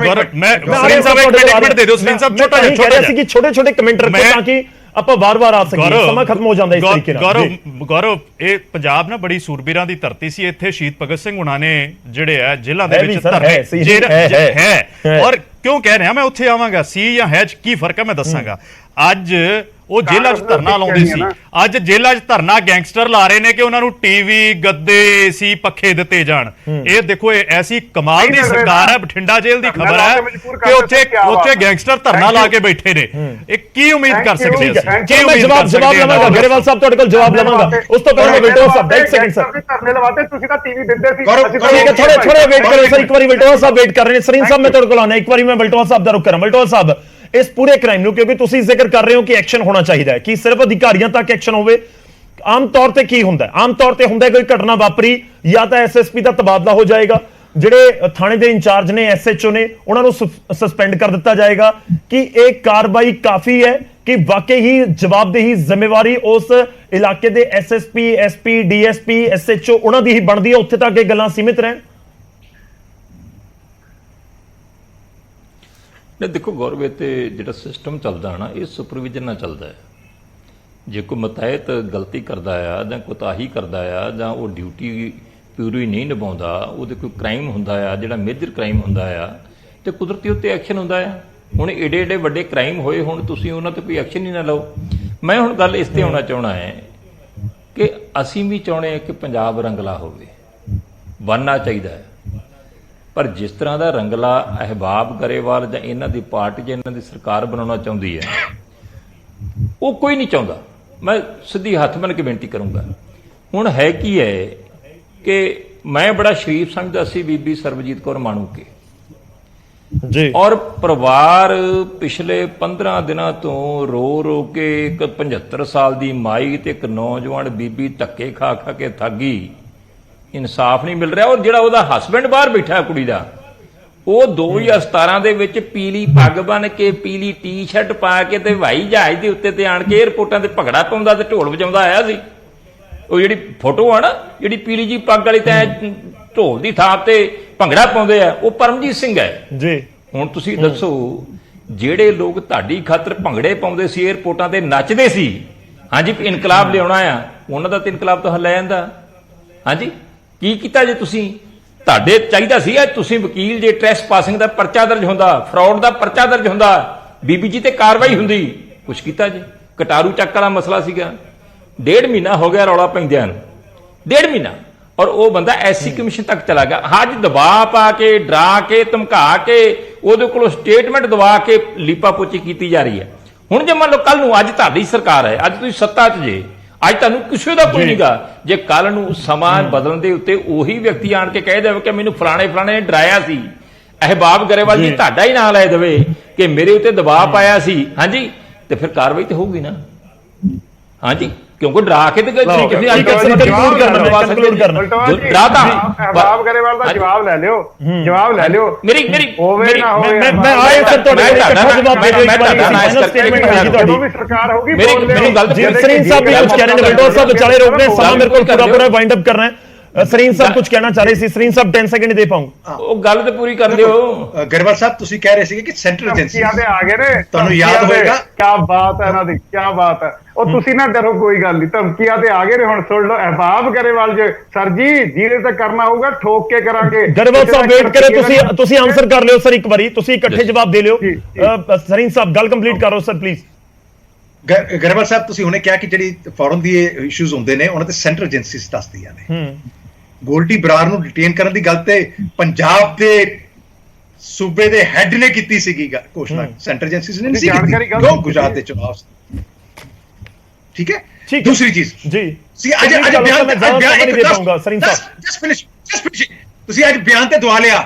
मैं सरीन साहब एक मिनट दे दो। सरीन साहब छोटा कह रहे सी कि छोटे-छोटे कमेंट रखो ताकि ਆਪਾਂ ਵਾਰ-ਵਾਰ ਆ ਸਕੀਏ, ਸਮਾਂ ਖਤਮ ਹੋ ਜਾਂਦਾ ਇਸ ਤਰੀਕੇ ਨਾਲ। ਗੌਰਵ, ਇਹ ਪੰਜਾਬ ਨਾ ਬੜੀ ਸੂਰਬੀਰਾਂ ਦੀ ਧਰਤੀ ਸੀ। ਇੱਥੇ ਸ਼ਹੀਦ ਭਗਤ ਸਿੰਘ ਹੁਣਾਂ ਨੇ ਜਿਹੜੇ ਆ ਜੇਲ੍ਹਾਂ ਦੇ ਵਿੱਚ ਧਰਨੇ ਹੈ। ਔਰ ਕਿਉਂ ਕਹਿ ਰਿਹਾ ਮੈਂ ਉੱਥੇ ਆਵਾਂਗਾ, ਸੀ ਜਾਂ ਹੈ ਚ ਕੀ ਫਰਕ ਹੈ ਮੈਂ ਦੱਸਾਂਗਾ। ਅੱਜ ਉਹ ਜੇਲ੍ਹਾਂ 'ਚ ਧਰਨਾ ਲਾਉਂਦੇ ਸੀ, ਅੱਜ ਜੇਲ੍ਹਾਂ 'ਚ ਧਰਨਾ ਗੈਂਗਸਟਰ ਲਾ ਰਹੇ ਨੇ ਕਿ ਉਹਨਾਂ ਨੂੰ ਟੀਵੀ, ਗੱਦੇ, ਏਸੀ, ਪੱਖੇ ਦਿੱਤੇ ਜਾਣ। ਇਹ ਦੇਖੋ, ਇਹ ਐਸੀ ਕਮਾਲ ਦੀ ਸਰਕਾਰ ਹੈ। ਬਠਿੰਡਾ ਜੇਲ੍ਹ ਦੀ ਖਬਰ ਹੈ ਕਿ ਉੱਥੇ ਗੈਂਗਸਟਰ ਧਰਨਾ ਲਾ ਕੇ ਬੈਠੇ ਨੇ। ਇਹ ਕੀ ਉਮੀਦ ਕਰ ਸਕਦੇ ਅਸੀਂ? ਕੀ ਉਮੀਦ ਕਰ ਸਕਦੇ? ਜਵਾਬ ਲਵਾਂਗਾ ਗਰੇਵਾਲ ਸਾਹਿਬ, ਤੁਹਾਡੇ ਕੋਲ ਜਵਾਬ ਲਵਾਂਗਾ। ਉਸ ਤੋਂ ਪਹਿਲਾਂ ਵਲਟੋਆ ਸਾਹਿਬ, ਇੱਕ ਸੈਕਿੰਡ ਸਰ, ਧਰਨੇ ਲਵਾਤੇ ਤੁਸੀਂ ਤਾਂ ਟੀਵੀ ਦਿੰਦੇ ਸੀ। ਥੋੜੇ ਵੇਟ ਕਰੋ ਸਰ, ਇੱਕ ਵਾਰੀ ਵਲਟੋਆ ਸਾਹਿਬ ਵੇਟ ਕਰ ਰਹੇ ਨੇ। ਸਰੀਨ ਸਾਹਿਬ, ਮੈਂ ਤੁਹਾਡੇ ਕੋਲ ਆਉਣਾ, ਇੱਕ ਵਾਰੀ ਮੈਂ ਵਲਟੋਆ ਸਾਹਿਬ ਦਾ ਰੁਖ ਕਰਾਂ। ਵਲਟੋਆ ਸਾਹਿਬ, ਇਸ ਪੂਰੇ ਕ੍ਰਾਈਮ ਨੂੰ, ਕਿਉਂਕਿ ਤੁਸੀਂ ਜ਼ਿਕਰ ਕਰ ਰਹੇ ਹੋ ਕਿ ਐਕਸ਼ਨ ਹੋਣਾ ਚਾਹੀਦਾ ਹੈ, ਕਿ ਸਿਰਫ ਅਧਿਕਾਰੀਆਂ ਤੱਕ ਐਕਸ਼ਨ ਹੋਵੇ, ਆਮ ਤੌਰ ਤੇ ਕੀ ਹੁੰਦਾ ਹੈ? ਆਮ ਤੌਰ ਤੇ ਹੁੰਦਾ ਕੋਈ ਘਟਨਾ ਵਾਪਰੀ, ਜਾਂ ਤਾਂ ਐਸਐਸਪੀ ਦਾ ਤਬਾਦਲਾ ਹੋ ਜਾਏਗਾ, ਜਿਹੜੇ ਥਾਣੇ ਦੇ ਇੰਚਾਰਜ ਨੇ, ਐਸਐਚਓ ਨੇ, ਉਹਨਾਂ ਨੂੰ ਸਸਪੈਂਡ ਕਰ ਦਿੱਤਾ ਜਾਏਗਾ। ਕਿ ਇਹ ਕਾਰਵਾਈ ਕਾਫੀ ਹੈ ਕਿ ਵਾਕਈ ਹੀ ਜਵਾਬਦੇਹੀ, ਜ਼ਿੰਮੇਵਾਰੀ ਉਸ ਇਲਾਕੇ ਦੇ ਐਸਐਸਪੀ, ਐਸਪੀ, ਡੀਐਸਪੀ, ਐਸਐਚਓ ਉਹਨਾਂ ਦੀ ਹੀ ਬਣਦੀ ਹੈ? ਉੱਥੇ ਤੱਕ ਇਹ ਗੱਲਾਂ ਸੀਮਿਤ ਰਹਿਣ? ਦੇਖੋ ਗੌਰਵ, ਤੇ ਜਿਹੜਾ ਸਿਸਟਮ ਚੱਲਦਾ ਨਾ, ਇਹ ਸੁਪਰਵਿਜ਼ਨ ਨਾਲ ਚੱਲਦਾ ਹੈ। ਜੇ ਕੋਈ ਮੁਤੈਹਤ ਗਲਤੀ ਕਰਦਾ ਆ ਜਾਂ ਕੋਤਾਹੀ ਕਰਦਾ ਆ ਜਾਂ ਉਹ ਡਿਊਟੀ ਪੂਰੀ ਨਹੀਂ ਨਿਭਾਉਂਦਾ, ਉਹਦੇ ਕੋਈ ਕ੍ਰਾਈਮ ਹੁੰਦਾ ਆ, ਜਿਹੜਾ ਮੇਜਰ ਕ੍ਰਾਈਮ ਹੁੰਦਾ ਆ, ਤੇ ਕੁਦਰਤੀ ਉੱਤੇ ਐਕਸ਼ਨ ਹੁੰਦਾ ਆ। ਹੁਣ ਏਡੇ ਏਡੇ ਵੱਡੇ ਕ੍ਰਾਈਮ ਹੋਏ, ਹੁਣ ਤੁਸੀਂ ਉਹਨਾਂ ਤੇ ਕੋਈ ਐਕਸ਼ਨ ਹੀ ਨਾ ਲਓ। ਮੈਂ ਹੁਣ ਗੱਲ ਇਸ ਤੇ ਆਉਣਾ ਚਾਹਣਾ ਹੈ ਕਿ ਅਸੀਂ ਵੀ ਚਾਹੁੰਦੇ ਹਾਂ ਕਿ ਪੰਜਾਬ ਰੰਗਲਾ ਹੋਵੇ, ਬਣਨਾ ਚਾਹੀਦਾ ਹੈ। ਪਰ ਜਿਸ ਤਰ੍ਹਾਂ ਦਾ ਰੰਗਲਾ ਅਹਿਬਾਬ ਗਰੇਵਾਲ ਜਾਂ ਇਹਨਾਂ ਦੀ ਪਾਰਟੀ ਜਾਂ ਇਹਨਾਂ ਦੀ ਸਰਕਾਰ ਬਣਾਉਣਾ ਚਾਹੁੰਦੀ ਹੈ, ਉਹ ਕੋਈ ਨਹੀਂ ਚਾਹੁੰਦਾ। ਮੈਂ ਸਿੱਧੀ ਹੱਥ ਬੰਨ੍ਹ ਕੇ ਬੇਨਤੀ ਕਰੂੰਗਾ। ਹੁਣ ਹੈ ਕੀ ਹੈ ਕਿ ਮੈਂ ਬੜਾ ਸ਼ਰੀਫ ਸਮਝਦਾ ਸੀ ਬੀਬੀ ਸਰਬਜੀਤ ਕੌਰ ਮਾਣੂਕੇ ਜੀ, ਔਰ ਪਰਿਵਾਰ ਪਿਛਲੇ 15 ਦਿਨਾਂ ਤੋਂ ਰੋ ਰੋ ਕੇ, ਇੱਕ 75 ਸਾਲ ਦੀ ਮਾਈ ਤੇ ਇੱਕ ਨੌਜਵਾਨ ਬੀਬੀ ਧੱਕੇ ਖਾ ਖਾ ਕੇ ਥੱਕ ਗਈ, ਇਨਸਾਫ ਨਹੀਂ ਮਿਲ ਰਿਹਾ। ਔਰ ਜਿਹੜਾ ਉਹਦਾ ਹਸਬੈਂਡ ਬਾਹਰ ਬੈਠਾ ਕੁੜੀ ਦਾ, ਉਹ 2017 ਦੇ ਵਿੱਚ ਪੀਲੀ ਪੱਗ ਬੰਨ ਕੇ, ਪੀਲੀ ਟੀ-ਸ਼ਰਟ ਪਾ ਕੇ ਤੇ ਹਵਾਈ ਜਹਾਜ਼ ਦੇ ਉੱਤੇ ਤੇ ਆਣ ਕੇ ਏਅਰਪੋਰਟਾਂ ਤੇ ਭੰਗੜਾ ਪਾਉਂਦਾ ਤੇ ਢੋਲ ਵਜਾਉਂਦਾ ਆਇਆ ਸੀ। ਉਹ ਜਿਹੜੀ ਫੋਟੋ ਆ ਨਾ, ਜਿਹੜੀ ਪੀਲੀ ਜੀ ਪੱਗ ਵਾਲੀ ਤਾਂ ਢੋਲ ਦੀ ਥਾਂ ਤੇ ਭੰਗੜਾ ਪਾਉਂਦੇ ਆ, ਉਹ ਪਰਮਜੀਤ ਸਿੰਘ ਹੈ ਜੀ। ਹੁਣ ਤੁਸੀਂ ਦੱਸੋ, ਜਿਹੜੇ ਲੋਕ ਤੁਹਾਡੀ ਖਾਤਰ ਭੰਗੜੇ ਪਾਉਂਦੇ ਸੀ, ਏਅਰਪੋਰਟਾਂ ਤੇ ਨੱਚਦੇ ਸੀ, ਹਾਂਜੀ ਇਨਕਲਾਬ ਲਿਆਉਣਾ ਆ, ਉਹਨਾਂ ਦਾ ਤੇ ਇਨਕਲਾਬ ਤਾਂ ਲੈ ਜਾਂਦਾ। ਹਾਂਜੀ, ਕੀ ਕੀਤਾ ਜੇ ਤੁਸੀਂ? ਤੁਹਾਡੇ ਚਾਹੀਦਾ ਸੀ ਤੁਸੀਂ ਵਕੀਲ, ਜੇ ਟ੍ਰੈਸ ਪਾਸਿੰਗ ਦਾ ਪਰਚਾ ਦਰਜ ਹੁੰਦਾ, ਫਰਾਡ ਦਾ ਪਰਚਾ ਦਰਜ ਹੁੰਦਾ, ਬੀਬੀ ਜੀ ਤੇ ਕਾਰਵਾਈ ਹੁੰਦੀ। ਕੁਛ ਕੀਤਾ ਜੇ? ਕਟਾਰੂ ਚੱਕ ਵਾਲਾ ਮਸਲਾ ਸੀਗਾ, 1.5 ਮਹੀਨਾ ਹੋ ਗਿਆ ਰੌਲਾ ਪੈਂਦਿਆਂ ਨੂੰ, 1.5 ਮਹੀਨਾ, ਔਰ ਉਹ ਬੰਦਾ ਐਸਸੀ ਕਮਿਸ਼ਨ ਤੱਕ ਚਲਾ ਗਿਆ। ਅੱਜ ਦਬਾਅ ਪਾ ਕੇ, ਡਰਾ ਕੇ, ਧਮਕਾ ਕੇ, ਉਹਦੇ ਕੋਲੋਂ ਸਟੇਟਮੈਂਟ ਦਵਾ ਕੇ ਲੀਪਾ ਪੋਚੀ ਕੀਤੀ ਜਾ ਰਹੀ ਹੈ। ਹੁਣ ਜੇ ਮੰਨ ਲਓ ਕੱਲ ਨੂੰ, ਅੱਜ ਤੁਹਾਡੀ ਸਰਕਾਰ ਹੈ, ਅੱਜ ਤੁਸੀਂ ਸੱਤਾ 'ਚ ਜੇ, ਅੱਜ ਤੁਹਾਨੂੰ ਕਿਸੇ ਦਾ ਕੋਈ ਨਹੀਂਗਾ, ਜੇ ਕੱਲ ਨੂੰ ਸਮਾਂ ਬਦਲਣ ਦੇ ਉੱਤੇ ਉਹੀ ਵਿਅਕਤੀ ਆਣ ਕੇ ਕਹਿ ਦੇਵੇ ਕਿ ਮੈਨੂੰ ਫਲਾਣੇ ਨੇ ਡਰਾਇਆ ਸੀ, ਅਹਿਬਾਬ ਗਰੇਵਾਲ ਜੀ ਤੁਹਾਡਾ ਹੀ ਨਾਂ ਲੈ ਦੇਵੇ ਕਿ ਮੇਰੇ ਉੱਤੇ ਦਬਾਅ ਪਾਇਆ ਸੀ, ਹਾਂਜੀ, ਤੇ ਫਿਰ ਕਾਰਵਾਈ ਤੇ ਹੋਊਗੀ ਨਾ। ਹਾਂਜੀ, ਕਿਉਂਕਿ ਡਰਾ ਕੇ ਤੇ ਅਹਿਬਾਬ ਗਰੇਵਾਲ ਦਾ ਜਵਾਬ ਲੈ ਲਿਓ, ਜਵਾਬ ਲੈ ਲਿਓ। ਮੇਰੀ ਸਰਕਾਰ ਹੋਗੀ, ਸਰੀਨ ਸਾਹਿਬ ਵੀ ਕੁਝ ਕਹਿ ਰਹੇ ਨੇ, ਵਲਟੋਆ ਸਾਹਿਬ ਵਿਚਾਲੇ ਰੋਕ ਰਹੇ, ਸਮਾਂ ਮੇਰੇ ਕੋਲ ਪੂਰਾ ਵਾਈਂਡ ਅਪ ਕਰਨਾ ਹੈ। ਸਰੀਨ ਸਾਹਿਬ ਕੁਝ ਕਹਿਣਾ ਚਾਹ ਰਹੇ ਸੀ, ਸਰੀਨ ਸਾਹਿਬ 10 ਸੈਕਿੰਡ ਦੇ ਪਾਉਂਗਾ, ਉਹ ਗੱਲ ਤੇ ਪੂਰੀ ਕਰ ਦਿਓ। ਗਰੇਵਾਲ ਸਾਹਿਬ, ਤੁਸੀਂ ਕਹਿ ਰਹੇ ਸੀਗੇ ਕਿ ਸੈਂਟਰਲ ਏਜੰਸੀ ਆ ਗਏ ਨੇ, ਤੁਹਾਨੂੰ ਯਾਦ ਹੋਏਗਾ। ਕੀ ਬਾਤ ਹੈ ਇਹਨਾਂ ਦੀ, ਕੀ ਬਾਤ ਹੈ। ਉਹ ਤੁਸੀਂ ਨਾ ਡਰੋ, ਕੋਈ ਗੱਲ ਨਹੀਂ, ਧਮਕੀਆਂ ਤੇ ਆ ਗਏ ਨੇ, ਹੁਣ ਸੁਣ ਲਓ। ਅਹਿਬਾਬ ਗਰੇਵਾਲ ਜੀ, ਸਰ ਜੀ, ਜਿਹਦੇ ਤੇ ਕਰਨਾ ਹੋਊਗਾ ਠੋਕ ਕੇ ਕਰਾਂਗੇ। ਗਰੇਵਾਲ ਸਾਹਿਬ ਵੇਟ ਕਰੇ, ਤੁਸੀਂ ਆਨਸਰ ਕਰ ਲਿਓ ਸਰ, ਇੱਕ ਵਾਰੀ ਤੁਸੀਂ ਇਕੱਠੇ ਜਵਾਬ ਦੇ ਲਿਓ। ਸਰੀਨ ਸਾਹਿਬ ਗੱਲ ਕੰਪਲੀਟ ਕਰੋ ਸਰ ਪਲੀਜ਼। ਗਰੇਵਾਲ ਸਾਹਿਬ, ਤੁਸੀਂ ਹੁਣੇ ਕਿਹਾ ਕਿ ਜਿਹੜੀ ਫੋਰਨ ਦੀ ਇਸ਼ੂਜ਼ ਹੁੰਦੇ ਨੇ ਉਹਨਾਂ ਤੇ ਸੈਂਟਰਲ ਏਜੰਸੀਜ਼ ਦੱਸਦੀਆਂ ਨੇ। ਗੋਲਡੀ ਬਰਾੜ ਨੂੰ ਡਿਟੇਨ ਕਰਨ ਦੀ ਗੱਲ ਤੇ ਪੰਜਾਬ ਦੇ ਸੂਬੇ ਦੇ ਹੈੱਡ ਨੇ ਕੀਤੀ ਸੀਗੀ ਘੋਸ਼ਣਾ, ਸੈਂਟਰ ਏਜੰਸੀਜ਼ ਨੇ ਨਹੀਂ ਕੀਤੀ। ਕਿਉਂ? ਗੁਜਰਾਤ ਦੇ ਚੁਣਾਵ, ਠੀਕ ਹੈ। ਦੂਸਰੀ ਚੀਜ਼ ਜੀ, ਤੁਸੀਂ ਅੱਜ ਬਿਆਨ ਤੇ ਦਵਾ ਲਿਆ,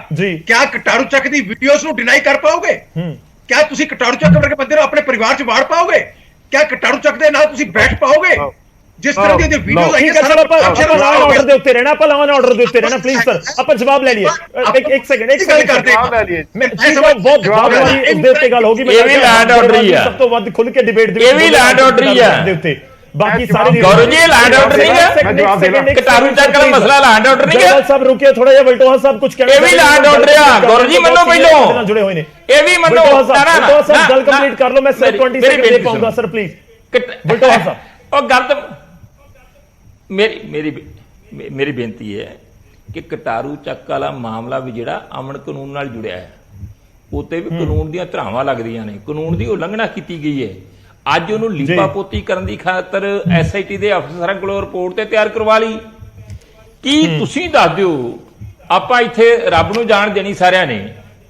ਕਿਆ ਕਟਾਰੂ ਚੱਕ ਦੀ ਵੀਡੀਓਜ਼ ਨੂੰ ਡਿਨਾਈ ਕਰ ਪਾਓਗੇ? ਕਿਆ ਤੁਸੀਂ ਕਟਾਰੂ ਚੱਕ ਵਰਗੇ ਬੰਦੇ ਨੂੰ ਆਪਣੇ ਪਰਿਵਾਰ 'ਚ ਵਾੜ ਪਾਓਗੇ? ਕਿਆ ਕਟਾਰੂ ਚੱਕ ਦੇ ਨਾਲ ਤੁਸੀਂ ਬੈਠ ਪਾਓਗੇ? ਜਿਸ ਤਰ੍ਹਾਂ ਦੀਆਂ ਵੀਡੀਓਜ਼ ਆਈਆਂ, ਸਾਰਾ ਆਰਡਰ ਦੇ ਉੱਤੇ ਰਹਿਣਾ, ਆਪਾਂ ਲਾਅ ਆਰਡਰ ਦੇ ਉੱਤੇ ਰਹਿਣਾ। ਪਲੀਜ਼ ਸਰ, ਆਪਾਂ ਜਵਾਬ ਲੈ ਲਈਏ। ਇੱਕ ਸੈਕਿੰਡ ਜਵਾਬ ਲੈ ਲਈਏ। ਬਹੁਤ ਵਾਰੀ ਇਸ ਦੇ ਉੱਤੇ ਗੱਲ ਹੋਗੀ। ਇਹ ਵੀ ਲੈਂਡ ਆਰਡਰ ਹੀ ਆ, ਸਭ ਤੋਂ ਵੱਧ ਖੁੱਲ ਕੇ ਡਿਬੇਟ ਦੇ ਇਹ ਵੀ ਲੈਂਡ ਆਰਡਰ ਹੀ ਆ ਦੇ ਉੱਤੇ। ਬਾਕੀ ਸਾਰੇ ਗੌਰਵ ਜੀ, ਲੈਂਡ ਆਰਡਰ ਨਹੀਂ ਹੈ, ਕਟਾਰੂ ਚੱਕ ਦਾ ਮਸਲਾ ਲੈਂਡ ਆਰਡਰ ਨਹੀਂ ਹੈ। ਸਭ ਰੁਕਿਓ ਥੋੜਾ ਜਿਹਾ, ਵਲਟੋਹਾ ਸਾਹਿਬ ਕੁਝ ਕਹਿਣਾ। ਇਹ ਵੀ ਲੈਂਡ ਆਰਡਰ ਆ ਗੌਰਵ ਜੀ, ਮੰਨੋ ਪਹਿਲੋਂ ਜੁੜੇ ਹੋਏ ਨੇ। ਇਹ ਵੀ ਮੰਨੋ। ਵਲਟੋਹਾ ਸਾਹਿਬ ਗੱਲ ਕੰਪਲੀਟ ਕਰ ਲਓ, ਮੈਂ ਸਿਰ 20 ਸੈਕਿੰਡ ਦੇ ਪਾਉਂਗਾ ਸਰ ਪਲੀਜ਼। ਵਲਟੋਹਾ ਸਾਹਿਬ, ਉਹ ਗੱਲ ਤਾਂ ਮੇਰੀ ਬੇਨਤੀ ਹੈ ਕਿ ਕਟਾਰੂ ਚੱਕ ਵਾਲਾ ਮਾਮਲਾ ਵੀ ਜਿਹੜਾ ਅਮਨ ਕਾਨੂੰਨ ਨਾਲ ਜੁੜਿਆ ਹੈ, ਉਤੇ ਵੀ ਕਾਨੂੰਨ ਦੀਆਂ ਧਾਰਾਵਾਂ ਲੱਗਦੀਆਂ ਨੇ, ਕਾਨੂੰਨ ਦੀ ਉਲੰਘਣਾ ਕੀਤੀ ਗਈ ਹੈ। ਅੱਜ ਉਹਨੂੰ ਲੀਪਾਪੋਤੀ ਕਰਨ ਦੀ ਖਾਤਰ SIT ਦੇ ਅਫਸਰਾਂ ਕੋਲੋਂ ਰਿਪੋਰਟ ਤੇ ਤਿਆਰ ਕਰਵਾ ਲਈ। ਕੀ ਤੁਸੀਂ ਦੱਸ ਦਿਓ, ਆਪਾਂ ਇੱਥੇ ਰੱਬ ਨੂੰ ਜਾਣ ਦੇਣੀ ਸਾਰਿਆਂ ਨੇ,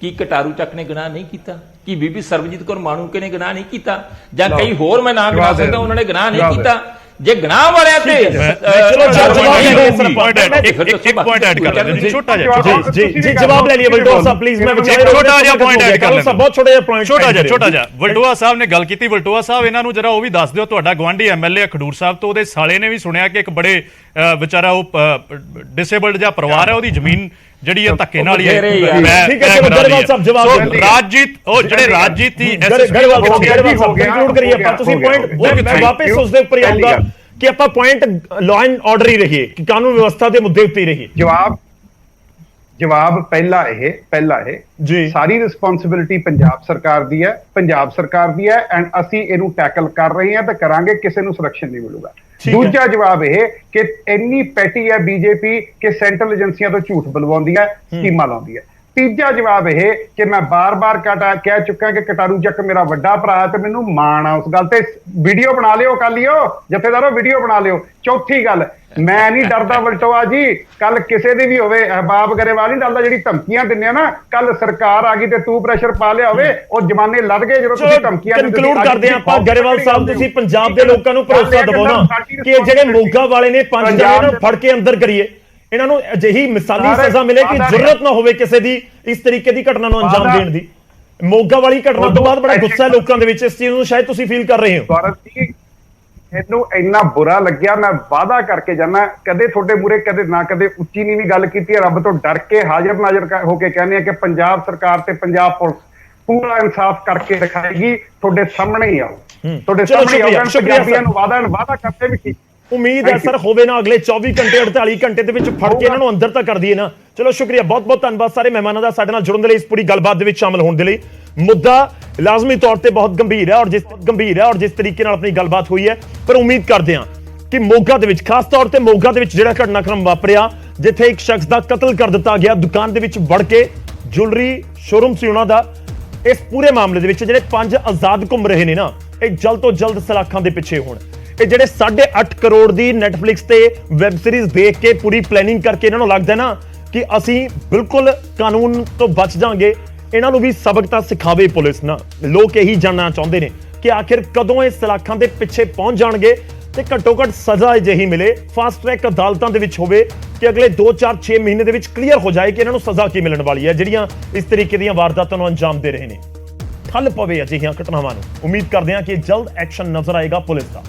ਕੀ ਕਟਾਰੂ ਚੱਕ ਨੇ ਗੁਨਾਹ ਨਹੀਂ ਕੀਤਾ? ਕੀ ਬੀਬੀ ਸਰਬਜੀਤ ਕੌਰ ਮਾਣੂਕੇ ਨੇ ਗੁਨਾਹ ਨਹੀਂ ਕੀਤਾ? ਜਾਂ ਕਈ ਹੋਰ ਮੈਂ ਨਾਮ ਗਿਣਾ ਸਕਦਾ, ਉਹਨਾਂ ਨੇ ਗੁਨਾਹ ਨਹੀਂ ਕੀਤਾ? ਜੇ ਗੁਨਾਹ ਵਾਲਿਆਂ ਤੇ ਇੱਕ ਪੁਆਇੰਟ ਐਡ ਕਰ ਲੈਂਦੇ, ਛੋਟਾ ਜਿਹਾ ਜੀ ਜਵਾਬ ਲੈ ਲਈਏ ਵਲਟੋਹਾ ਸਾਹਿਬ ਪਲੀਜ਼। ਮੈਂ ਛੋਟਾ ਜਿਹਾ ਪੁਆਇੰਟ ਐਡ ਕਰ ਲੈਂਦਾ, ਬਹੁਤ ਛੋਟਾ ਜਿਹਾ ਪੁਆਇੰਟ, ਛੋਟਾ ਜਿਹਾ। ਵਲਟੋਹਾ ਸਾਹਿਬ ਨੇ ਗੱਲ ਕੀਤੀ। ਵਲਟੋਹਾ ਸਾਹਿਬ, ਇਹਨਾਂ ਨੂੰ ਜਰਾ ਉਹ ਵੀ ਦੱਸ ਦਿਓ, ਤੁਹਾਡਾ ਗਵਾਂਢੀ MLA ਖਡੂਰ ਸਾਹਿਬ ਤੋਂ ਉਹਦੇ ਸਾਲੇ ਨੇ ਵੀ ਸੁਣਿਆ ਕਿ ਇੱਕ ਬੜੇ ਵਿਚਾਰਾ ਉਹ ਡਿਸੇਬਲਡ ਜਿਹਾ ਪਰਿਵਾਰ ਹੈ, ਉਹਦੀ ਜ਼ਮੀਨ ਜਿਹੜੀ ਹੈ ਧੱਕੇ ਨਾਲ ਹੀ ਗਰੇਵਾਲ ਸਾਹਿਬ ਜਵਾਬ ਰਾਜਜੀਤ, ਉਹ ਜਿਹੜੇ ਰਾਜਜੀਤ ਦੀ ਗਰੇਵਾਲ ਸਾਹਿਬ ਕੰਕਲੂਡ ਕਰੀਏ ਆਪਾਂ। ਤੁਸੀਂ ਪੁਆਇੰਟ, ਮੈਂ ਵਾਪਸ ਉਸ ਦੇ ਉੱਪਰ ਆਉਂਗਾ ਕਿ ਆਪਾਂ ਪੁਆਇੰਟ ਲਾਅ ਐਂਡ ਆਰਡਰ ਹੀ ਰਹੀਏ, ਕਿ ਕਾਨੂੰਨ ਵਿਵਸਥਾ ਦੇ ਮੁੱਦੇ ਉੱਤੇ ਹੀ ਰਹੀਏ। ਜਵਾਬ ਪਹਿਲਾ ਇਹ ਜੀ, ਸਾਰੀ ਰਿਸਪੌਂਸਿਬਿਲਿਟੀ ਪੰਜਾਬ ਸਰਕਾਰ ਦੀ ਹੈ ਐਂਡ ਅਸੀਂ ਇਹਨੂੰ ਟੈਕਲ ਕਰ ਰਹੇ ਹਾਂ ਤੇ ਕਰਾਂਗੇ, ਕਿਸੇ ਨੂੰ ਸੁਰੱਖਿਆ ਨਹੀਂ ਮਿਲੂਗਾ। ਦੂਜਾ ਜਵਾਬ ਇਹ ਕਿ ਇੰਨੀ ਪੈਟੀ ਹੈ ਬੀਜੇਪੀ ਕਿ ਸੈਂਟਰਲ ਏਜੰਸੀਆਂ ਤੋਂ ਝੂਠ ਬੁਲਵਾਉਂਦੀ ਹੈ, ਸਕੀਮਾਂ ਲਾਉਂਦੀ ਹੈ। ਤੀਜਾ ਜਵਾਬ ਇਹ ਕਿ ਮੈਂ ਬਾਰ-ਬਾਰ ਕਹਿ ਚੁੱਕਾ ਕਿ ਕਟਾਰੂ ਚੱਕ ਮੇਰਾ ਵੱਡਾ ਭਰਾ ਹੈ ਤੇ ਮੈਨੂੰ ਮਾਣ ਆ ਉਸ ਗੱਲ ਤੇ। ਵੀਡੀਓ ਬਣਾ ਲਿਓ, ਕਾਲੀਓ ਜਥੇਦਾਰੋ, ਵੀਡੀਓ ਬਣਾ ਲਿਓ। ਚੌਥੀ ਗੱਲ, ਮੈਂ ਨਹੀਂ ਡਰਦਾ ਵਲਟੋਹਾ ਜੀ, ਕੱਲ ਕਿਸੇ ਦੀ ਵੀ ਹੋਵੇ, ਅਹਿਬਾਬ ਗਰੇਵਾਲ ਨਹੀਂ ਡਰਦਾ। ਜਿਹੜੀ ਧਮਕੀਆਂ ਦਿੰਦੇ ਆ ਨਾ, ਕੱਲ ਸਰਕਾਰ ਆ ਗਈ ਤੇ ਤੂੰ ਪ੍ਰੈਸ਼ਰ ਪਾ ਲਿਆ ਹੋਵੇ, ਉਹ ਜਮਾਨੇ ਲੱਦ ਗਏ ਜਦੋਂ ਤੁਸੀਂ ਧਮਕੀਆਂ ਕਨਕਲੂਡ ਕਰਦੇ ਆ ਆਪਾਂ। ਗਰੇਵਾਲ ਸਾਹਿਬ, ਤੁਸੀਂ ਪੰਜਾਬ ਦੇ ਲੋਕਾਂ ਨੂੰ ਭਰੋਸਾ ਦਿਵਾਓ ਨਾ ਕਿ ਜਿਹੜੇ ਮੋਗਾ ਵਾਲੇ ਨੇ 5 ਜਣੇ ਨੂੰ ਫੜ ਕੇ ਅੰਦਰ ਕਰੀਏ, ਇਹਨਾਂ ਨੂੰ ਅਜਿਹੀ ਮਿਸਾਲੀ ਸਜ਼ਾ ਮਿਲੇ ਕਿ ਜ਼ਰੂਰਤ ਨਾ ਹੋਵੇ ਕਿਸੇ ਦੀ ਇਸ ਤਰੀਕੇ ਦੀ ਘਟਨਾ ਨੂੰ ਅੰਜਾਮ ਦੇਣ ਦੀ। ਮੋਗਾ ਵਾਲੀ ਘਟਨਾ ਤੋਂ ਬਾਅਦ ਬੜਾ ਗੁੱਸਾ ਹੈ ਲੋਕਾਂ ਦੇ ਵਿੱਚ, ਇਸ ਚੀਜ਼ ਨੂੰ ਸ਼ਾਇਦ ਤੁਸੀਂ ਫੀਲ ਕਰ ਰਹੇ ਹੋ। ਮੈਨੂੰ ਇੰਨਾ ਬੁਰਾ ਲੱਗਿਆ, ਮੈਂ ਵਾਅਦਾ ਕਰਕੇ ਜਾਣਾ, ਕਦੇ ਤੁਹਾਡੇ ਮੂਹਰੇ ਕਦੇ ਨਾ ਕਦੇ ਉੱਚੀ ਨੀਵੀਂ ਗੱਲ ਕੀਤੀ ਹੈ। ਰੱਬ ਤੋਂ ਡਰ ਕੇ ਹਾਜ਼ਰ ਨਾਜ਼ਰ ਹੋ ਕੇ ਕਹਿੰਦੇ ਆ ਕਿ ਪੰਜਾਬ ਸਰਕਾਰ ਤੇ ਪੰਜਾਬ ਪੁਲਿਸ ਪੂਰਾ ਇਨਸਾਫ ਕਰਕੇ ਦਿਖਾਏਗੀ, ਤੁਹਾਡੇ ਸਾਹਮਣੇ ਹੀ ਆਓ, ਤੁਹਾਡੇ ਸਾਹਮਣੇ ਆਓ। ਪੰਜਾਬੀਆਂ ਨੂੰ ਵਾਅਦਾ ਕਰਦੇ ਵੀ ਕੀ ਉਮੀਦ ਹੈ ਸਰ ਹੋਵੇ ਨਾ ਅਗਲੇ 24 ਘੰਟੇ 48 ਘੰਟੇ ਦੇ ਵਿੱਚ ਫੜ ਕੇ ਇਹਨਾਂ ਨੂੰ ਅੰਦਰ ਤਾਂ ਕਰ ਦਈਏ ਨਾ। ਚਲੋ ਸ਼ੁਕਰੀਆ, ਬਹੁਤ ਬਹੁਤ ਧੰਨਵਾਦ ਸਾਰੇ ਮਹਿਮਾਨਾਂ ਦਾ ਸਾਡੇ ਨਾਲ ਜੁੜਨ ਦੇ ਲਈ, ਇਸ ਪੂਰੀ ਗੱਲਬਾਤ ਦੇ ਵਿੱਚ ਸ਼ਾਮਲ ਹੋਣ ਦੇ ਲਈ। ਮੁੱਦਾ ਲਾਜ਼ਮੀ ਤੌਰ ਤੇ ਬਹੁਤ ਗੰਭੀਰ ਹੈ ਔਰ ਜਿਸ ਤਰੀਕੇ ਨਾਲ ਆਪਣੀ ਗੱਲਬਾਤ ਹੋਈ ਹੈ, ਪਰ ਉਮੀਦ ਕਰਦੇ ਹਾਂ ਕਿ ਮੋਗਾ ਦੇ ਵਿੱਚ, ਖਾਸ ਤੌਰ ਤੇ ਮੋਗਾ ਦੇ ਵਿੱਚ ਜਿਹੜਾ ਘਟਨਾਕ੍ਰਮ ਵਾਪਰਿਆ, ਜਿੱਥੇ ਇੱਕ ਸ਼ਖਸ ਦਾ ਕਤਲ ਕਰ ਦਿੱਤਾ ਗਿਆ ਦੁਕਾਨ ਦੇ ਵਿੱਚ ਵੜ ਕੇ, ਜੁਐਲਰੀ ਸ਼ੋਰੂਮ ਸੀ ਉਹਨਾਂ ਦਾ, ਇਸ ਪੂਰੇ ਮਾਮਲੇ ਦੇ ਵਿੱਚ ਜਿਹੜੇ 5 ਆਜ਼ਾਦ ਘੁੰਮ ਰਹੇ ਨੇ ਨਾ, ਇਹ ਜਲਦ ਤੋਂ ਜਲਦ ਸਲਾਖਾਂ ਦੇ ਪਿੱਛੇ ਹੋਣ। ਇਹ ਜਿਹੜੇ 8.5 ਕਰੋੜ ਦੀ ਨੈਟਫਲਿਕਸ ਤੇ ਵੈਬ ਸੀਰੀਜ਼ ਦੇਖ ਕੇ ਪੂਰੀ ਪਲੈਨਿੰਗ ਕਰਕੇ ਇਹਨਾਂ ਨੂੰ ਲੱਗਦਾ ਨਾ ਕਿ ਅਸੀਂ ਬਿਲਕੁਲ ਕਾਨੂੰਨ ਤੋਂ ਬਚ ਜਾਾਂਗੇ, ਇਹਨਾਂ ਨੂੰ ਵੀ ਸਬਕ ਤਾਂ ਸਿਖਾਵੇ ਪੁਲਿਸ ਨਾ। ਲੋਕ ਇਹੀ ਜਾਣਨਾ ਚਾਹੁੰਦੇ ਨੇ ਕਿ ਆਖਿਰ ਕਦੋਂ ਇਹ ਸਲਾਖਾਂ ਦੇ ਪਿੱਛੇ ਪਹੁੰਚ ਜਾਣਗੇ ਤੇ ਘੱਟੋ ਘੱਟ ਸਜ਼ਾ ਅਜਿਹੀ ਮਿਲੇ, ਫਾਸਟ ਟਰੈਕ ਅਦਾਲਤਾਂ ਦੇ ਵਿੱਚ ਹੋਵੇ ਕਿ ਅਗਲੇ 2-4-6 ਮਹੀਨੇ ਦੇ ਵਿੱਚ ਕਲੀਅਰ ਹੋ ਜਾਏ ਕਿ ਇਹਨਾਂ ਨੂੰ ਸਜ਼ਾ ਕੀ ਮਿਲਣ ਵਾਲੀ ਹੈ ਜਿਹੜੀਆਂ ਇਸ ਤਰੀਕੇ ਦੀਆਂ ਵਾਰਦਾਤਾਂ ਨੂੰ ਅੰਜਾਮ ਦੇ ਰਹੇ ਨੇ। ਠੱਲ ਪਵੇ ਅਜਿਹੀਆਂ ਘਟਨਾਵਾਂ ਨੂੰ। ਉਮੀਦ ਕਰਦੇ ਹਾਂ ਕਿ ਜਲਦ ਐਕਸ਼ਨ ਨਜ਼ਰ ਆਏਗਾ ਪੁਲਿਸ ਦਾ।